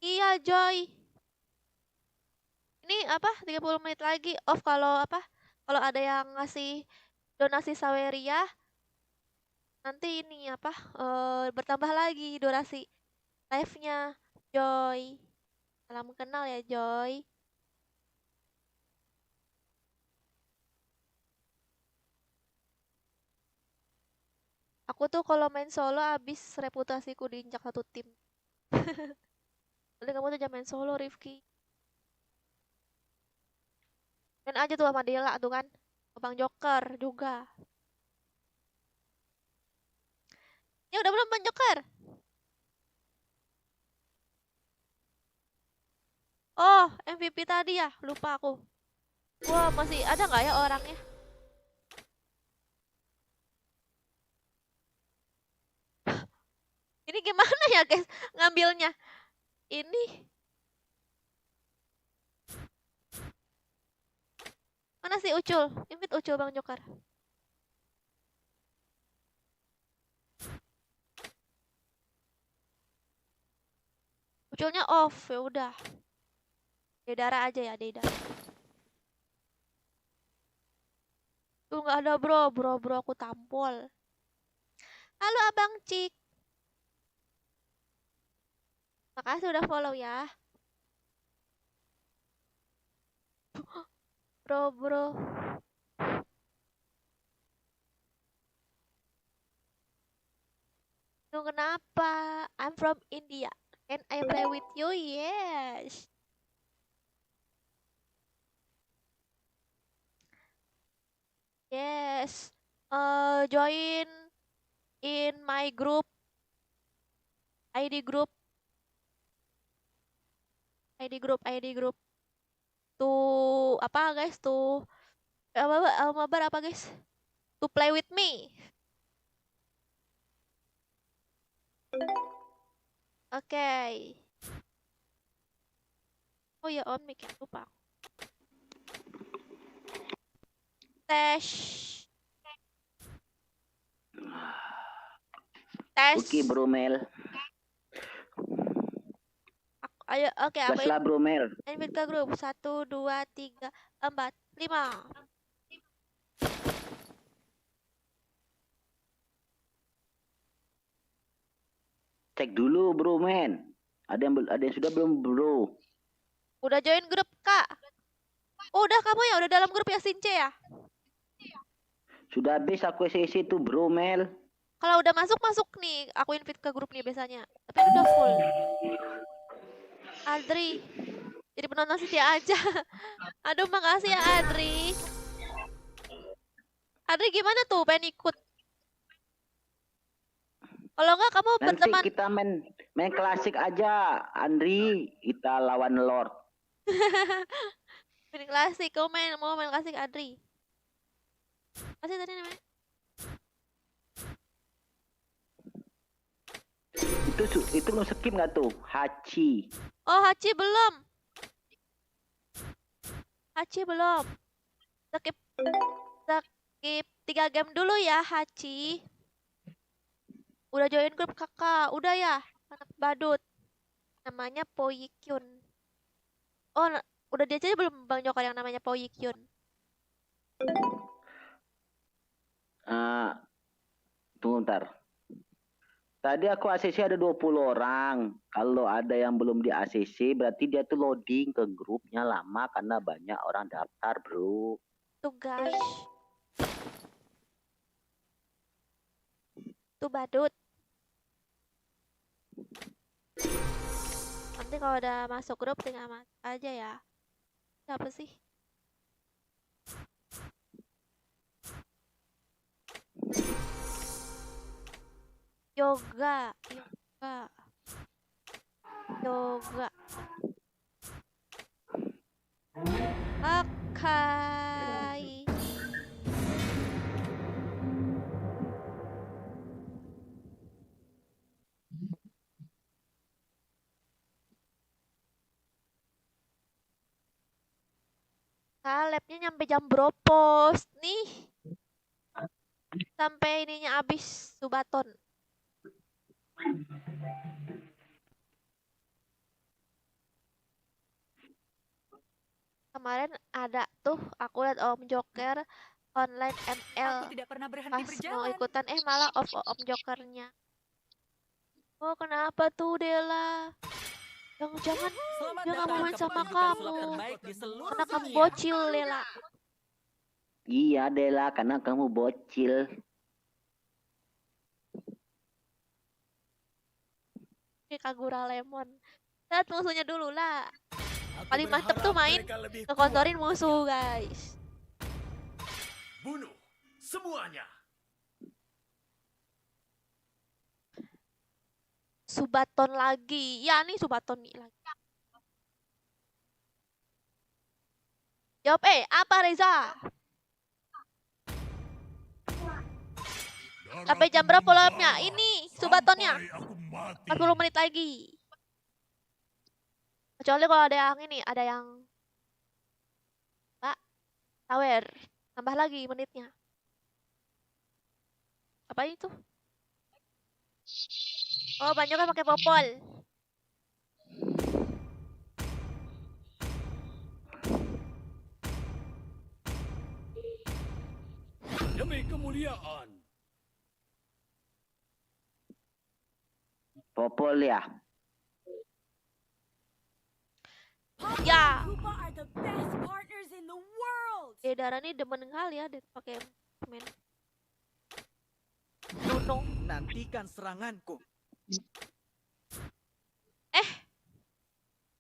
iya Joy ini apa 30 menit lagi off kalau apa kalau ada yang ngasih donasi Saweria nanti ini apa bertambah lagi durasi live-nya Joy salam kenal ya Joy aku tuh kalau main solo abis reputasiku diinjak satu tim kamu tuh jangan main solo Rifki main aja tuh sama Dela tuh kan Bang Joker juga ya udah belum Bang Joker oh MVP tadi ya lupa aku wah masih ada nggak ya orangnya ini gimana ya guys ngambilnya ini mana sih Ucul invite Ucul Bang Joker Uculnya off ya udah Dedara aja ya Dedara tuh nggak ada bro aku tampol halo Abang Cik makasih udah follow ya bro tuh kenapa I'm from India can I play with you yes yes join in my group ID group tuh apa guys tuh mabar apa guys to play with me oke oh ya on mic ya lupa tes Oke Bro Mel ayo oke gas lah Bro Mel invite ke grup 1 2 3 4 5 cek dulu Bro Men ada yang sudah belum Bro udah join grup Kak udah kamu ya udah dalam grup ya Since ya sudah habis aku isi tuh Bro Mel kalau udah masuk nih aku invite ke grup nih biasanya tapi udah full Adri jadi penonton setia aja aduh makasih ya Adri gimana tuh pengen ikut kalau enggak kamu nanti berteman kita main klasik aja Andri kita lawan Lord main klasik kamu mau main klasik Adri apa sih tadi namanya itu lo skip nggak tuh Hachi oh Hachi belum skip 3 game dulu ya Hachi udah join grup kakak udah ya anak badut namanya Poyikyun oh udah dia aja belum Bang Joker yang namanya Poyikyun tunggu ntar Tadi aku ACC ada 20 orang. Kalau ada yang belum di ACC berarti dia tuh loading ke grupnya lama karena banyak orang daftar, bro. Tuh guys. Tuh badut. Nanti kalau udah masuk grup tinggal masuk aja ya. Siapa sih? Yoga. Oke. Labnya nyampe jam bropos nih. Sampai ininya habis Subaton. Kemarin ada tuh aku liat Om Joker online ML. Aku tidak pernah berhenti Pas mau berjalan. ikutan malah off Om Jokernya. Oh kenapa tuh Dela? Jangan dia nggak mau main sama kamu. Karena kamu bocil Dela. Iya Dela, karena kamu bocil. Kagura Lemon. Lihat musuhnya dulu lah. Paling mantep tuh main ngekontorin musuh guys. Bunuh semuanya. Subaton lagi. Ya nih Subaton nih lagi. Jawab apa Reza? Sampai jam berapa lapnya? Ini Subatonnya. 40 menit lagi. Kecuali kalau ada yang ini, ada yang Pak Tower. Tambah lagi menitnya. Apa itu? Oh, banyak kan pakai popol. Demi kemuliaan. Popol ya. Ya. Koopa are the best partners in the world. Dara nih demen kali ya pakai main. Nunung. Nantikan seranganku.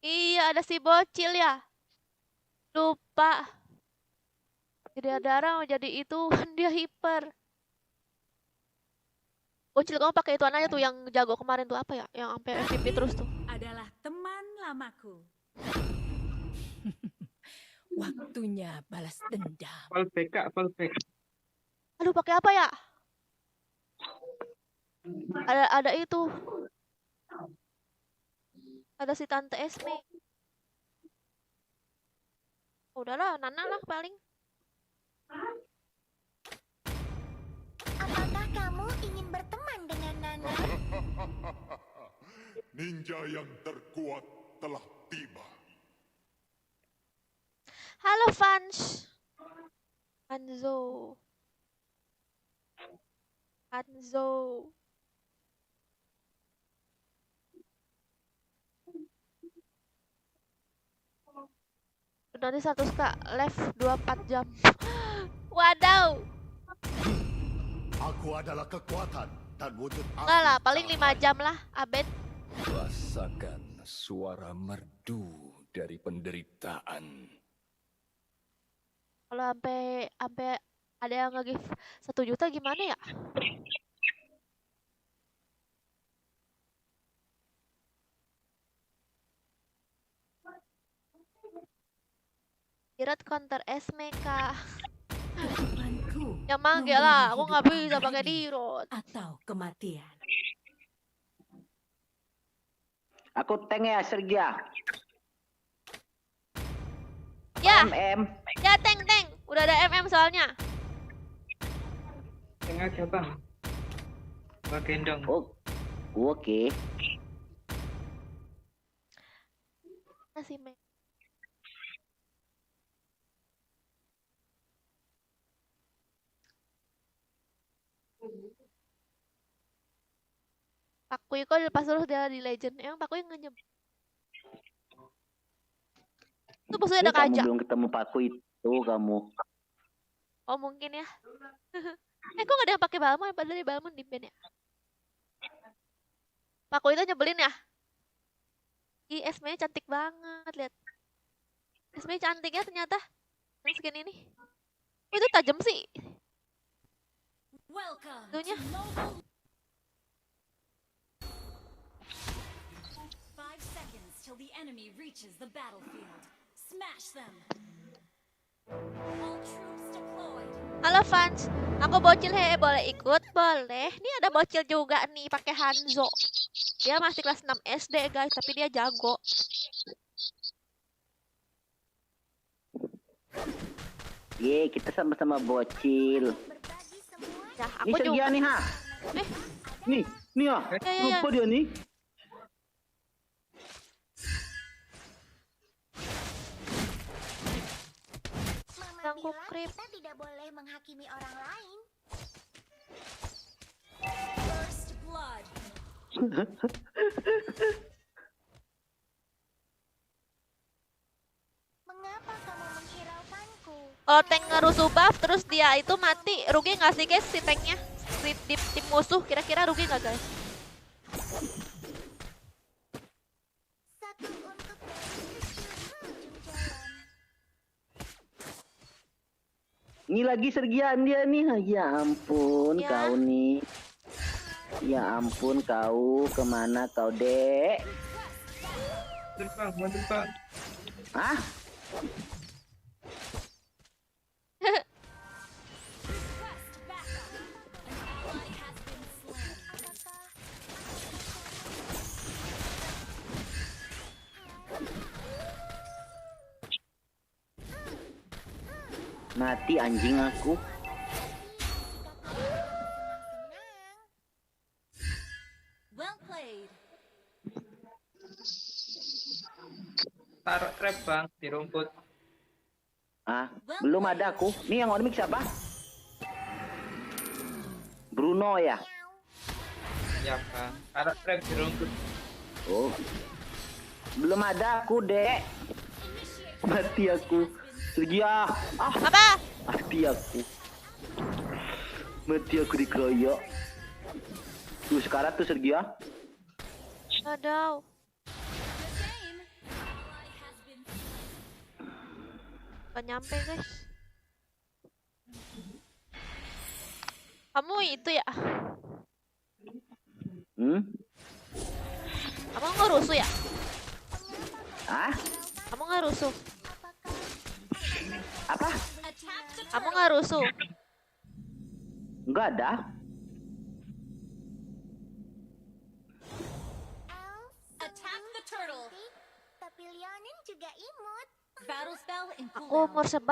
Iya ada si bocil ya. Lupa. Jadi Dara mau jadi itu dia hiper. Bocil kamu pakai itu aja tuh yang jago kemarin tuh apa ya? Yang sampai MVP terus tuh. Adalah teman lamaku. Waktunya balas dendam. Fallback. Aduh pakai apa ya? Ada itu. Ada si Tante Esme. Udahlah, Nana lah paling. Apakah kamu ingin berteman dengan Nana? Ninja yang terkuat telah tiba. Halo fans. Hanzo. Nanti 100k live 24 jam. Wadaw. Aku adalah kekuatan dan wujud Enggak lah, paling 5 jam lah, Abed. Rasakan suara merdu dari penderitaan. Kalau sampai ada yang nge-give 1 juta gimana ya? Dirot counter SMK. Yang manggil lah, aku nggak bisa pakai dirot. Atau kematian. Aku tank ya Sergia. Ya. MM. Ya tank. Udah ada MM soalnya. Tank aja bang. Gua gendong. Oh, oke. Masih main. Pakui kok dilepas terus dia di legend. Emang Pakui ngenyeb. Itu musuhnya ada Kamu Kaja. belum ketemu Paku itu kamu. Oh mungkin ya. Kok gak ada yang pakai Balmond? Padahal di Balmond di band ya. Pakui itu nyebelin ya. Ih, Esme cantik banget, lihat. Esme cantik ya ternyata. Yang skin ini. Oh, itu tajam sih. Welcome Itunya. to mobile. 5 seconds till the enemy reaches the battlefield. Smash them. All troops deployed. Halo fans, aku bocil he, boleh ikut? Boleh. Nih ada bocil juga nih pakai Hanzo. Dia masih kelas 6 SD guys, tapi dia jago. Ye, kita sama-sama bocil. Nah, Ini aku Sergia juga. nih, ha. Nih ya. Ya. Lupa dia nih. Mama Ganggu bilang krip. kita tidak boleh menghakimi orang lain. First blood. Mengapa kamu menghiraukanku? Kalau tank ngerusuh buff terus dia itu mati, rugi nggak sih guys si tanknya? Di tim musuh kira-kira rugi nggak guys? Satu untuk dari ujung jalan. Ini lagi Sergian dia nih. Ya ampun Ya. kau nih. Ya ampun kau, kemana kau dek? Mantul bang. Hah? Mati anjing aku. Well played. Taruh trap bang di rumput. Ah, belum ada aku. Nih yang on mic siapa? Bruno ya? Ya bang. Taruh trap di rumput. Oh. Belum ada aku, Dek. Mati aku. Sergia. Ah, Apa? mati aku. Mati aku dikeroyok. Tuh sekarang tuh Sergia. Aduh. Gak nyampe guys. Kamu itu ya? Kamu nggak rusuh ya? Ah? Kamu nggak rusuh? Apa? Kamu nggak rusuh? Enggak ada. Attack the turtle. Tapi Leonin juga imut. Battle spell in Aku umur 11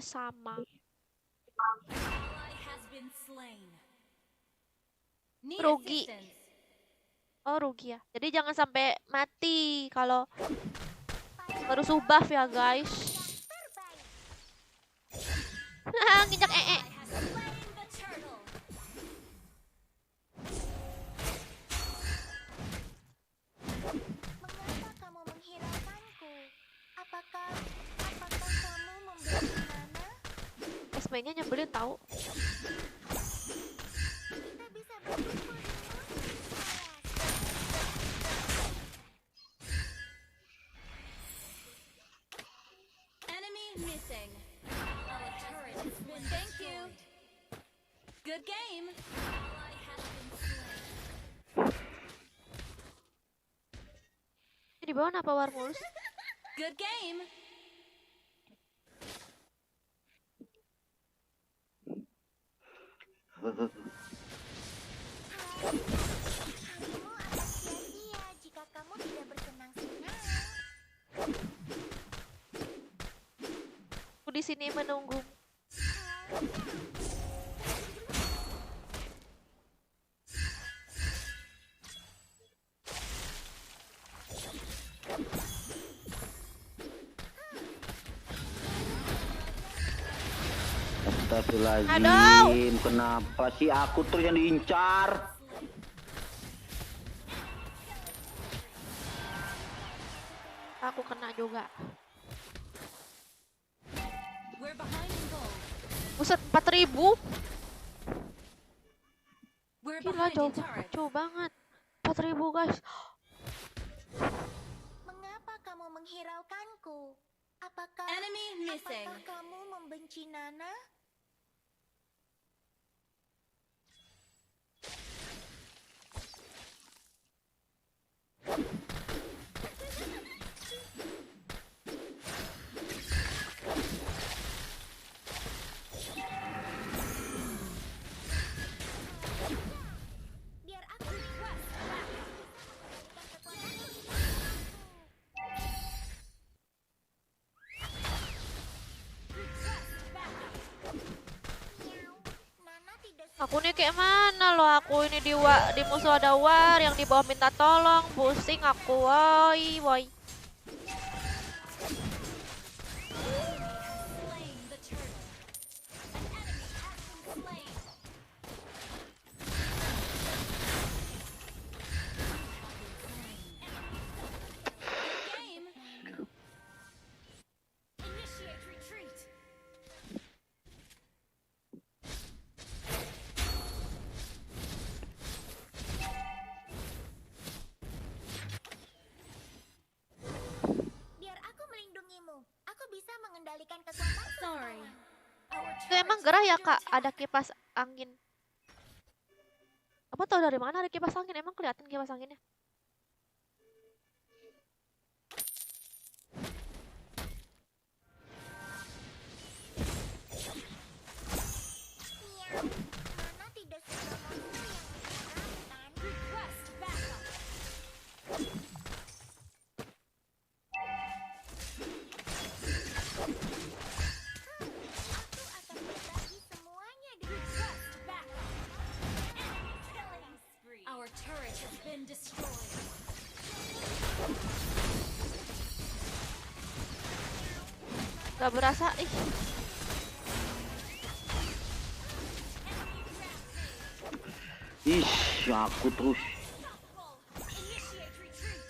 sama. Ally has been slain. Need Rugi. assistance. Oh rugi ya. Jadi jangan sampai mati kalau baru buff ya guys. Nginjak ee. Slain the turtle. Mengapa kamu menghiraukanku? Apakah kamu memberi mana? Esme-nya nyebelin tahu. Kita bisa berkumpul di Enemy missing. Our turret has been Thank you. Good game. Ally has been slain. Di bawah apa war mulus? Good game. Kamu akan sia-sia jika kamu tidak bersenang-senang. Aku di sini menunggu. Astagfirullahaladzim, kenapa sih aku terus yang diincar? Aku kena juga. We're behind in gold. Buset, 4.000. We're Gila, behind jauh, in turret. jauh banget. 4.000 guys. Mengapa kamu menghiraukanku? Apakah Enemy missing. apakah kamu membenci Nana? Biar aku Nana tidak Aku nih kayak mana loh, aku ini di musuh ada war, yang di bawah minta tolong, pusing aku, woi woi. Slain the turtle. An enemy has been slain. Game. Initiate retreat. biar aku melindungimu. Aku bisa mengendalikan kekuatan. Sorry. Our Itu emang turret gerah is ya under kak, attack. ada kipas angin. Kamu tahu dari mana ada kipas angin? Emang kelihatan kipas anginnya? Nana tidak suka monster yang menyenangkan. Request backup. Aku akan berbagi semuanya dengan Request backup. Enemy killing spree. Our turret has been destroyed. Gak berasa, ih. Ih, aku terus Initiate retreat.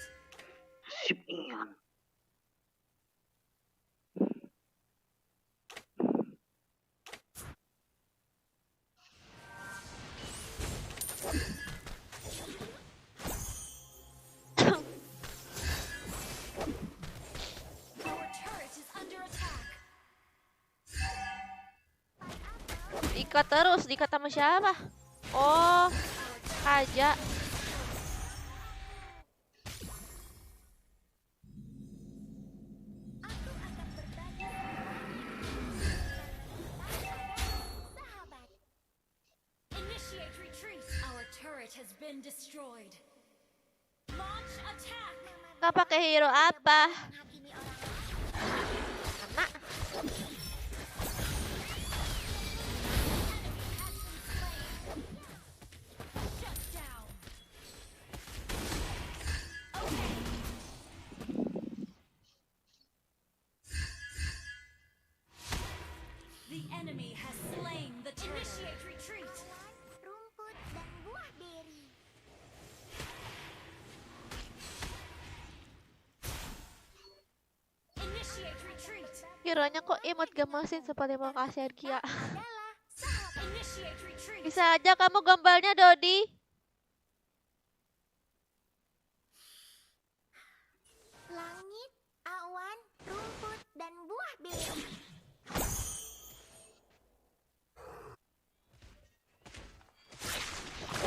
sip ian. Our turret is under attack. Diikat terus, diikat sama siapa? Oh, aja. aku akan berbagi sahabat. Initiate retreat. Our turret has been destroyed. Launch attack. Gak pakai hero apa? Menghakimi orang lain. Kena. Shut down. Okay. The enemy has slain the turtle. Initiate retreat. Awan, rumput, dan buah beri. Initiate retreat. Hero-nya kok imut gemesin seperti makasih Arkia. Adalah sahabat. Initiate retreat. Bisa aja kamu gambarnya Dodi. Langit, awan, rumput, dan buah beri.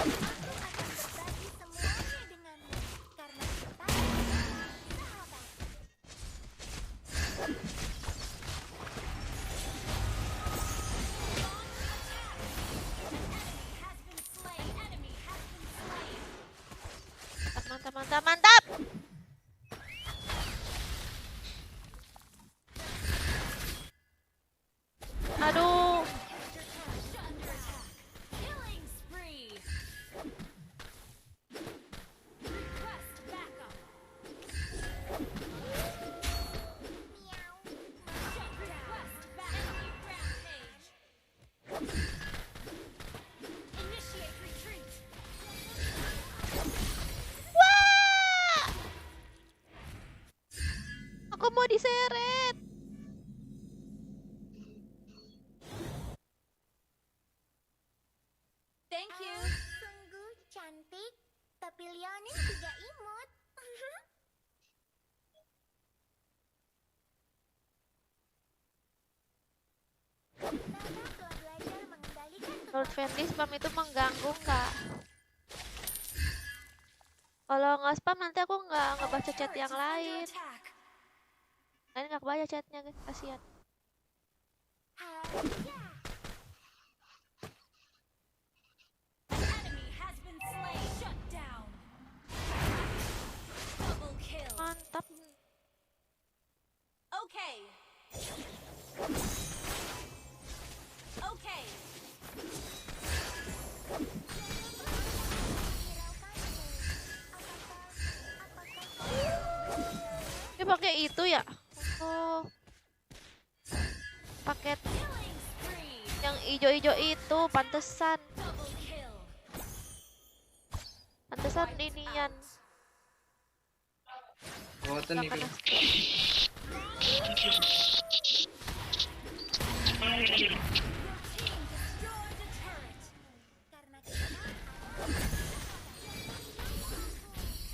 Aku akan berbagi semuanya denganmu. Karena kita adalah sahabat. Enemy has been slain. Enemy Aku mau diseret. Thank you. Sungguh cantik, tapi Leonin juga imut. Nana telah belajar mengendalikan Lord Fendi spam itu mengganggu nggak? Kalau nggak spam nanti aku nggak baca chat yang lain. Lain nggak baca chatnya, guys. Kasihan. Enemy has been slain. Shut down. Double kill. Mantap. Okay. Okay. Dia pakai itu ya? Oh. Paket Killing spree. yang ijo-ijo itu, pantesan. Double kill. Pantesan inian. Boten Nggak iki. kena. Destroy the turret. karena kita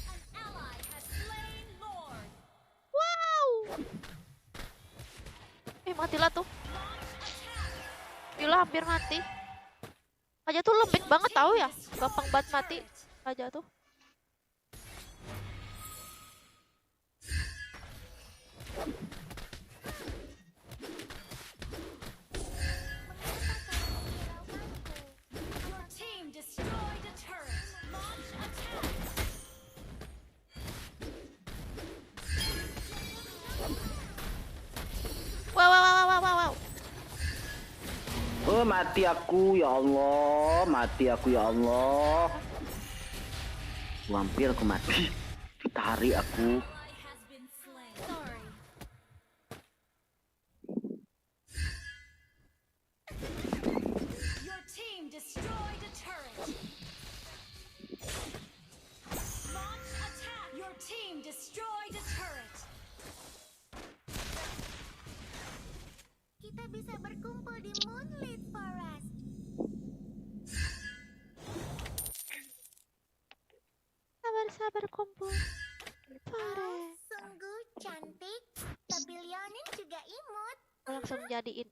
An ally has slain Lord. Wow. Matilah tuh. Gila, hampir mati. Raja tuh lembek banget tahu ya. Gampang banget mati. Raja tuh. Your team destroyed a turret. Launch attack. Wow, wow, wow, wow, wow, wow. Oh, mati aku ya Allah, mati aku ya Allah. Hampir aku mati. Ditarik aku. Ally has been slain. Sorry. Your team destroyed a turret. Launch attack. Your team destroyed a turret. kita bisa berkumpul di Moonlit Forest. Sabar-sabar kumpul. Oh, sungguh cantik, tapi Leonin juga imut. Aku langsung jadiin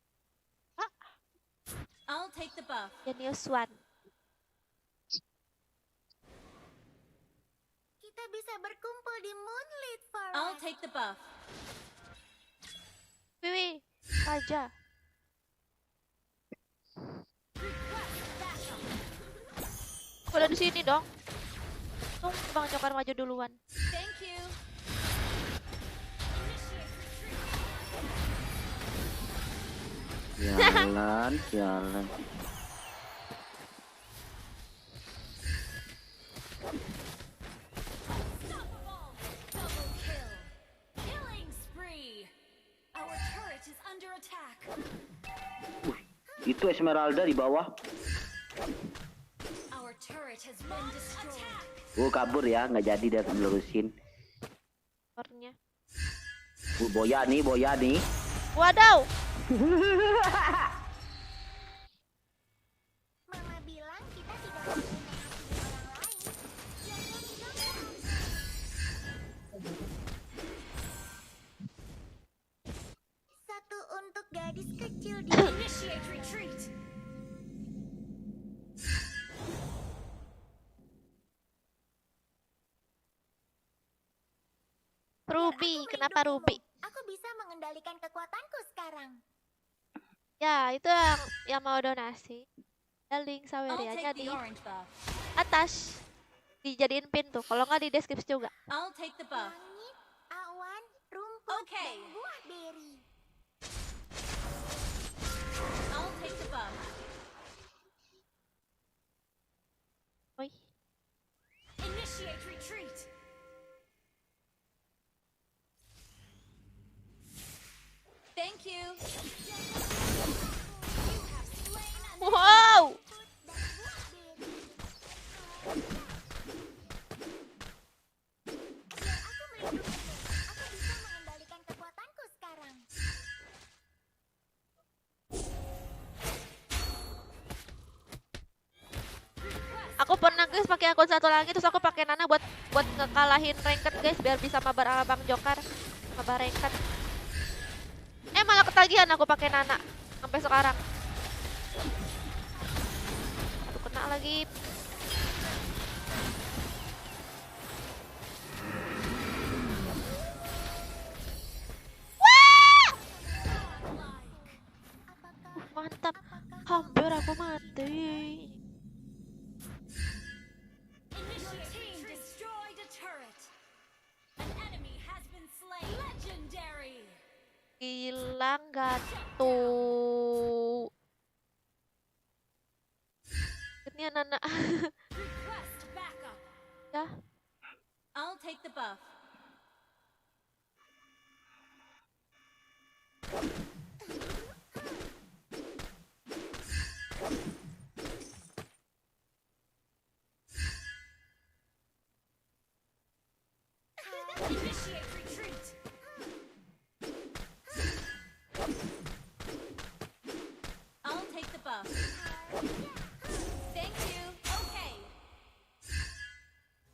I'll take the buff. Genius One. Kita bisa berkumpul di Moonlit Forest. I'll take the buff. Wiwi, Raja. Udah di sini dong. Tung, Bang Jokar maju duluan. Thank you. Initiate retreat. Jalan, jalan. Unstoppable. Double kill. Killing spree. Our turret is under attack. Itu Esmeralda di bawah. Our turret has been destroyed. Oh, kabur ya, nggak jadi dia melurusin. Kornya. Boya nih. Wadaw. Mama bilang kita tidak boleh menghakimi orang lain. Satu untuk gadis kecil di Initiate retreat. Ruby, Aku kenapa melindungimu. Ruby? Aku bisa mengendalikan kekuatanku sekarang. Ya, itu yang mau donasi. Ada link I'll sawerianya take di the orange buff. atas. Dijadiin pin tuh. Kalau nggak di deskripsi juga. I'll take the buff. Langit, awan, rumput, Okay. dan buah beri. I'll take the buff. Oi. Initiate retreat. Thank you. You have slain an Wow. Biar aku melindungimu. Aku bisa mengendalikan kekuatan Aku pernah guys pakai akun satu lagi terus aku pakai Nana buat ngekalahin ranked guys biar bisa mabar sama Bang Jokar. Mabar ranked. Malah ketagihan aku pakai Nana sampai sekarang. Aduh, kena lagi. Mantap. Hampir aku mati. Your team destroyed a turret. An enemy has been slain. Legendary. Hilang gak tuh? Ini anak-anak. Request backup. Ya. I'll take the buff. Initiate retreat. I'll take the buff. Thank you. Okay.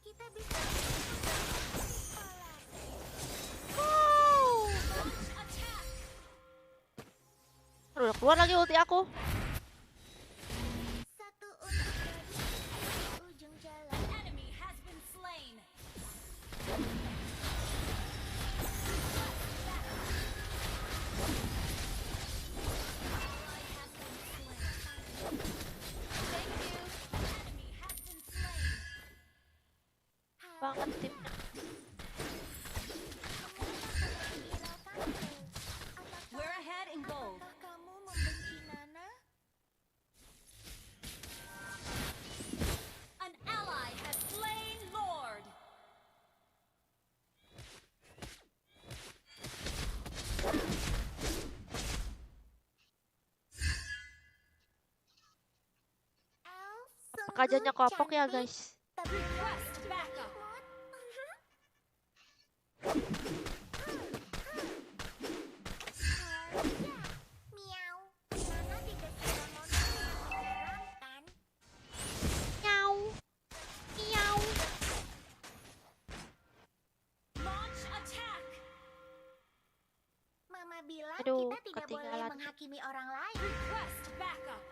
Kita bisa Attack. Udah keluar lagi ulti aku. satu untuk dari ujung jalan. An enemy has been slain. Banget timnya. We're ahead in gold. Apakah kamu membenci Nana? An ally has slain Lord. Elf Kajanya sungguh kopok ya cantik, guys. tapi Request backup. Miau. Nana tidak suka model yang menyeramkan. Miau. Miau. Launch attack. Mama bilang Aduh, kita tidak boleh ketinggalan. menghakimi orang lain. Request backup.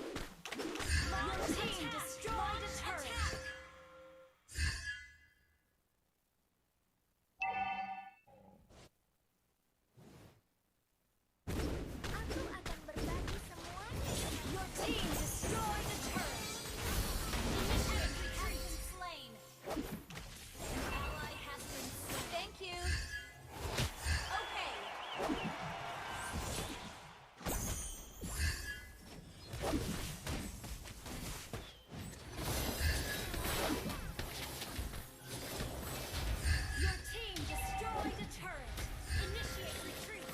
Your team destroyed a turret. Aku akan berbagi semuanya. Your team destroyed a turret. Initiate retreat. Slain. An ally has been slain. Thank you. Okay. Your team destroyed a turret. Initiate retreat.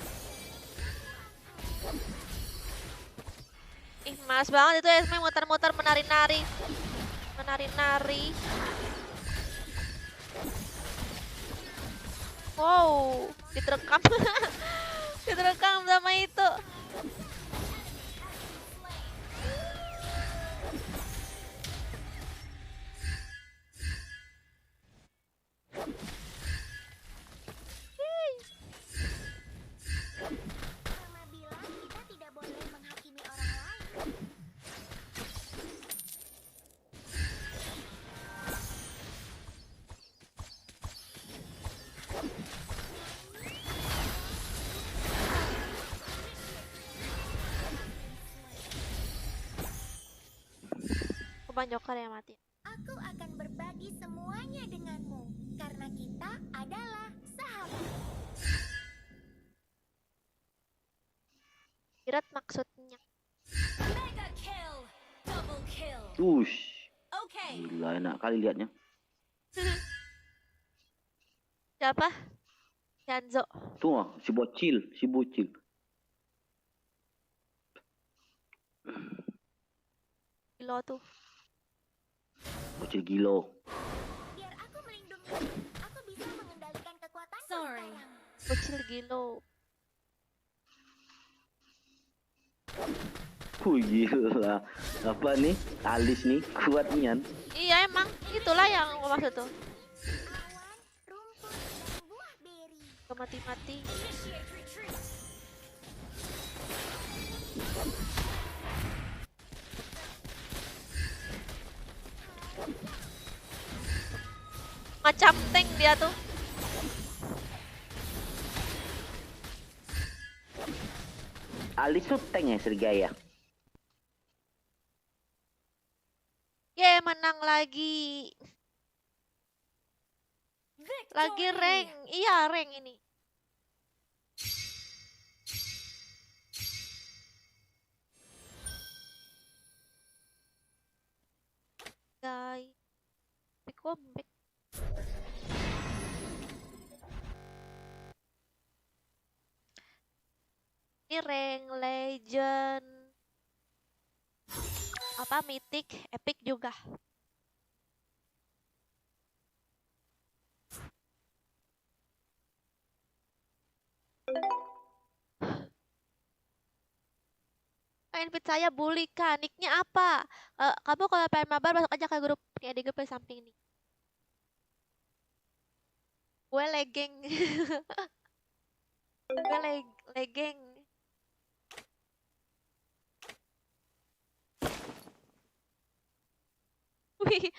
Ih, males banget itu Esme muter-muter menari-nari. Menari-nari. Wow, diterekam. Diterekam sama itu. Mama bilang kita tidak boleh menghakimi orang lain. Bang Jokar yang mati. Aku akan berbagi semuanya denganmu karena kita adalah sahabat. Kirat maksudnya. Mega kill. Double kill. Ush, Okay. gila enak kali liatnya. Siapa? Yanzo. Tuh ah, si bocil, si bocil. Gilo tuh. Bocil gilo. Biar aku melindungi. Aku bisa mengendalikan kekuatanku Sorry. sekarang. Bocil gilo. Gila. Apa nih? Alis nih kuatnya. Iya emang, itulah yang aku maksud tuh. Mati-mati. Macam tank dia tuh. Alis tuh tank ya Sergaya. Menang lagi. Lagi rank. Iya, rank ini. Guys. Comeback. Ini rank legend. Apa mythic, epic juga. Invite saya bully kan, nicknya apa? Kamu kalau pengen mabar masuk aja ke grup ya di grup di samping nih. Gue legging. Gue legging. Wih,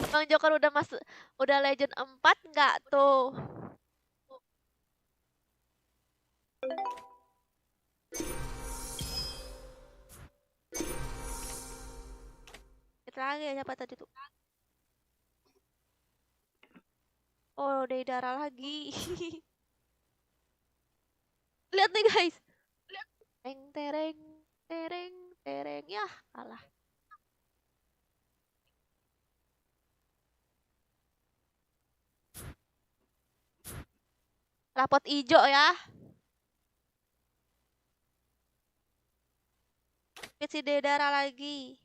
Bang Joker udah legend 4 nggak tuh? Kita lagi ya, siapa tadi tuh? Oh, Deidara lagi. Lihat nih guys. Tereng tereng tereng tereng ya, kalah. Rapot ijo ya. Si Deidara lagi.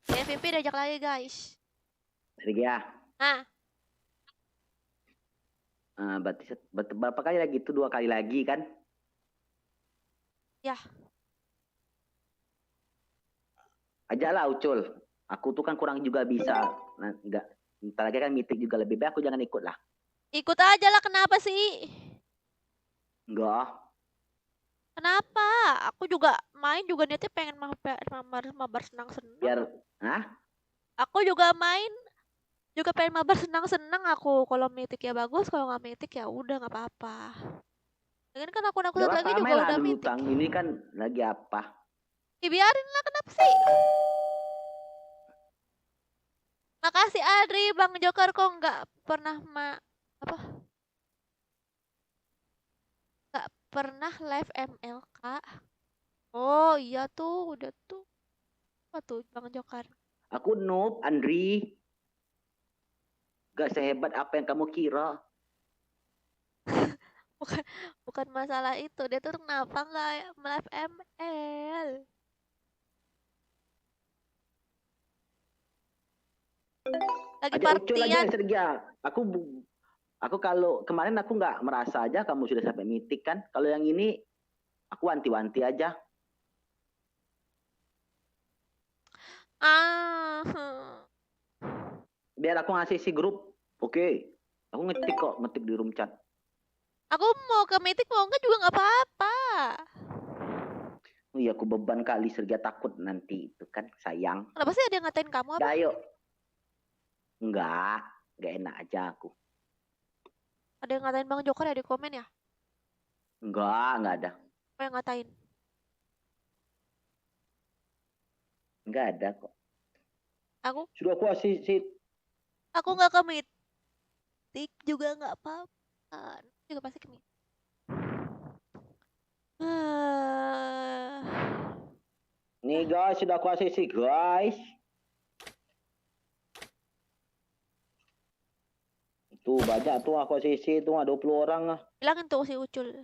MVP diajak lagi guys. Sergaya. Nah. Berarti berapa kali lagi itu? 2 kali lagi kan? Ya. Ajaklah Ucul. Aku tuh kan kurang juga bisa. Nah, enggak. Ntar lagi kan meeting juga lebih baik aku jangan ikut lah. Ikut aja lah, kenapa sih? Enggak. Kenapa? Aku juga main juga niatnya pengen mabar senang-senang. Biar, Aku juga main juga pengen mabar senang-senang aku. Kalau mythic ya bagus, kalau nggak mythic ya udah nggak apa-apa. Lagian kan aku satu lagi juga udah dulu, mythic. Tang. Ini kan lagi apa? Biarin lah, kenapa sih? Makasih Adri, Bang Joker kok nggak pernah nggak pernah live ML Kak. Oh iya tuh, udah tuh. Apa tuh Bang Joker? Aku noob, Andri. Gak sehebat apa yang kamu kira. bukan masalah itu, dia tuh kenapa nggak live ML? Lagi partian. Aku kalau kemarin aku nggak merasa aja kamu sudah sampai mitik kan. Kalau yang ini aku wanti-wanti aja. Biar aku ngasih si grup. Oke. Aku ngetik kok, ngetik di room chat. Aku mau ke mitik mau enggak juga nggak apa-apa. Oh iya, aku beban kali Sergaya takut nanti itu kan sayang. Kenapa sih ada yang ngatain kamu apa? Ayo. Enggak enak aja aku. Ada yang ngatain Bang Joker ya di komen ya? Enggak ada. Apa yang ngatain? Enggak ada kok. Aku? Sudah aku asisi. Aku nggak ke mitik juga nggak apa-apa. Juga pasti ke mitik. Nih guys, sudah aku asisi guys. Tuh banyak tuh aku asisi tuh 20 orang lah. Bilangin tuh si Ucul.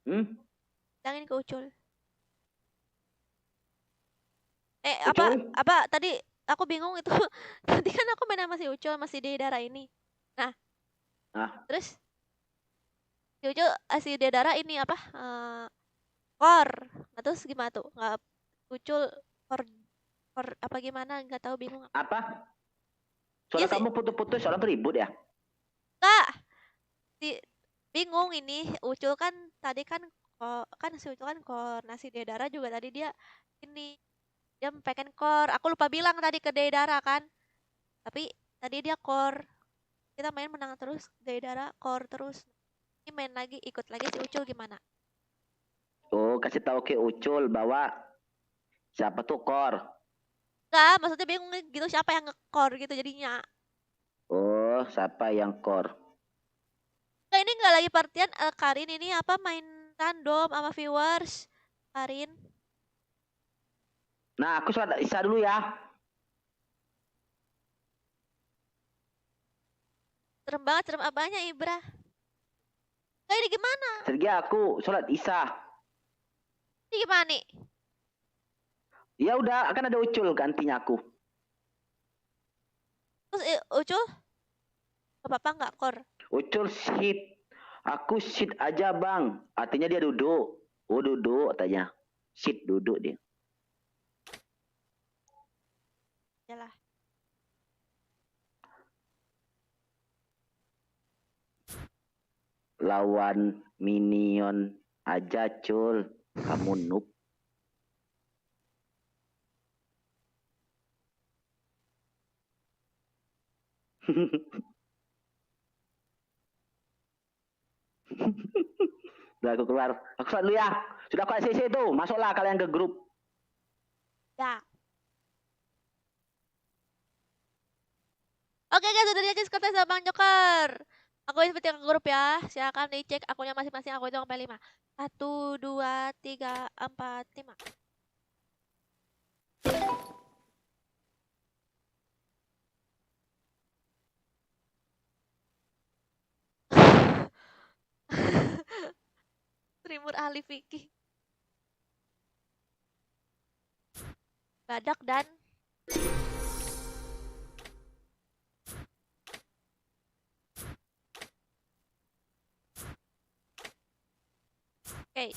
Bilangin ke Ucul. Ucul? apa tadi aku bingung itu. Tadi kan aku main sama si Ucul masih di daerah ini. Nah. Terus Si Ucul, si Dedara ini apa? Core. Nah, terus gimana tuh? Nggak Ucul core core apa gimana? Nggak tahu, bingung. Apa? Iya Soalnya sih. kamu putus-putus, soalnya ribut ya? Kak, bingung ini. Ucul kan tadi kan kan si Ucul kan core. Nah, si Dedara juga tadi dia ini dia pengen core. Aku lupa bilang tadi ke Dedara kan. Tapi tadi dia core. Kita main menang terus, Dedara core terus. Ini main lagi, ikut lagi si Ucul gimana? Oh, kasih tahu ke Ucul bahwa siapa tuh Kor. Enggak, maksudnya bingung gitu siapa yang nge-core gitu jadinya. Oh, siapa yang Kor? Nah, ini nggak lagi partian Karin ini apa main random sama viewers. Karin. Nah, aku sholat Isya dulu ya. Serem banget, serem apanya Ibra? Nah, ini gimana? Sergi aku sholat Isya. Ini gimana nih? Ya udah, akan ada Ucul gantinya aku. Terus Ucul? Apa-apa nggak core? Ucul sit. Aku sit aja bang. Artinya dia duduk. Oh duduk katanya. Sit duduk dia. Yalah. Lawan minion aja Cul. Kamu noob. Udah aku keluar. Aku keluar dulu ya. Sudah aku ACC tuh. Masuklah kalian ke grup. Ya. Oke guys, udah aja konten sama Bang Joker. Aku seperti ke grup ya. Silakan dicek akunnya masing-masing. Aku hitung sampai 5. 1, 2, 3, 4, 5. Trimur ahli fikih. Badak dan Oke.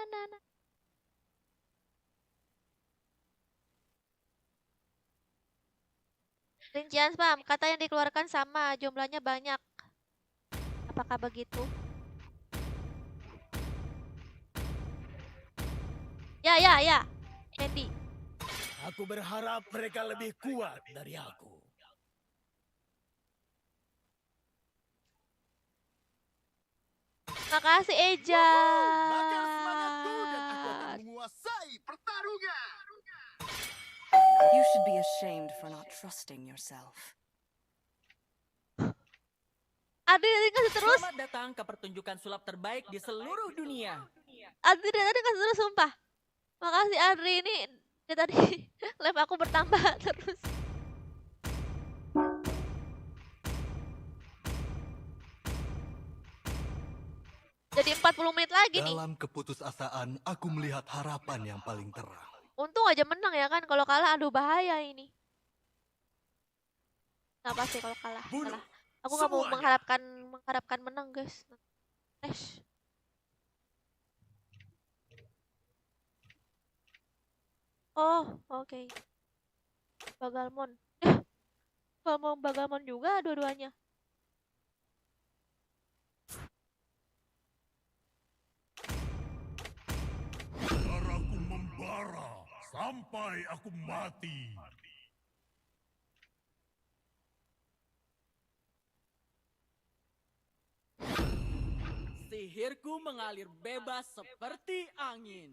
Na. Rincian spam, kata yang dikeluarkan sama, jumlahnya banyak. Apakah begitu? Ya. Andy. Aku berharap mereka lebih kuat dari aku. Makasih Eja. Bakar semangatku dan aku akan menguasai pertarungan. You should be ashamed for not trusting yourself. Adi kasih terus. Selamat datang ke pertunjukan sulap terbaik di seluruh dunia. Adri tadi kasih terus sumpah. Makasih Adri, ini dia tadi live aku bertambah terus. Jadi 40 menit lagi nih. Dalam keputusasaan, aku melihat harapan yang paling terang. Untung aja menang ya kan, kalau kalah aduh bahaya ini. Nggak pasti kalau kalah. Aku nggak mau mengharapkan menang guys. Nesh. Oh, oke. Bagalmon. Bagalmon juga dua-duanya. Darahku membara sampai aku mati. Sihirku mengalir bebas seperti angin.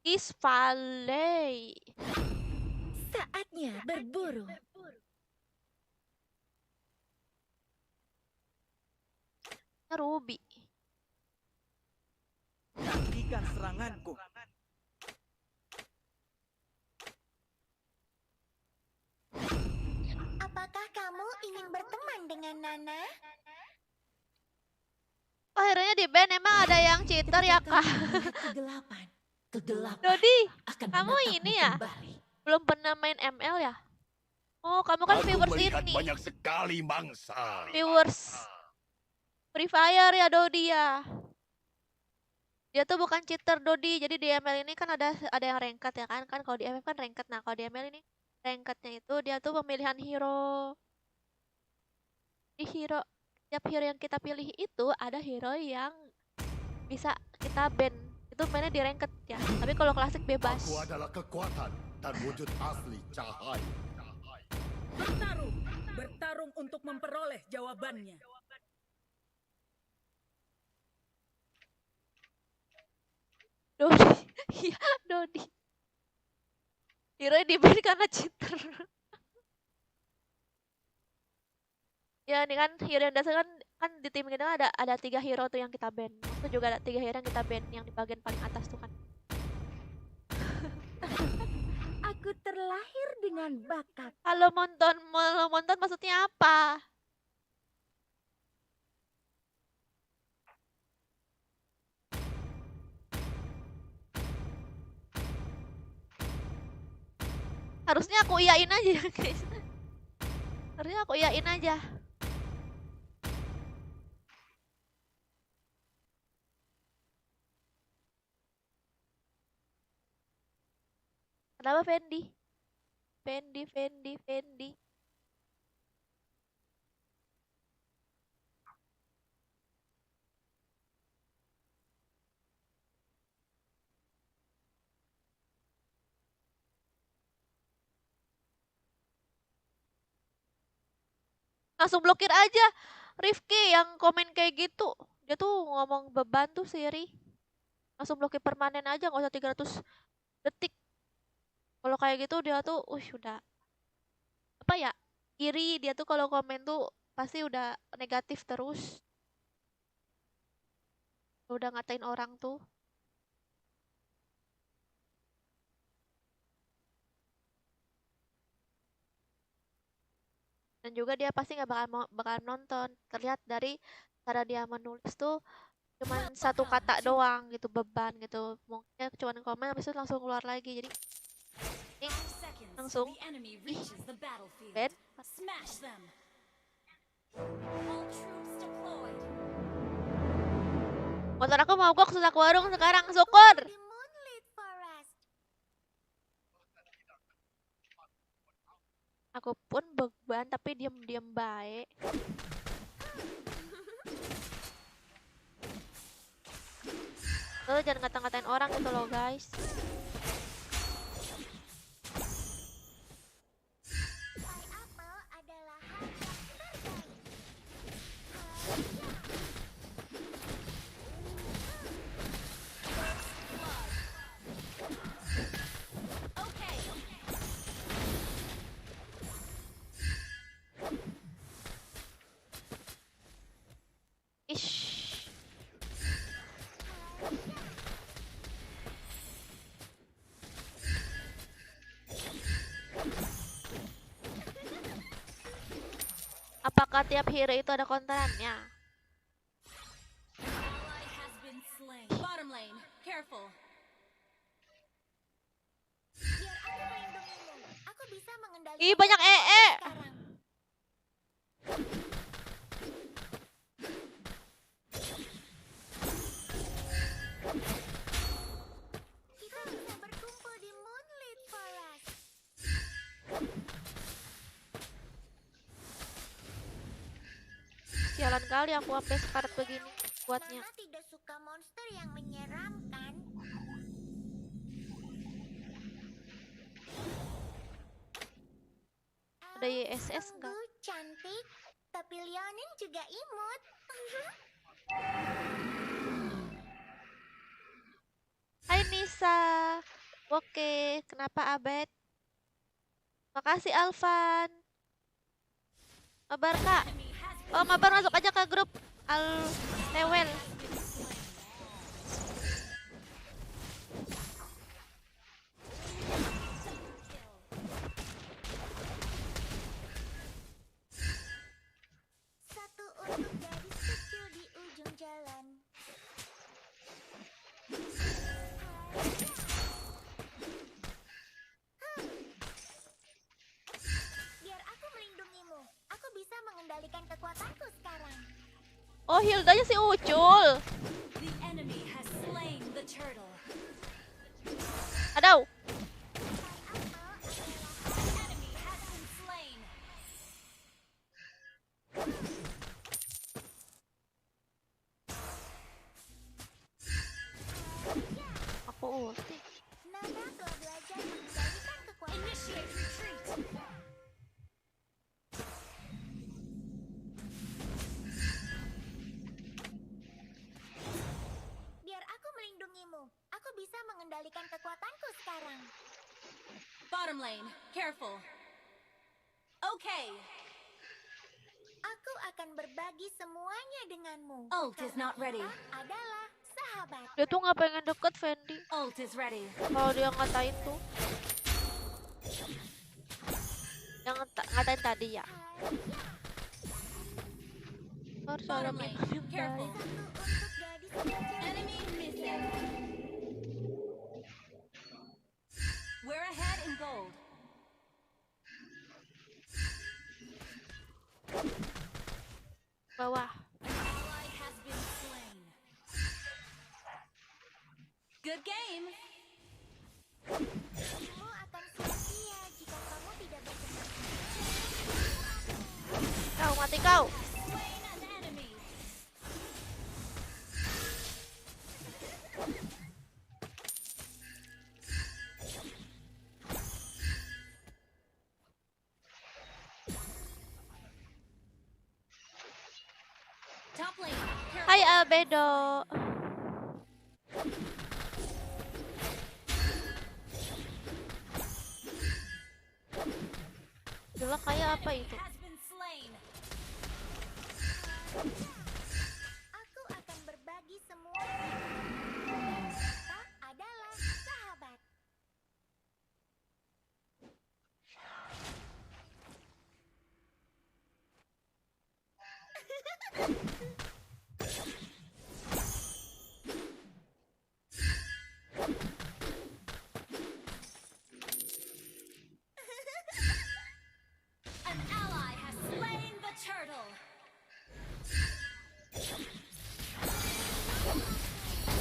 East Valley. Saatnya berburu. Ruby. Nantikan seranganku. Apakah kamu ingin berteman dengan Nana? akhirnya di ban, emang ada yang cheater ya kak? Kegelapan. Kegelapan Dodi, akan kamu menatapmu ini ya? kembali. Belum pernah main ML ya? Oh, kamu kan Aku viewers melihat ini. banyak sekali mangsa. Viewers Free Fire ya Dodi ya. Dia tuh bukan cheater Dodi. Jadi di ML ini kan ada yang ranked ya kan? Kan kalau di MF kan ranked. Nah, kalau di ML ini rankednya itu dia tuh pemilihan hero. Di hero, tiap hero yang kita pilih itu ada hero yang bisa kita ban. Itu mainnya di ranked ya. Tapi kalau klasik bebas. Aku adalah kekuatan dan wujud asli cahaya. Bertarung untuk memperoleh jawabannya. Dodi, iya Dodi. Hero di ban karena cheater. Ya ini kan hero yang dasar kan di tim kita ada 3 hero tuh yang kita ban. Itu juga ada 3 hero yang kita ban yang di bagian paling atas tuh kan. Aku terlahir dengan bakat. Halo Monton maksudnya apa? Harusnya aku iyain aja ya guys. Harusnya aku iyain aja. Kenapa Fendi? Fendi. Langsung blokir aja Rifki yang komen kayak gitu. Dia tuh ngomong beban tuh Siri. Langsung blokir permanen aja, nggak usah 300 detik. Kalau kayak gitu dia tuh udah apa ya? Iri dia tuh kalau komen tuh pasti udah negatif terus. Udah ngatain orang tuh. Dan juga dia pasti nggak bakal nonton. Terlihat dari cara dia menulis tuh cuman satu kata doang gitu, beban gitu. Mungkin cuman komen habis itu langsung keluar lagi. Jadi ini langsung bad. Motor aku mogok susah ke warung sekarang, syukur. Aku pun beban tapi diam-diam baik. Lo jangan ngata-ngatain orang gitu loh guys. Ish. Apakah tiap hero itu ada konterannya? Bottom lane, careful. Biar aku melindungimu. Aku bisa mengendalikan. Ih, banyak EE. Kita bisa berkumpul di Moonlit Forest. Sialan kali aku sampai sekarat begini buatnya. Mama tidak suka monster yang menyeramkan. Ada YSS enggak? Sungguh cantik, tapi Leonin juga imut. Hai Nisa. Oke, kenapa Abed? Makasih Alvan. Mabar Kak. Oh, Mabar masuk aja ke grup Al Lewel. Satu untuk gadis kecil di ujung jalan. kekuatanku sekarang. Oh, Hildanya si Ucul. The enemy has slain the turtle. Aduh. Enemy has been slain. Aku ulti. Nana telah belajar mengendalikan kekuatan. Initiate retreat. Biar aku melindungimu. Aku bisa mengendalikan kekuatanku sekarang. Bottom lane, careful. Okay. Aku akan berbagi semuanya denganmu. Ult is not ready. Kita adalah sahabat. Dia tuh nggak pengen deket Fendi. Ult is ready. Kalau dia ngatain tuh. Yang ngatain tadi ya. Harus ada Bottom lane, minum careful. Satu untuk gadis kecil. Enemy missing. We're ahead in gold. bawah. An ally has been slain. Good game. Kamu akan sia-sia jika kamu tidak bersenang. Kau mati kau. Slain an enemy. Top lane. Careful. Hai Albedo. Dulu kayak apa itu? Has been slain. Aku akan berbagi semua. Kita adalah sahabat. An ally has slain the turtle.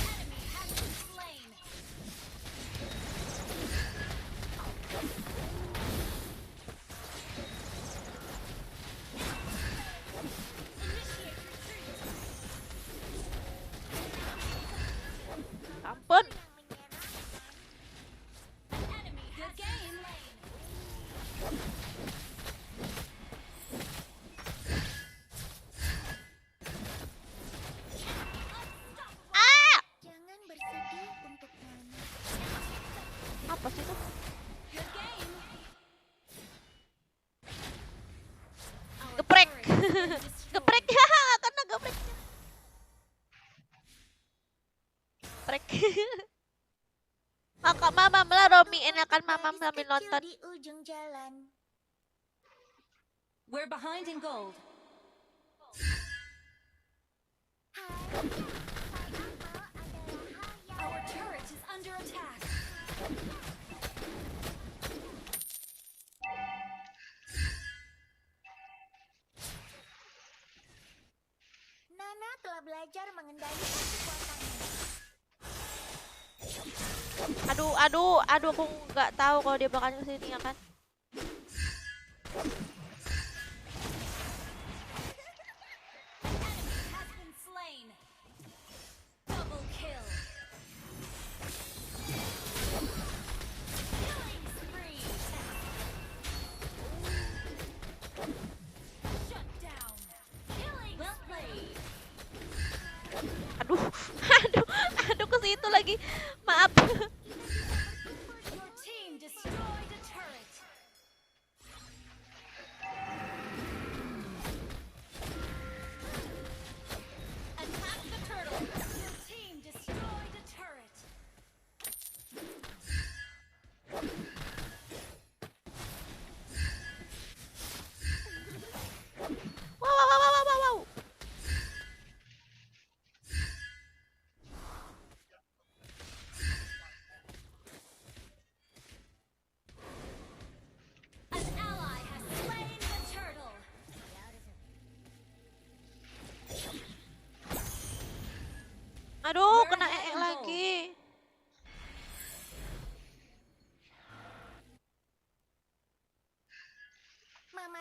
Enemy has been slain. Initiate retreat. Ampun. An enemy has been slain. Ah! Jangan bersedih untuk Nana. Apa sih itu? Good game. Our Geprek. turret has been destroyed. Geprek ya, karena geprek. Geprek. Maka mama lah Romi enakan mama Gadis sambil kecil nonton. di ujung jalan. We're behind in gold. Hai, Apel adalah hal yang Our turret is under attack. Nana telah belajar mengendalikan kekuatannya. Aduh, aku nggak tahu kalau dia bakal kesini ya kan. Enemy has been slain. Double kill. Killing spree. Shut down. Killing well played. Aduh ke situ lagi. Maaf. Your team destroyed a turret. Attack the turtle. Your team destroyed a turret. Wow.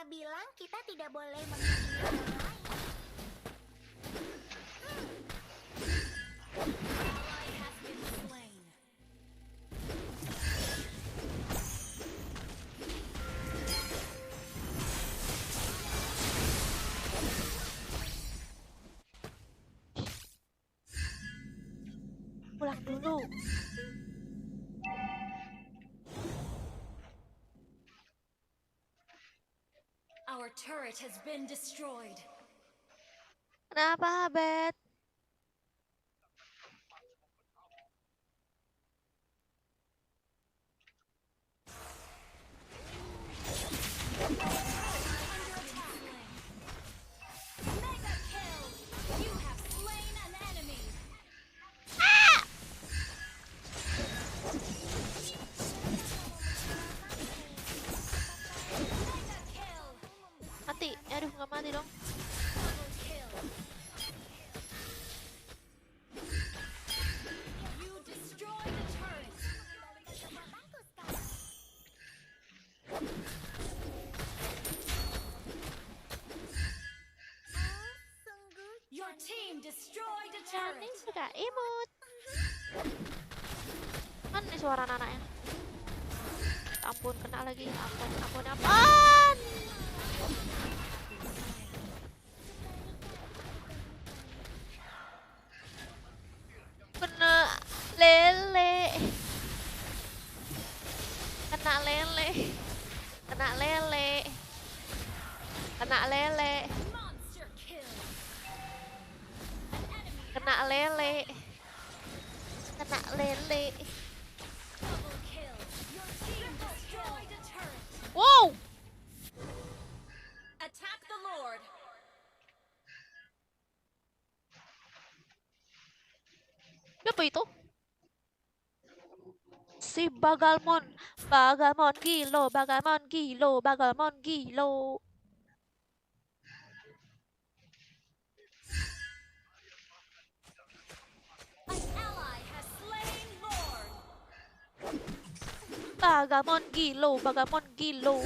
Mama bilang kita tidak boleh menghakimi orang lain. Ally has been slain. Pulang dulu. Our turret has been destroyed. Kenapa, Bet? Mega kill! You have slain an enemy. Mega kill! Mati. Aduh, nggak mati dong. Double kill! You destroyed the turret. Your team destroyed a Jani turret. suka imut. Mana nih suara anaknya? Ampun, kena lagi. Ampun, ampun, ampun. Kena lele. Kena lele. Kena lele. Kena lele. Monster kill. Kena lele. Kena lele. Double kill. Your team destroyed a turret. Wow. Attack the Lord. Apa itu? Si Bagalmon. Bagalmon gilo, Bagalmon gilo, Bagalmon gilo. An ally has slain Lord. Bagamon gilo, Bagamon gilo.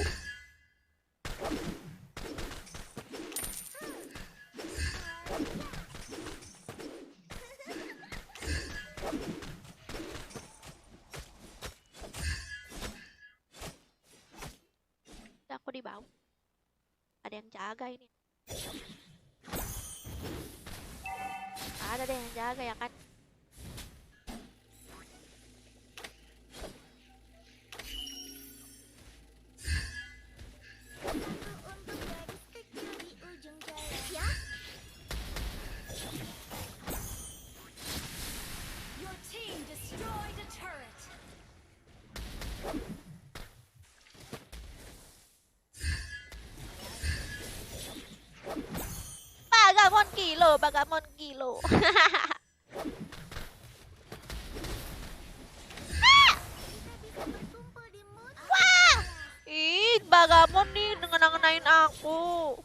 Aku di bawah. Ada yang jaga ini. Ada deh yang jaga ya kan. Untuk garis kecil di ujung jalan. Ya? Your team destroyed a turret. Bagamon gilo, Bagamon gilo. Berkumpul di mood. Wah! Ih, Bagamon nih ngenang-ngenain aku.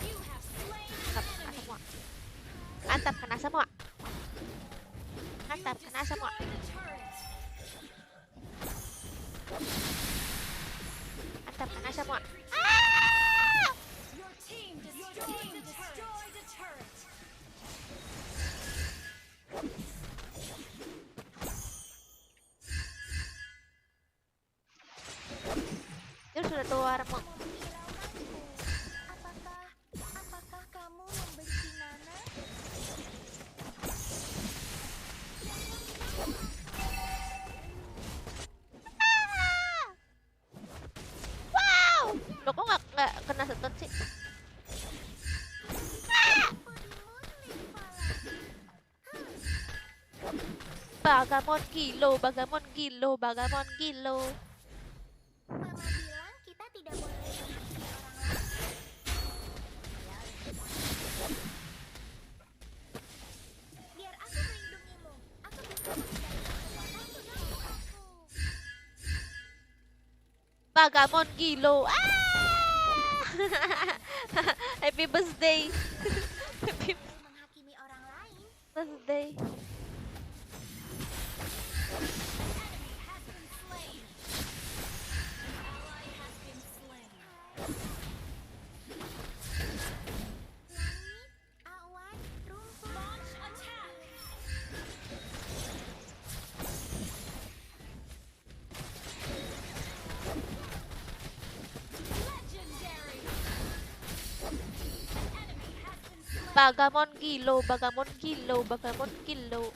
You have slain Mantap, kena semua. Mantap, kena semua. destroyed a turret. Mantap, kena semua. Your team destroyed a turret. Dia sudah keluar mau. Apakah kamu membenci Nana? Wow! Loh kok nggak kena setut sih? Bagamon gilo, Bagamon gilo, Bagamon gilo. Mama bilang kita tidak boleh menghakimi orang lain. Biar aku melindungimu. Aku bisa mengendalikan kekuatanku dalam aku. Bagamon gilo. Happy birthday. Happy Menghakimi orang lain. birthday. Awan, rumput. Launch attack. Legendary. An enemy has been slain. Bagamon gilo, Bagamon gilo, Bagamon gilo.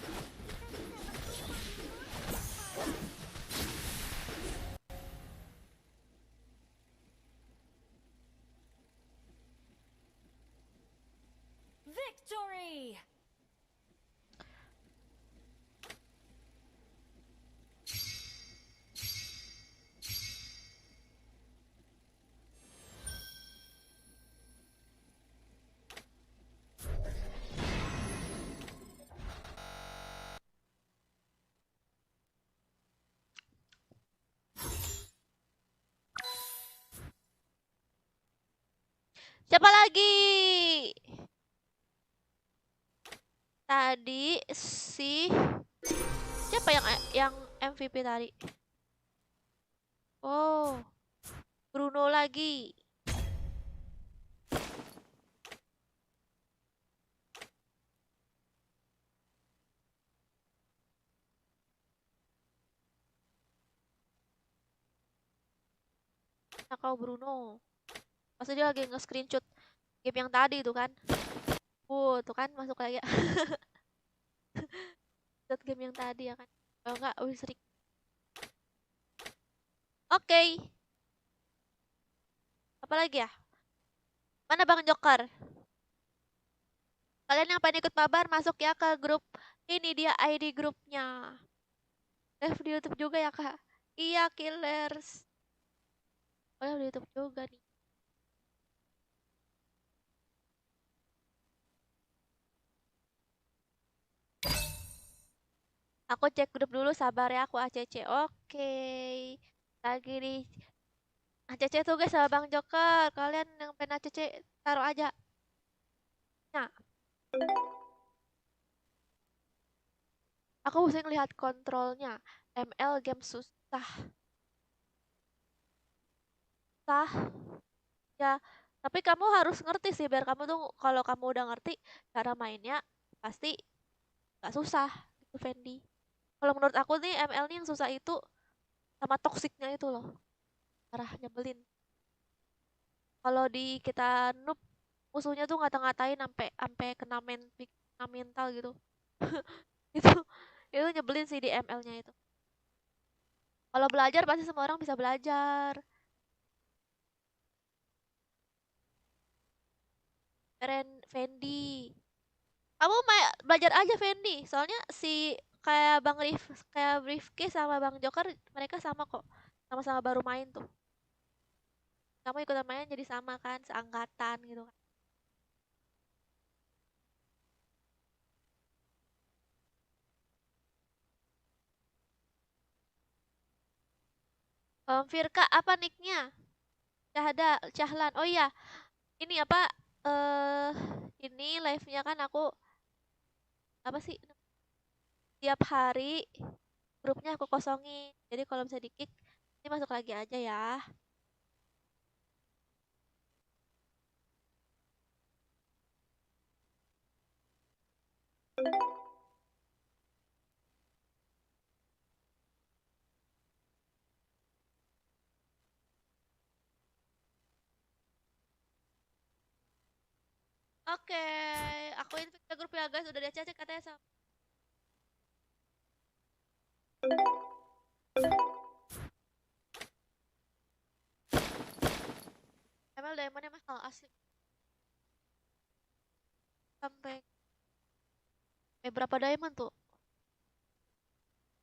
Victory. Siapa lagi? Tadi si siapa yang MVP tadi? Oh, Bruno lagi. Nah, kau Bruno. Pasti dia lagi nge-screenshot game yang tadi tuh kan. Tuh kan masuk lagi. Screenshot game yang tadi ya kan. Kalau enggak, Wisrik. Oke. Apa lagi ya? Mana Bang Joker? Kalian yang pengen ikut mabar masuk ya ke grup. Ini dia ID grupnya. Live di YouTube juga ya kak? Iya killers. Oh di YouTube juga nih. Aku cek grup dulu, sabar ya aku ACC. Oke. Lagi nih. ACC tuh guys sama Bang Joker. Kalian yang pengen ACC taruh aja. Nah. Aku pusing lihat kontrolnya. ML game susah. Ya, tapi kamu harus ngerti sih biar kamu tuh kalau kamu udah ngerti cara mainnya pasti gak susah gitu Fendi. Kalau menurut aku nih ML nih yang susah itu sama toksiknya itu loh. Parah nyebelin. Kalau di kita noob musuhnya tuh ngata-ngatain sampai kena mental gitu. itu itu nyebelin sih di ML-nya itu. Kalau belajar pasti semua orang bisa belajar. Keren Fendi. Kamu belajar aja Fendi. Soalnya si kayak Rifki sama Bang Joker mereka sama kok. Sama-sama baru main tuh. Kamu ikutan main jadi sama kan, seangkatan gitu kan. Firka apa nicknya? Cahlan. Oh iya, ini apa? Ini live-nya kan aku apa sih? Tiap hari grupnya aku kosongin. Jadi kalau bisa di-kick, ini masuk lagi aja ya. Oke, aku invite ke grup ya guys, udah ada chat katanya sama. ML diamondnya mahal asli. Sampai berapa diamond tuh?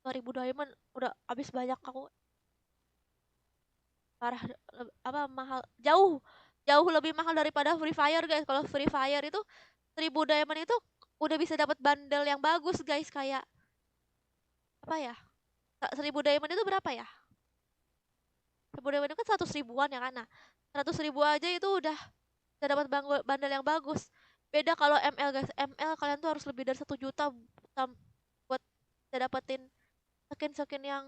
2000 diamond udah habis banyak aku. Parah apa mahal jauh lebih mahal daripada Free Fire guys. Kalau Free Fire itu 1000 diamond itu udah bisa dapat bundle yang bagus guys kayak apa ya? 1000 diamond itu berapa ya? 1000 diamond itu kan 100 ribuan ya kan. Nah, 100 ribu aja itu udah dapat bundle yang bagus. Beda kalau ML guys. ML kalian tuh harus lebih dari 1 juta buat bisa dapetin Skin-skin yang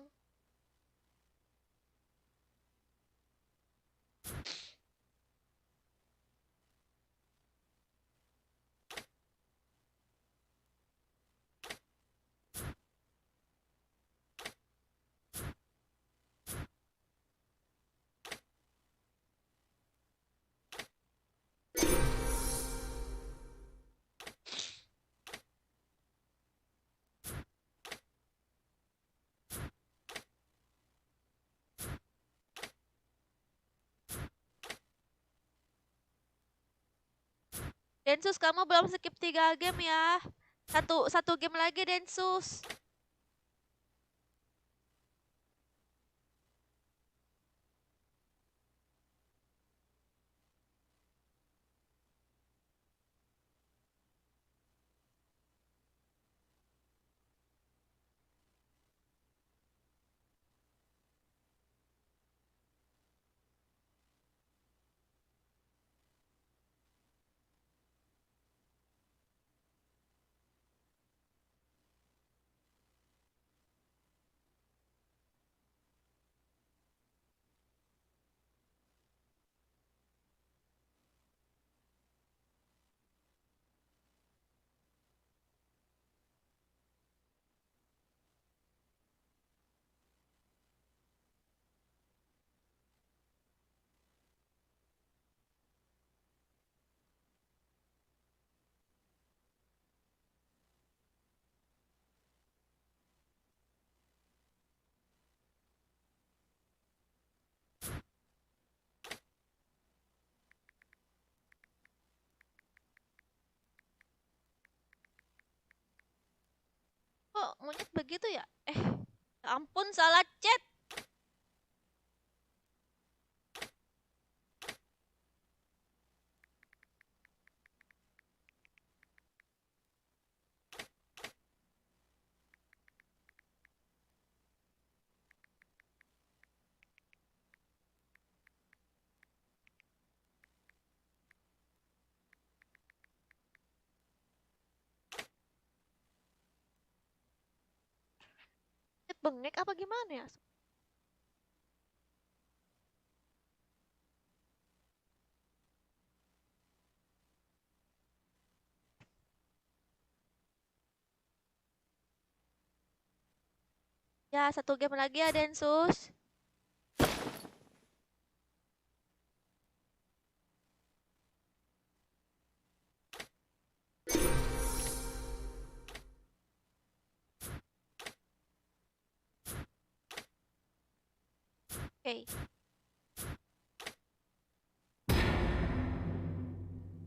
Densus, kamu belum skip 3 game ya. Satu game lagi Densus. Kok monyet begitu ya? Ya ampun, salah chat. Chat bengek apa gimana ya? Ya, satu game lagi ya Densus. Oke.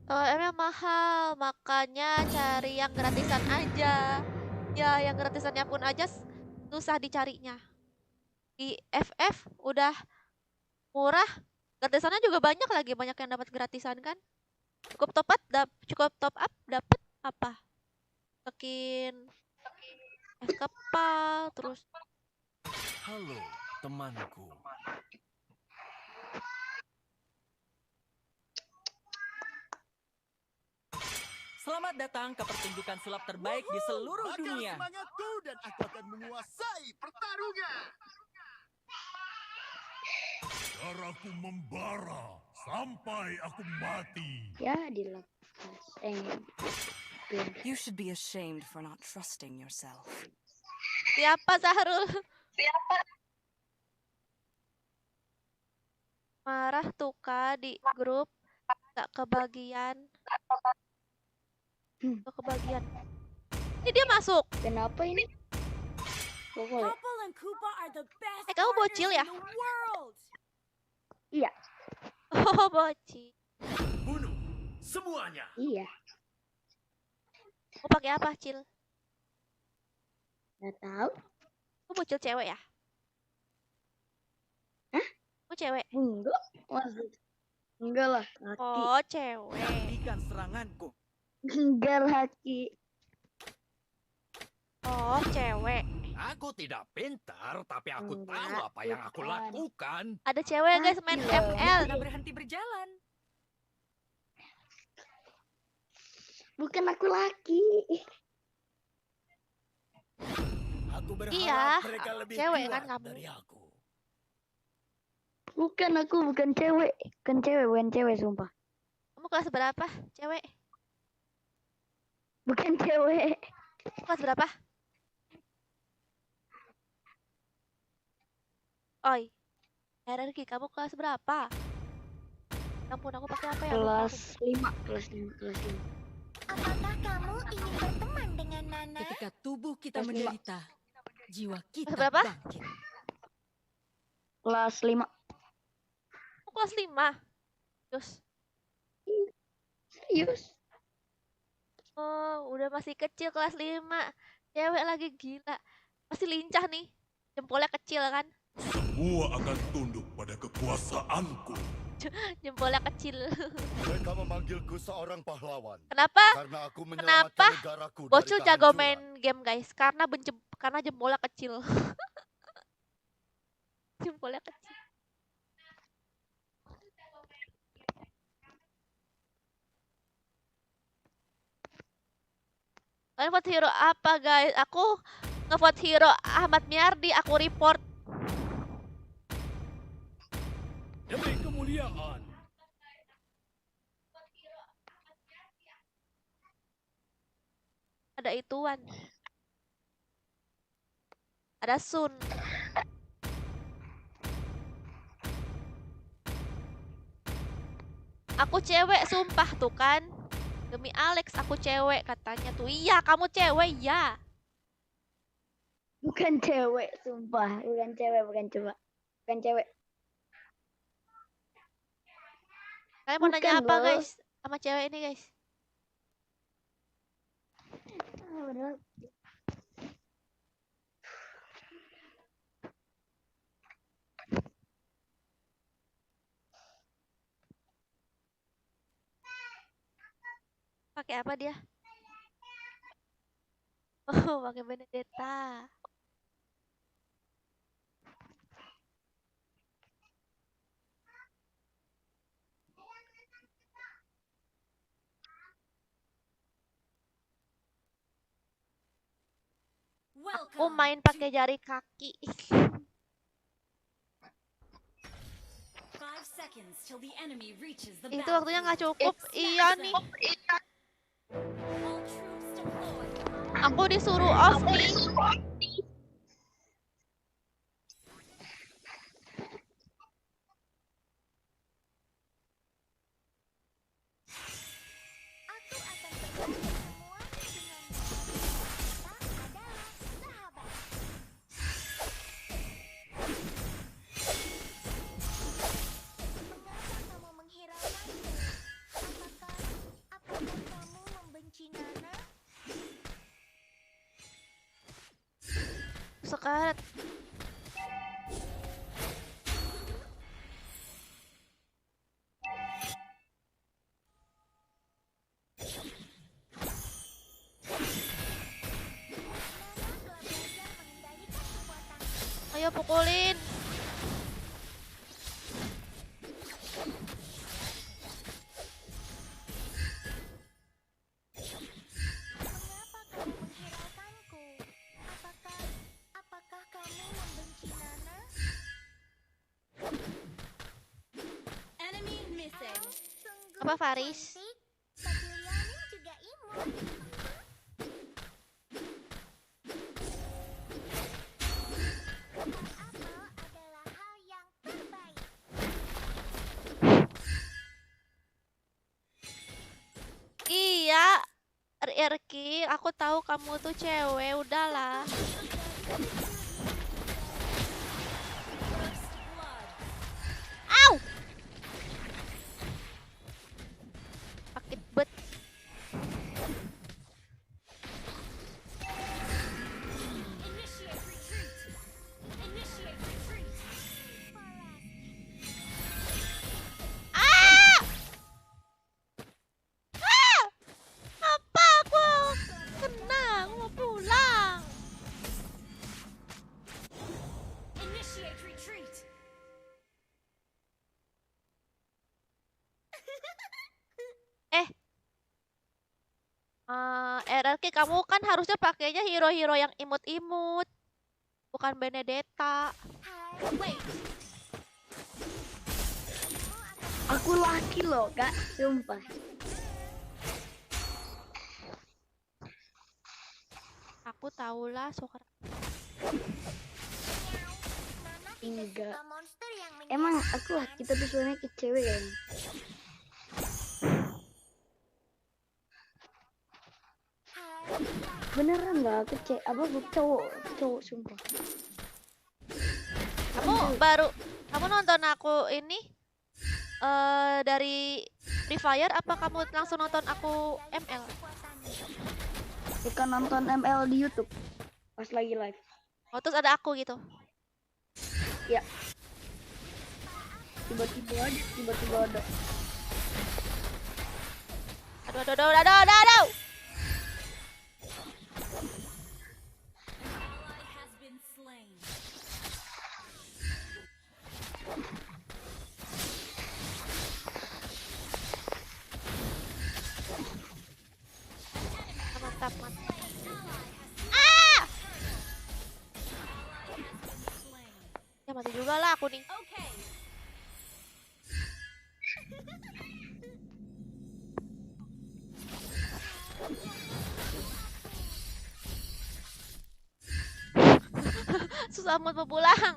Emang mahal, makanya cari yang gratisan aja. Ya, yang gratisannya pun aja susah dicarinya. Di FF udah murah, gratisannya juga banyak lagi, banyak yang dapat gratisan kan. Cukup top up dapat apa? Skin es kepal, terus Halo, temanku. Selamat datang ke pertunjukan sulap terbaik di seluruh Bakar dunia. semangatku dan aku akan menguasai pertarungan. Darahku membara sampai aku mati. Ya, dilepas. You should be ashamed for not trusting yourself. siapa Sahrul? Marah tuh Kak di grup, gak kebagian. Gak kebagian. Ini dia masuk. Kenapa ini? Pokoknya. Popple and Koopa are the best Kamu partners bocil ya? in the world. Iya. Oh, bocil. Bunuh semuanya. Iya. Mau pakai apa, Cil? Gak tahu. Kamu bocil cewek ya? Hah? Kamu cewek? Enggak. Maksud. Enggak lah, laki. Oh, cewek. Hentikan seranganku. Enggak laki. Oh, cewek. Aku tidak pintar, tapi aku Enggak, tahu apa yang aku bukan. lakukan. Ada cewek guys main Laki loh. ML. Sudah berhenti berjalan. Bukan aku laki. Aku berharap Iya, mereka lebih cewek kuat kan kamu. dari aku. Bukan, aku bukan cewek. Bukan cewek, sumpah. Kamu kelas berapa, cewek? Bukan cewek. Kelas berapa? Oi, RRQ, kamu kelas berapa? Ya ampun, aku pakai apa ya? Lupa Kelas aku. 5, kelas 5, kelas 5. Apakah kamu ingin berteman dengan Nana? Ketika tubuh kita Kelas lima. menderita, jiwa kita Kelas berapa? bangkit. Kelas 5. Aku kelas 5. Terus, Serius. oh, udah masih kecil kelas 5. Cewek lagi gila. Masih lincah nih. Jempolnya kecil kan? Semua akan tunduk pada kekuasaanku. Jempolnya kecil. Mereka memanggilku seorang pahlawan. Kenapa? Karena aku Kenapa? menyelamatkan negaraku dari Bocil jago kehancuran. main game, guys. Karena jempolnya kecil. Jempolnya kecil. Kalian vote hero apa, guys? Aku ngevote hero Ahmad Miardi. Aku report. Demi kemuliaan. Ada Ituan. Ada Sun. Aku cewek, sumpah tuh kan. Demi Alex, aku cewek katanya tuh. Iya, kamu cewek, ya. Bukan cewek, sumpah. Bukan cewek. Bukan cewek. Kalian mau nanya Bukan, apa, Bos. guys? Sama cewek ini, guys. Bener. Pakai apa dia? Oh, pakai Benedetta. Aku main pakai jari kaki. 5 seconds till the enemy reaches the Itu waktunya nggak cukup. Iya nih. All troops deployed. Aku disuruh off nih. Aku akan berbagi semua dengan kita adalah sahabat. Mengapa kamu menghiraukanku? Apakah kamu membenci Nana? Sekarat. Ayo pukulin. Apakah kamu membenci Nana? Enemy missing. Apa Faris? Pavilianin juga imut. Apel adalah hal yang terbaik. Iya, Rki, aku tahu kamu tuh cewek, udahlah. Au! Sakit bet. Initiate retreat. Initiate retreat. Ah! Ah! Apa aku kena? Aku mau pulang. Initiate retreat. RRQ, kamu kan harusnya pakainya hero-hero yang imut-imut. bukan Benedetta. Wait. Aku laki loh, Kak. Sumpah. Aku tahulah suka. Enggak. Emang aku laki tapi suaranya ke cewek kan? Beneran nggak aku aku cowok sumpah. Kamu nonton aku ini dari Free Fire apa kamu langsung nonton aku ML? Bukan nonton ML di YouTube pas lagi live. Oh, terus ada aku gitu. Ya. Tiba-tiba ada. Aduh. Mantap. Ya mati juga lah aku nih. Susah amat mau pulang.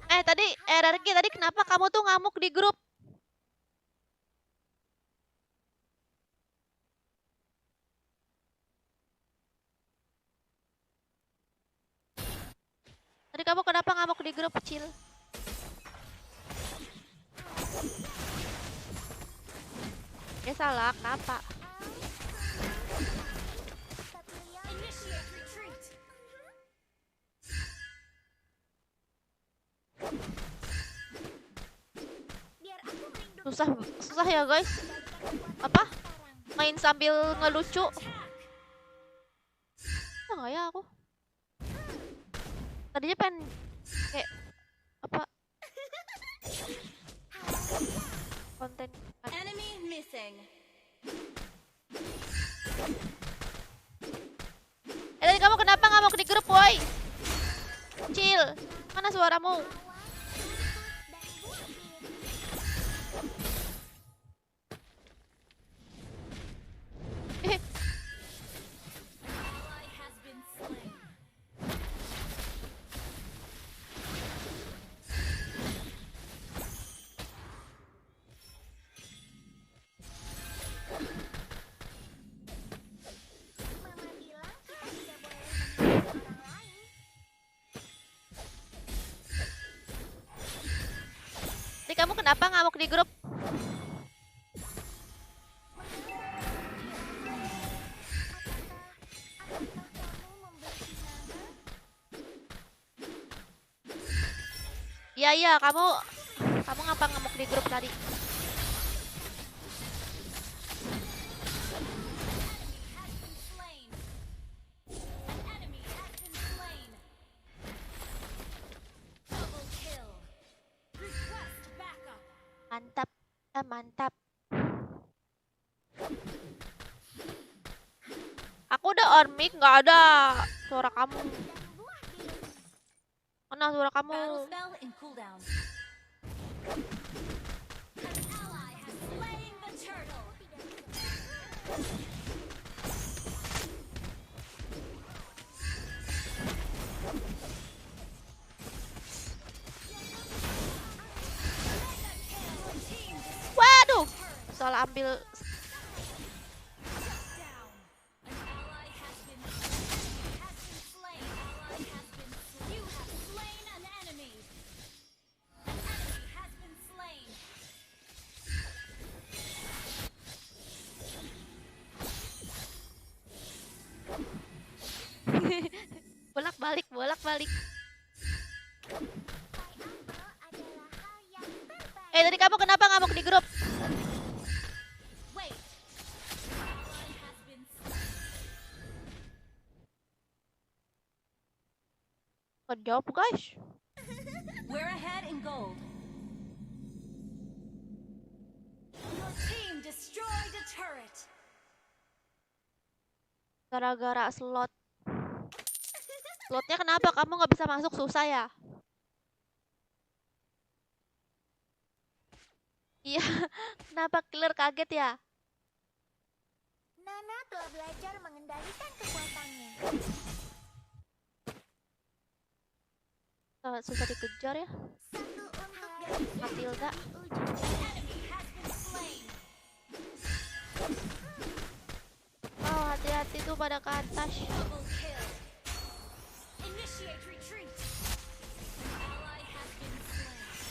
Tadi kenapa kamu tuh ngamuk di grup? Tadi kamu kenapa ngamuk di grup kecil? Ya salah, kenapa? Susah ya guys. Apa? Main sambil ngelucu. Enggak ya aku. Tadinya pengen kayak apa? Konten. Enemy missing. Tadi kamu kenapa ngamuk di grup, woi? Chill. Mana suaramu? Kamu kenapa ngamuk di grup? Iya, kamu ngapa ngamuk di grup tadi? Mantap. Aku udah on mic, nggak ada suara kamu. Mana suara kamu? Waduh, salah ambil. bolak-balik. Tadi kamu kenapa ngamuk di grup? Kok jawab guys? We're ahead in gold. Your team destroyed a turret. Gara-gara slot. Slotnya kenapa kamu nggak bisa masuk, susah ya? Iya, kenapa killer kaget ya? Nana telah belajar mengendalikan kekuatannya. Susah dikejar ya. Satu untuk gadis Matilda. Oh, hati-hati tuh pada ke atas. Initiate retreat. An ally has been slain.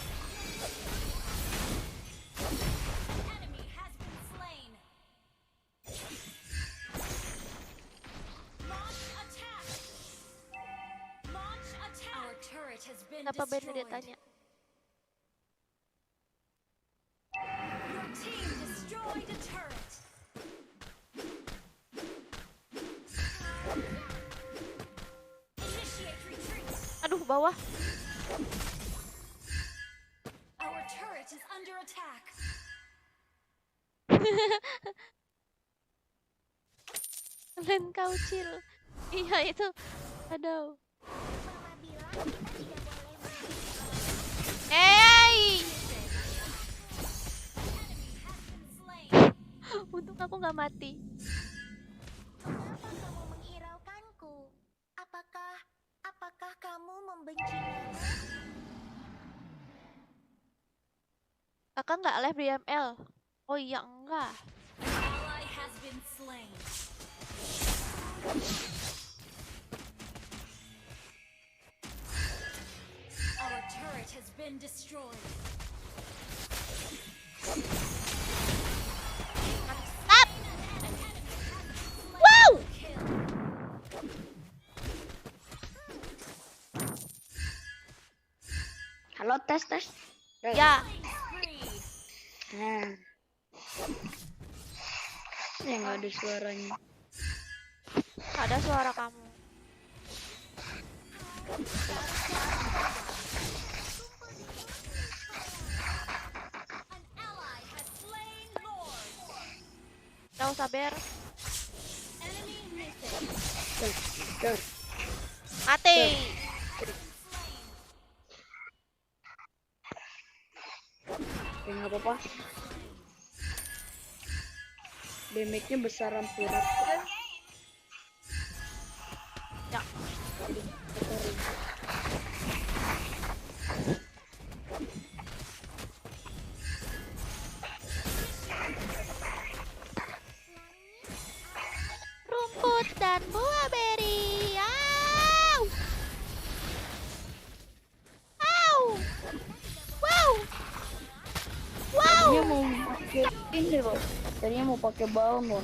An enemy has been slain. Launch attack. Launch attack. Our turret has been Kenapa Ben dia destroyed. tanya? Your team destroyed a turret. Initiate retreat. Aduh, bawah. Our turret is under attack. Len kaucil. Iya itu. Aduh. Mama bilang kita tidak boleh main. Hey! Untung aku nggak mati. Kenapa kamu menghiraukanku? Apakah kamu membenci Nana? Kakak nggak live di ML. Oh iya enggak. Ally has been slain. Our turret has been destroyed. Stop! Wow! Halo, tes. Ya. Nah. Ya nggak ada suaranya. Ada suara kamu. An ally has slain Lord. Tahu sabar. Enemy missing. Mati. Ya nggak apa-apa. Damage-nya besar hampir. Ya. Rumput dan buah beri. Au! Au! Wow! Wow! Tadinya mau pakai ini loh. Tadinya mau pakai balmon.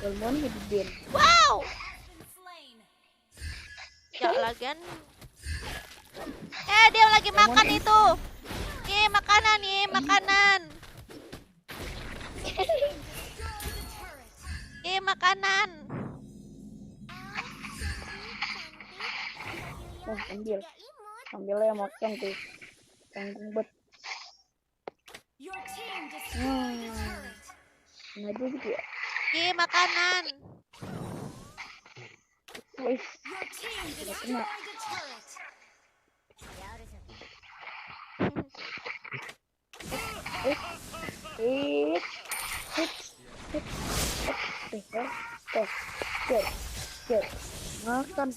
Balmon jadi bin. Wow! Ya lagian. Dia lagi makan itu. Makanan makanan. Makanan. Oh, ambilnya makan tuh. Tanggung bet. Your team destroyed a turret. Sengaja gitu ya. Makanan. Wih, Your team tidak kena. destroyed a turret. Makan.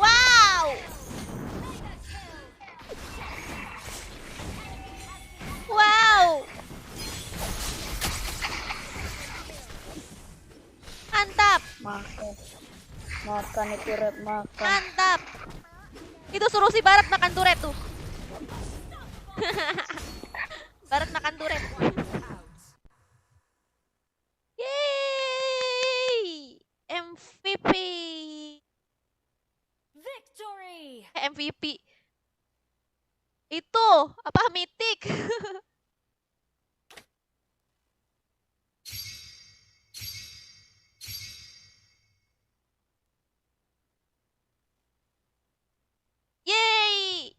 Wow! Wow! Mantap. Makan itu red makan. Mantap. Itu suruh si Barat makan turret tuh. Barat makan turret. Yeay! MVP. Victory. MVP. Itu apa mitik? Yeay!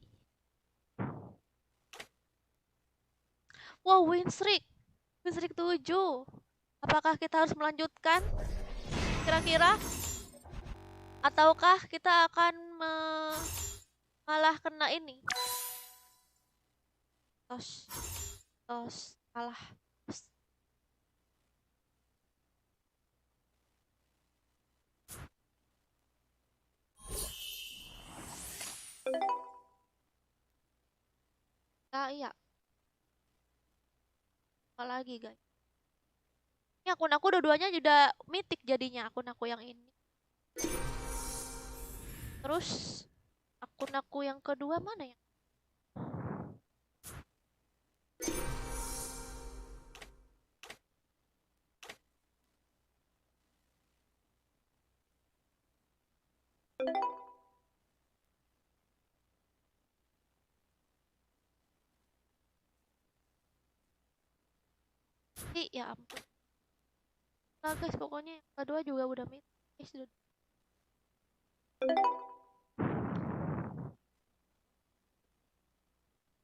Wow, win streak. Win streak 7. Apakah kita harus melanjutkan? Kira-kira? Ataukah kita akan malah kena ini? Tos, kalah. Tos. Ah, iya. Apa lagi guys? Ini akun aku dua-duanya udah mythic jadinya, akun aku yang ini. Terus akun aku yang kedua mana ya? Ya ampun. Nah guys, pokoknya yang kedua juga udah mythic.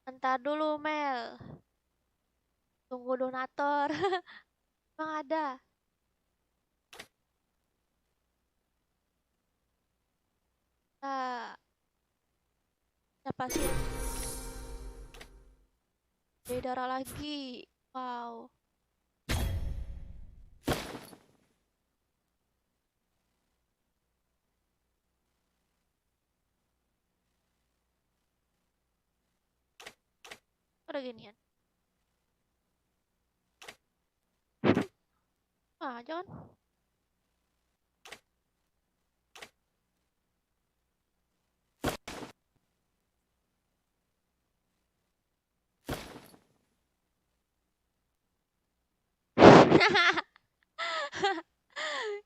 Entar dulu Mel. Tunggu donatur. Emang ada. Siapa sih? Darah lagi. Wow. Ada ginian. Jangan.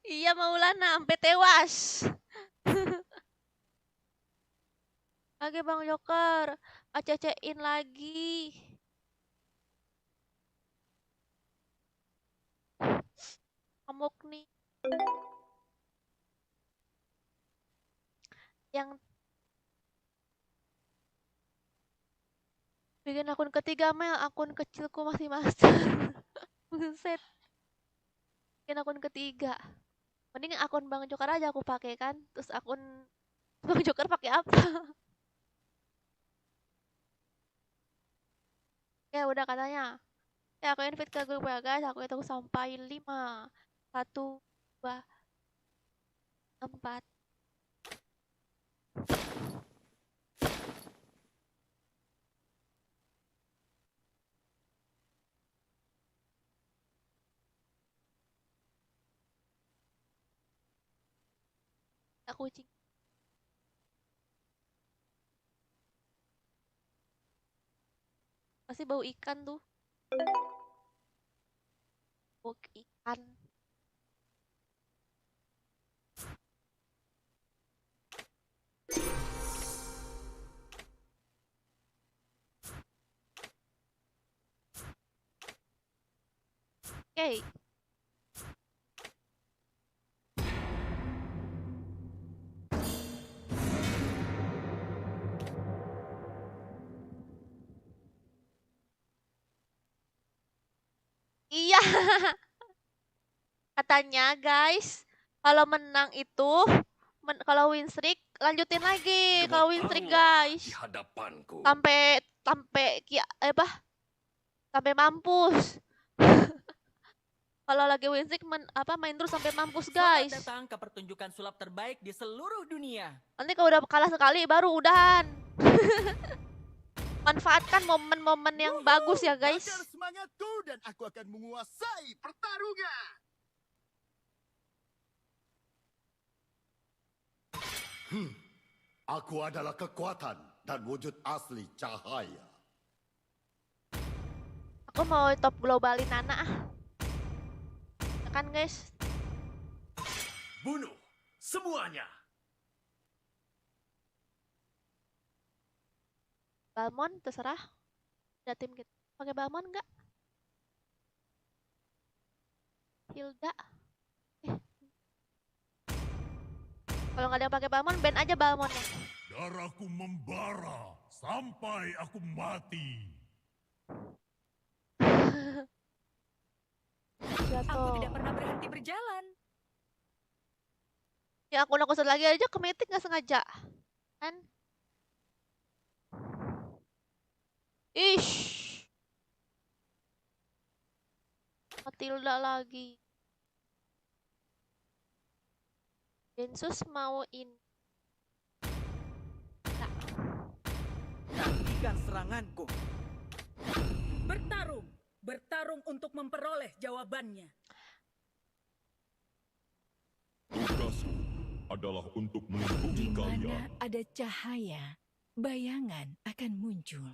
Iya Maulana, sampai tewas. Oke Bang Joker, ACC-in lagi. Amuk nih. Yang bikin akun ketiga Mel, akun kecilku masih master. Buset. Bikin akun ketiga. Mending akun Bang Joker aja aku pakai kan. Terus akun Bang Joker pakai apa? Ya udah katanya. Ya aku invite ke grup ya guys. Aku hitung sampai 5. 1, 2, 4. Kucing. Pasti bau ikan tuh. Bau ikan. Oke. Iya. Katanya guys, kalau menang itu kalau win streak lanjutin lagi. Kalau win streak guys. Sampai sampai mampus. Kalau lagi win streak main terus sampai mampus guys. Selamat datang ke pertunjukan sulap terbaik di seluruh dunia. Nanti kalau udah kalah sekali baru udahan. Manfaatkan momen-momen yang bagus ya guys. Bakar semangatku dan aku akan menguasai pertarungan. Aku adalah kekuatan dan wujud asli cahaya. Aku mau top globalin Nana. Ya kan guys? Bunuh semuanya. Balmon terserah. Ada tim kita. Pakai Balmon enggak? Hilda. Kalau nggak ada yang pakai Balmon, ban aja Balmonnya. Darahku membara sampai aku mati. Aku tidak pernah berhenti berjalan. Ya aku satu lagi aja ke meeting nggak sengaja. Kan? Ish. Matilda lagi. Densus mau ini. Nah. Nantikan seranganku. Bertarung. Bertarung untuk memperoleh jawabannya. Tugasku adalah untuk melindungi Di mana kalian. ada cahaya, bayangan akan muncul.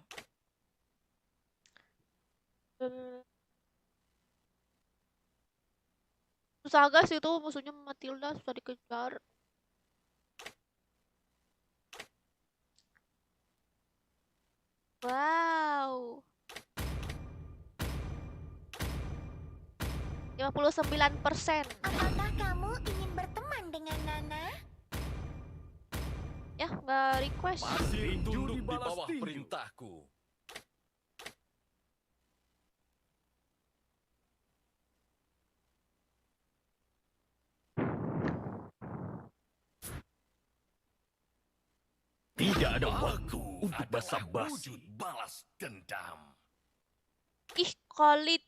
Susah guys itu musuhnya Matilda susah dikejar. Wow. 59%. Apakah kamu ingin berteman dengan Nana? Ya, nggak request. Masih tunduk di bawah perintahku. Tidak ada waktu untuk basa-basi. Balas dendam. Ih, Khalid.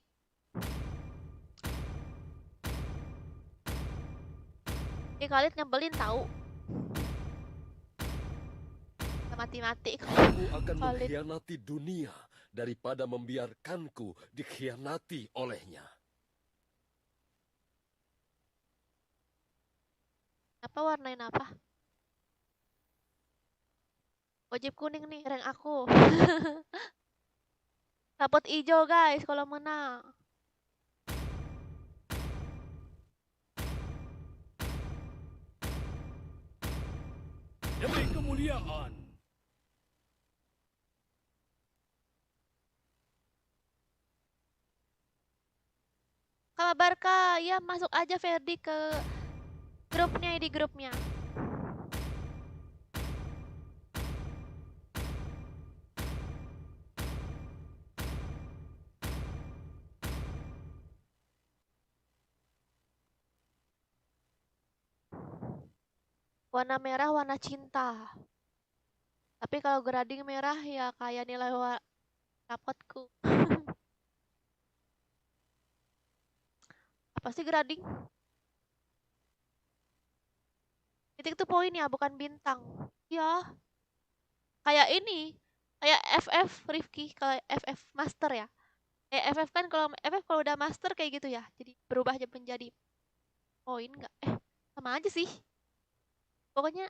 Khalid nyebelin tahu. Mati-mati. Aku akan Khalid. mengkhianati dunia daripada membiarkanku dikhianati olehnya. Apa warnain apa? Wajib kuning nih, rank aku. Rapot hijau guys kalau menang. Demi kemuliaan. Kabar Kak, ya masuk aja Ferdi ke grupnya di grupnya. Warna merah warna cinta. Tapi kalau grading merah ya kayak nilai rapotku. Apa sih grading? Titik itu poin ya, bukan bintang. Ya. Kayak ini, kayak FF Rifki, kalau FF Master ya. Kayak FF kan kalau udah Master kayak gitu ya. Jadi berubah menjadi poin enggak? Sama aja sih. Pokoknya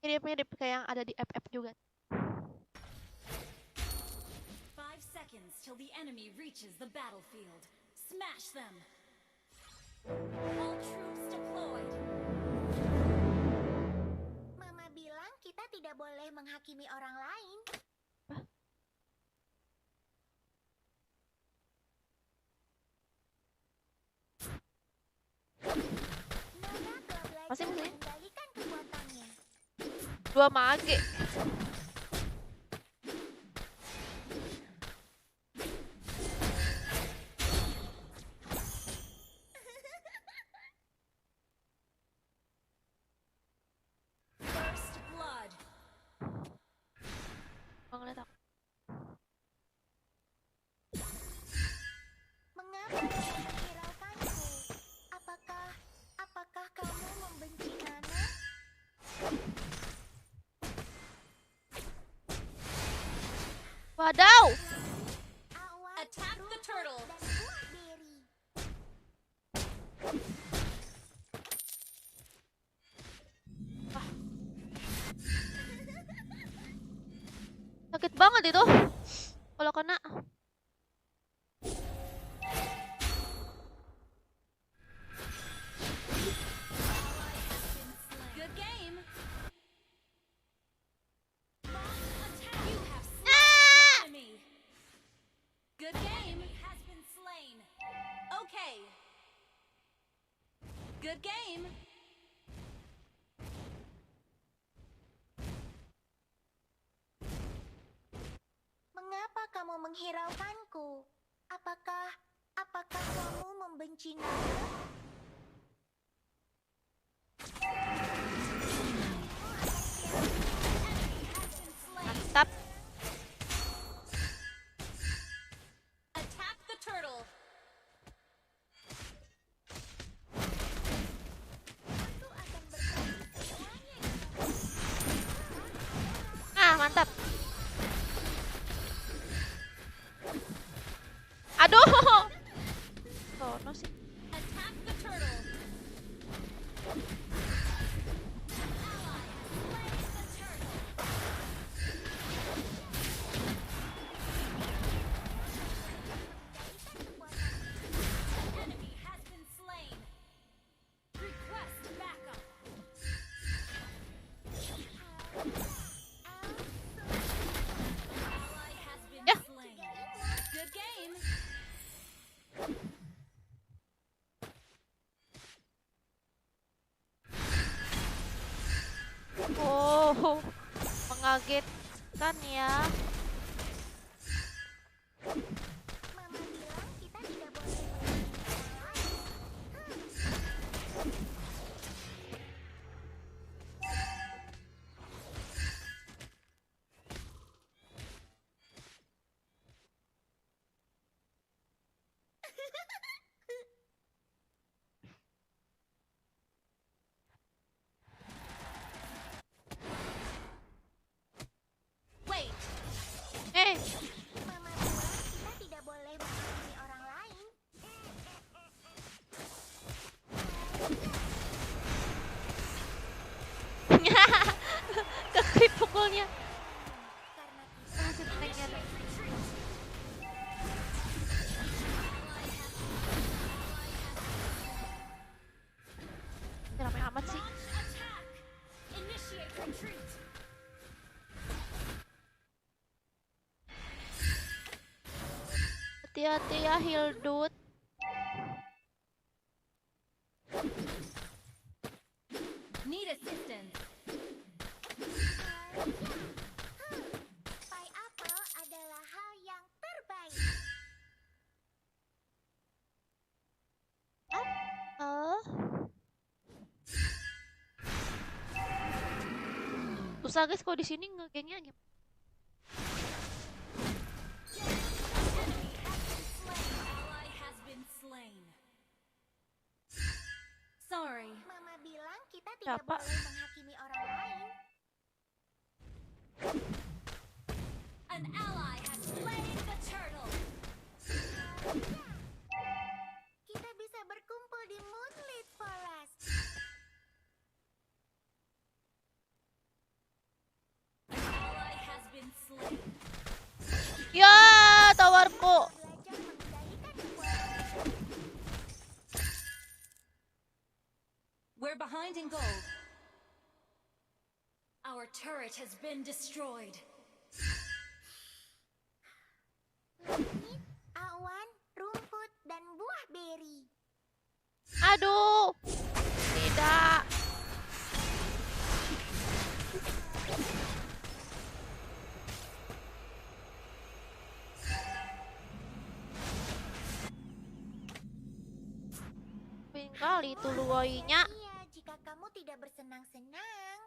mirip-mirip kayak yang ada di FF juga. 5 seconds till the enemy reaches the battlefield. Smash them. All troops deployed. Mama bilang kita tidak boleh menghakimi orang lain. Masih sih? Kembalikan kekuatannya. 2 mage. First blood. Ngeliat aku. Mengapa kamu menghiraukanku? Apakah kamu membenci Nana? Wadaw! Attack the turtle. Sakit banget itu. Kalau kena. Good game. Enemy. Good game has been slain. Okay. Good game. Mengapa kamu menghiraukanku? Apakah kamu membenci Nana? mantap. Aduh. Sono sih. Attack the turtle. Enemy has been slain. Request backup. Ally has been slain. Good game. Oh, mengagetkan ya. Mama bilang kita tidak boleh menghakimi orang lain. Wait. Mama bilang kita tidak boleh menghakimi orang lain. Kekrip pukulnya. Karena Masih tanknya. Ramai amat sih. Attack. Initiate retreat. Hati-hati ya Hildut. Need assistance. pie apple adalah hal yang terbaik. Oh. Susah guys kalau di sini ngegengnya gimana? Ally has been slain. Sorry. Mama bilang kita tidak Siapa? boleh menghakimi orang lain. An ally has slain the turtle. Kita bisa berkumpul di Moonlit Forest. An ally has been slain. Ya, tawarku. Belajar mengendalikan kekuatan. We're behind in gold. Our turret has been destroyed. Langit, awan, rumput, dan buah beri. Aduh. Tidak. Kali itu luoinya. Iya, jika kamu tidak bersenang-senang.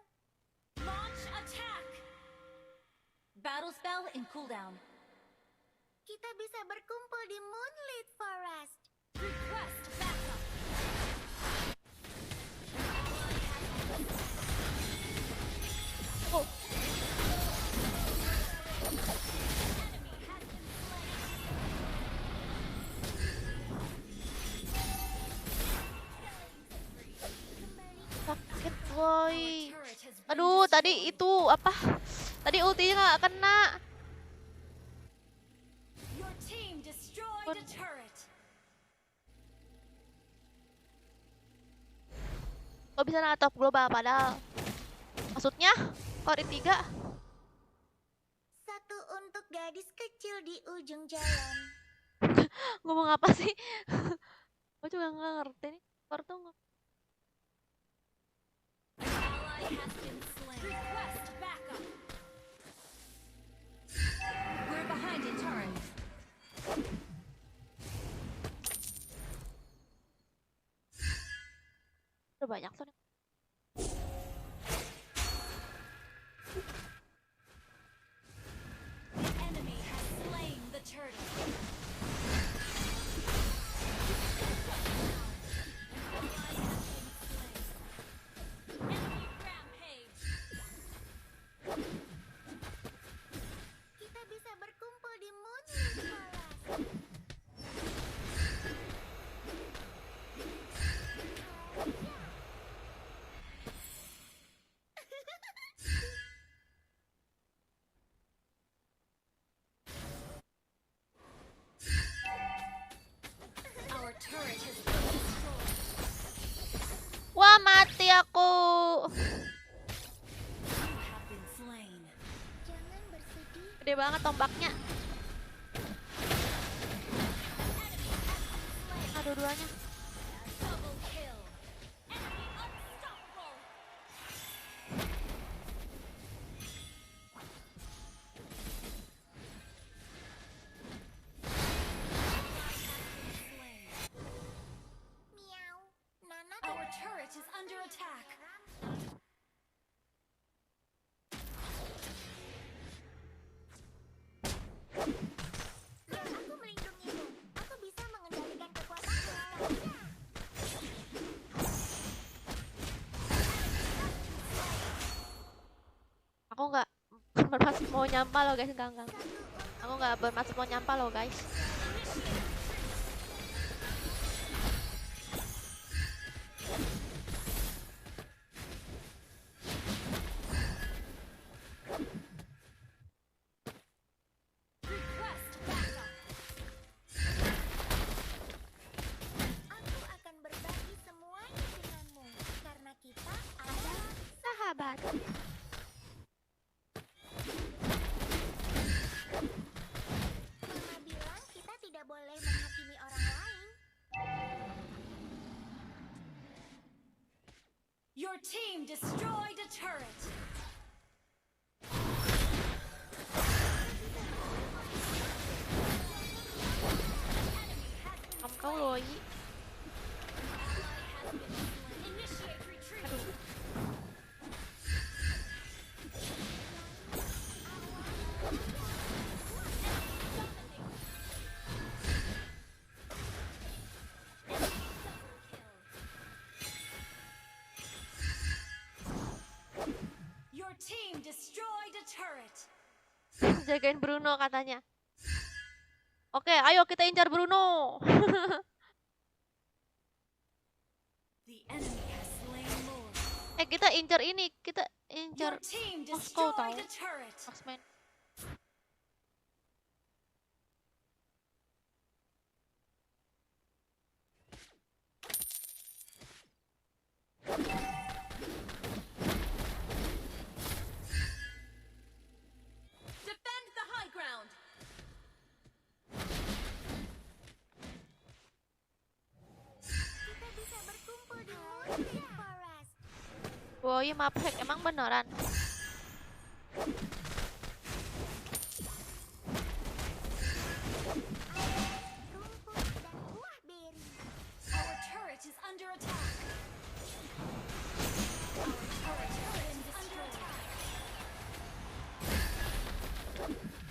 Launch attack. Battle spell in cooldown. Kita bisa berkumpul di Moonlit Forest. Request backup. Oh. Sakit boy. Aduh, tadi itu apa? Tadi ultinya nggak kena. Your team destroyed a turret. Kok bisa natop global padahal? Maksudnya, kori 3. Satu untuk gadis kecil di ujung jalan. Ngomong apa sih? Gue juga nggak ngerti nih. Kor tuh Ally has been slain. Request backup. We're behind in turret. udah banyak tuh. Enemy has slain the turtle. Enemy rampage. aku. Jangan bersedih. Gede banget tombaknya. Aduh, dua-duanya. Miau. Nana Our turret is under attack. Biar aku melindungimu. Aku bisa mengendalikan kekuatanku sekarang. Aku nggak bermaksud mau nyampah loh guys, enggak. Aku nggak bermaksud mau nyampah loh guys. Request backup. Aku akan berbagi semuanya denganmu. Karena kita adalah Sahabat. Mama bilang kita tidak boleh menghakimi orang lain. Your team destroyed a turret. Kau loh. Initiate retreat. Aduh. Your team destroyed a turret. Jagain Bruno katanya. Oke, ayo kita incar Bruno. The enemy has slain more. Kita incar ini, kita incar Your team Moskow tahu. destroyed a turret. Marksman. Defend the high ground. Kita bisa berkumpul di Moonlit Forest. Woi, map hack emang beneran. Rumput dan buah beri. Our turret is under attack. Our turret is under attack.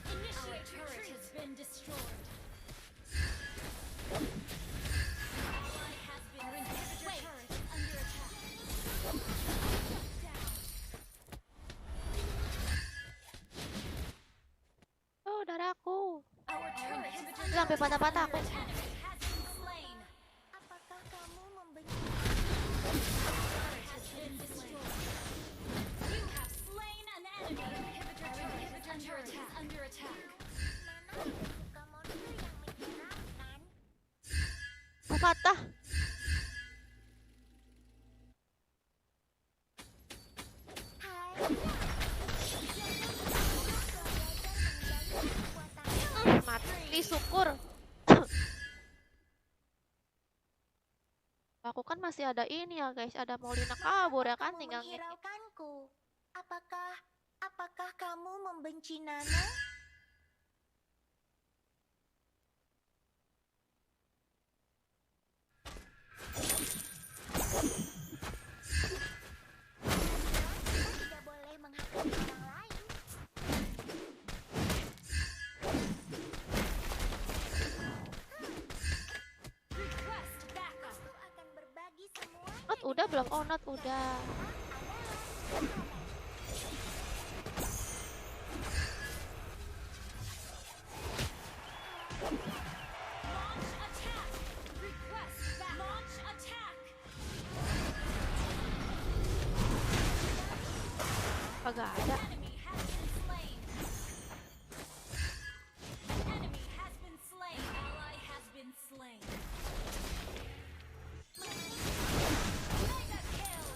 Our turret has been destroyed. Ally has been Our inhibitor turret is under attack. Down. Oh, darahku. Our turret is Itu sampai patah-patah aku. enemy has been slain. Apakah kamu membenci? Turret has been destroyed. You have slain an enemy. Our inhibitor turret is under attack. Nana tidak suka monster yang menyeramkan. Patah. Hai. Mati syukur. Aku kan masih ada ini ya guys, ada Molina kabur ya kan, Kamu tinggal ngekip. menghiraukanku. Apakah kamu membenci Nana? Kita tidak boleh menghakimi orang lain. Request backup. Aku akan berbagi semuanya. Not udah belum? Oh, not udah. Launch attack. Request backup. Launch attack. Kagak ada. Enemy has been slain. Enemy has been slain. Ally has been slain. Mega kill.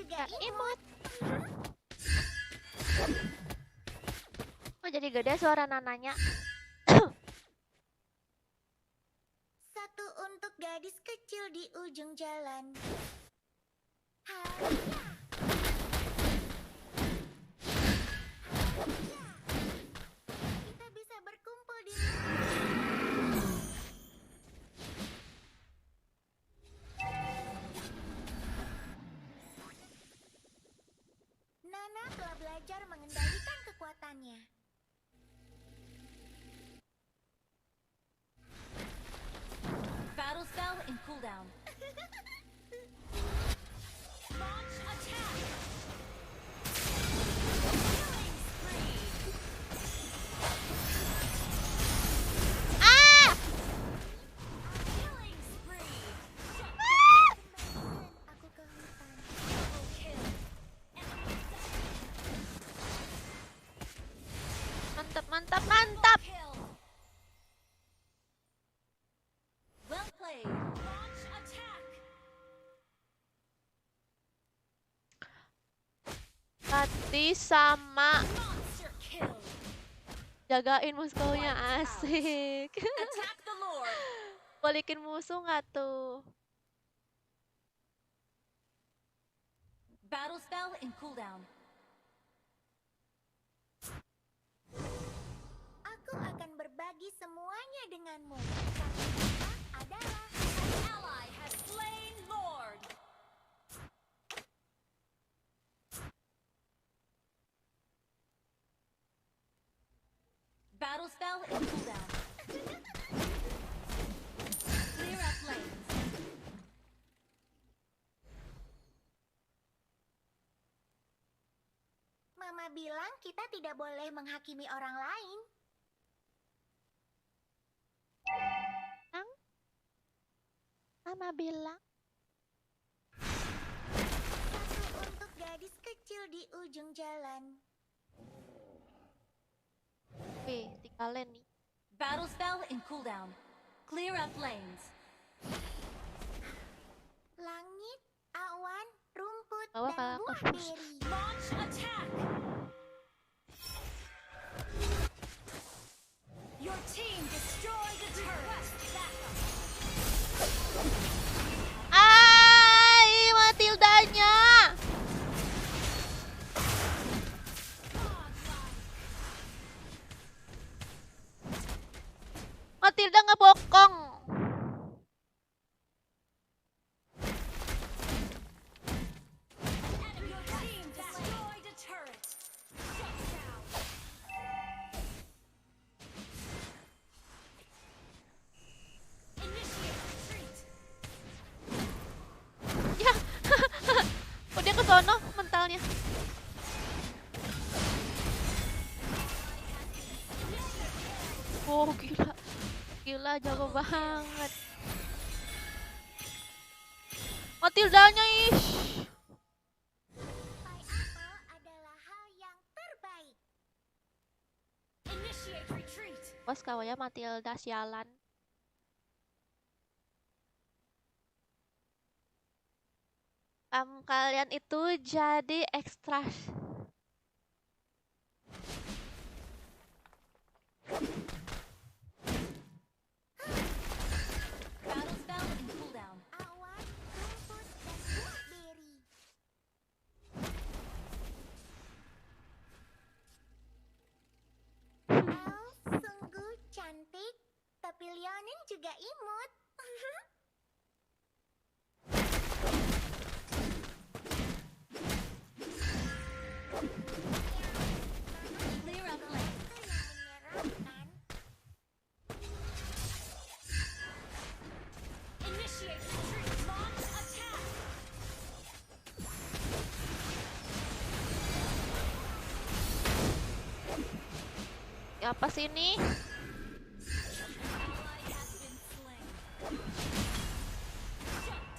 juga Ya, imut. Oh, jadi gede suara nananya. Satu untuk gadis kecil di ujung jalan. Kita bisa berkumpul di Nana telah belajar mengendalikan kekuatannya. Battle spell in cooldown. Launch attack. Killing spree. Ah! Killing spree. Aku ke hutan. Double kill. Mantap, mantap, mantap. Kill. Well played. Launch attack. Tati sama Monster kill. jagain musuhnya asik. Attack the Lord. Balikin musuh nggak tuh? Battle spell in cooldown. Aku akan berbagi semuanya denganmu. Karena kita adalah An ally has slain Lord. Battle spell in cooldown. Clear up lanes. Mama bilang kita tidak boleh menghakimi orang lain. Mama bilang. Satu untuk gadis kecil di ujung jalan. Wih, tinggalin nih. Battle spell in cooldown. Clear up lanes. Langit, awan, rumput, Bawa dan kalau buah aku beri. Launch attack. Your team destroyed a turret. Ai, Matildanya. Matilda nggak bokong. Your team destroyed a turret. Shut down. Initiate retreat. Ya, kok dia ke sono mentalnya. Oh gila, gila jago banget. Matildanya ish. Pai apel adalah hal yang terbaik. Initiate retreat. Bos kawaya Matilda sialan. Kalian itu jadi ekstra. Battle spell in cooldown. Awan, rumput, dan buah beri. Sungguh cantik, tapi Leonin juga imut. Clear up lanes. Menyeramkan. Initiate retreat. Launch attack. Ya apa sih ini? Ally has been slain.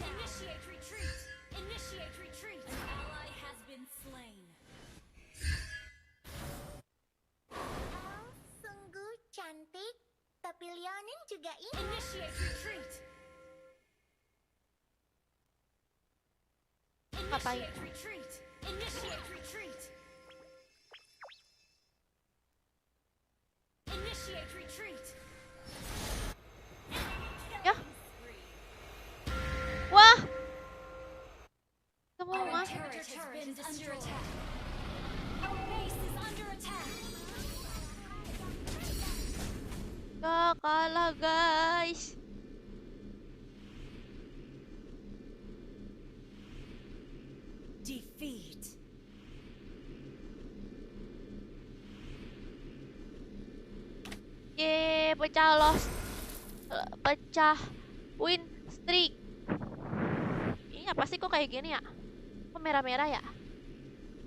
Initiate retreat. Initiate retreat. An ally has been slain. Sungguh cantik, tapi Leonin juga imut. Initiate retreat. Ngapain? Initiate retreat. Initiate retreat. Initiate retreat. Ya. Wah. Semua. Our turret has been under attack. Our base is under attack. Ya kalah guys. Defeat. Yeay, pecah loss. Pecah win streak. Ini apa sih kok kayak gini ya? Kok merah-merah ya?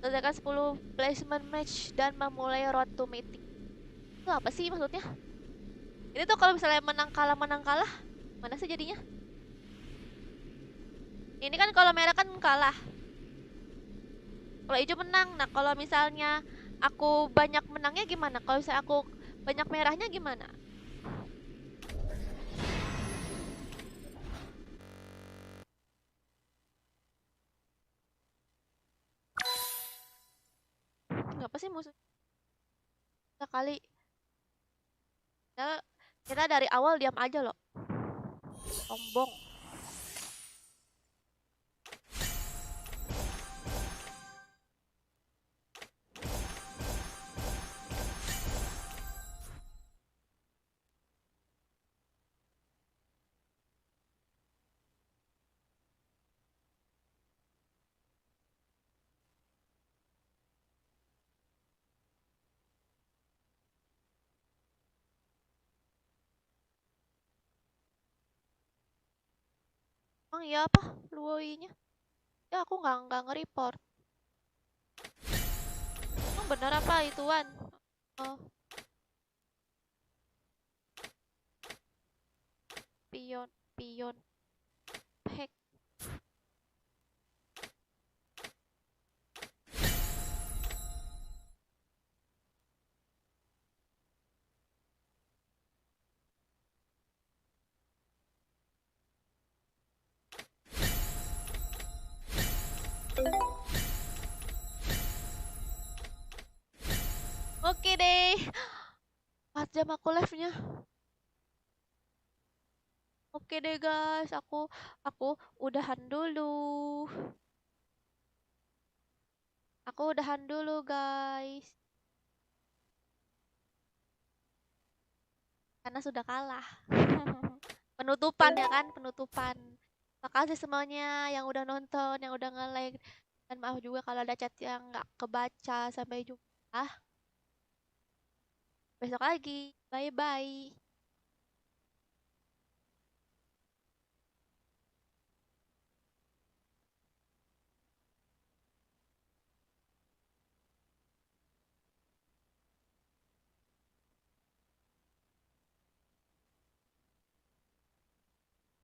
Selesaikan 10 placement match dan memulai road to mythic. Itu apa sih maksudnya? Ini tuh kalau misalnya menang kalah, mana sih jadinya? Ini kan kalau merah kan kalah. Kalau hijau menang. Nah, kalau misalnya aku banyak menangnya gimana? Kalau misalnya aku banyak merahnya gimana? Apa sih musuh? Sekali kita dari awal diam aja loh. Sombong. Emang iya apa luoinya? Ya aku nggak nge-report. Emang bener apa ituan? Oh. Pion hack. Oke deh. 4 jam aku live-nya. Oke deh guys, aku udahan dulu. Aku udahan dulu guys. Karena sudah kalah. Penutupan ya kan, penutupan. Makasih semuanya yang udah nonton, yang udah nge-like. Dan maaf juga kalau ada chat yang nggak kebaca. Sampai jumpa besok lagi. Bye-bye.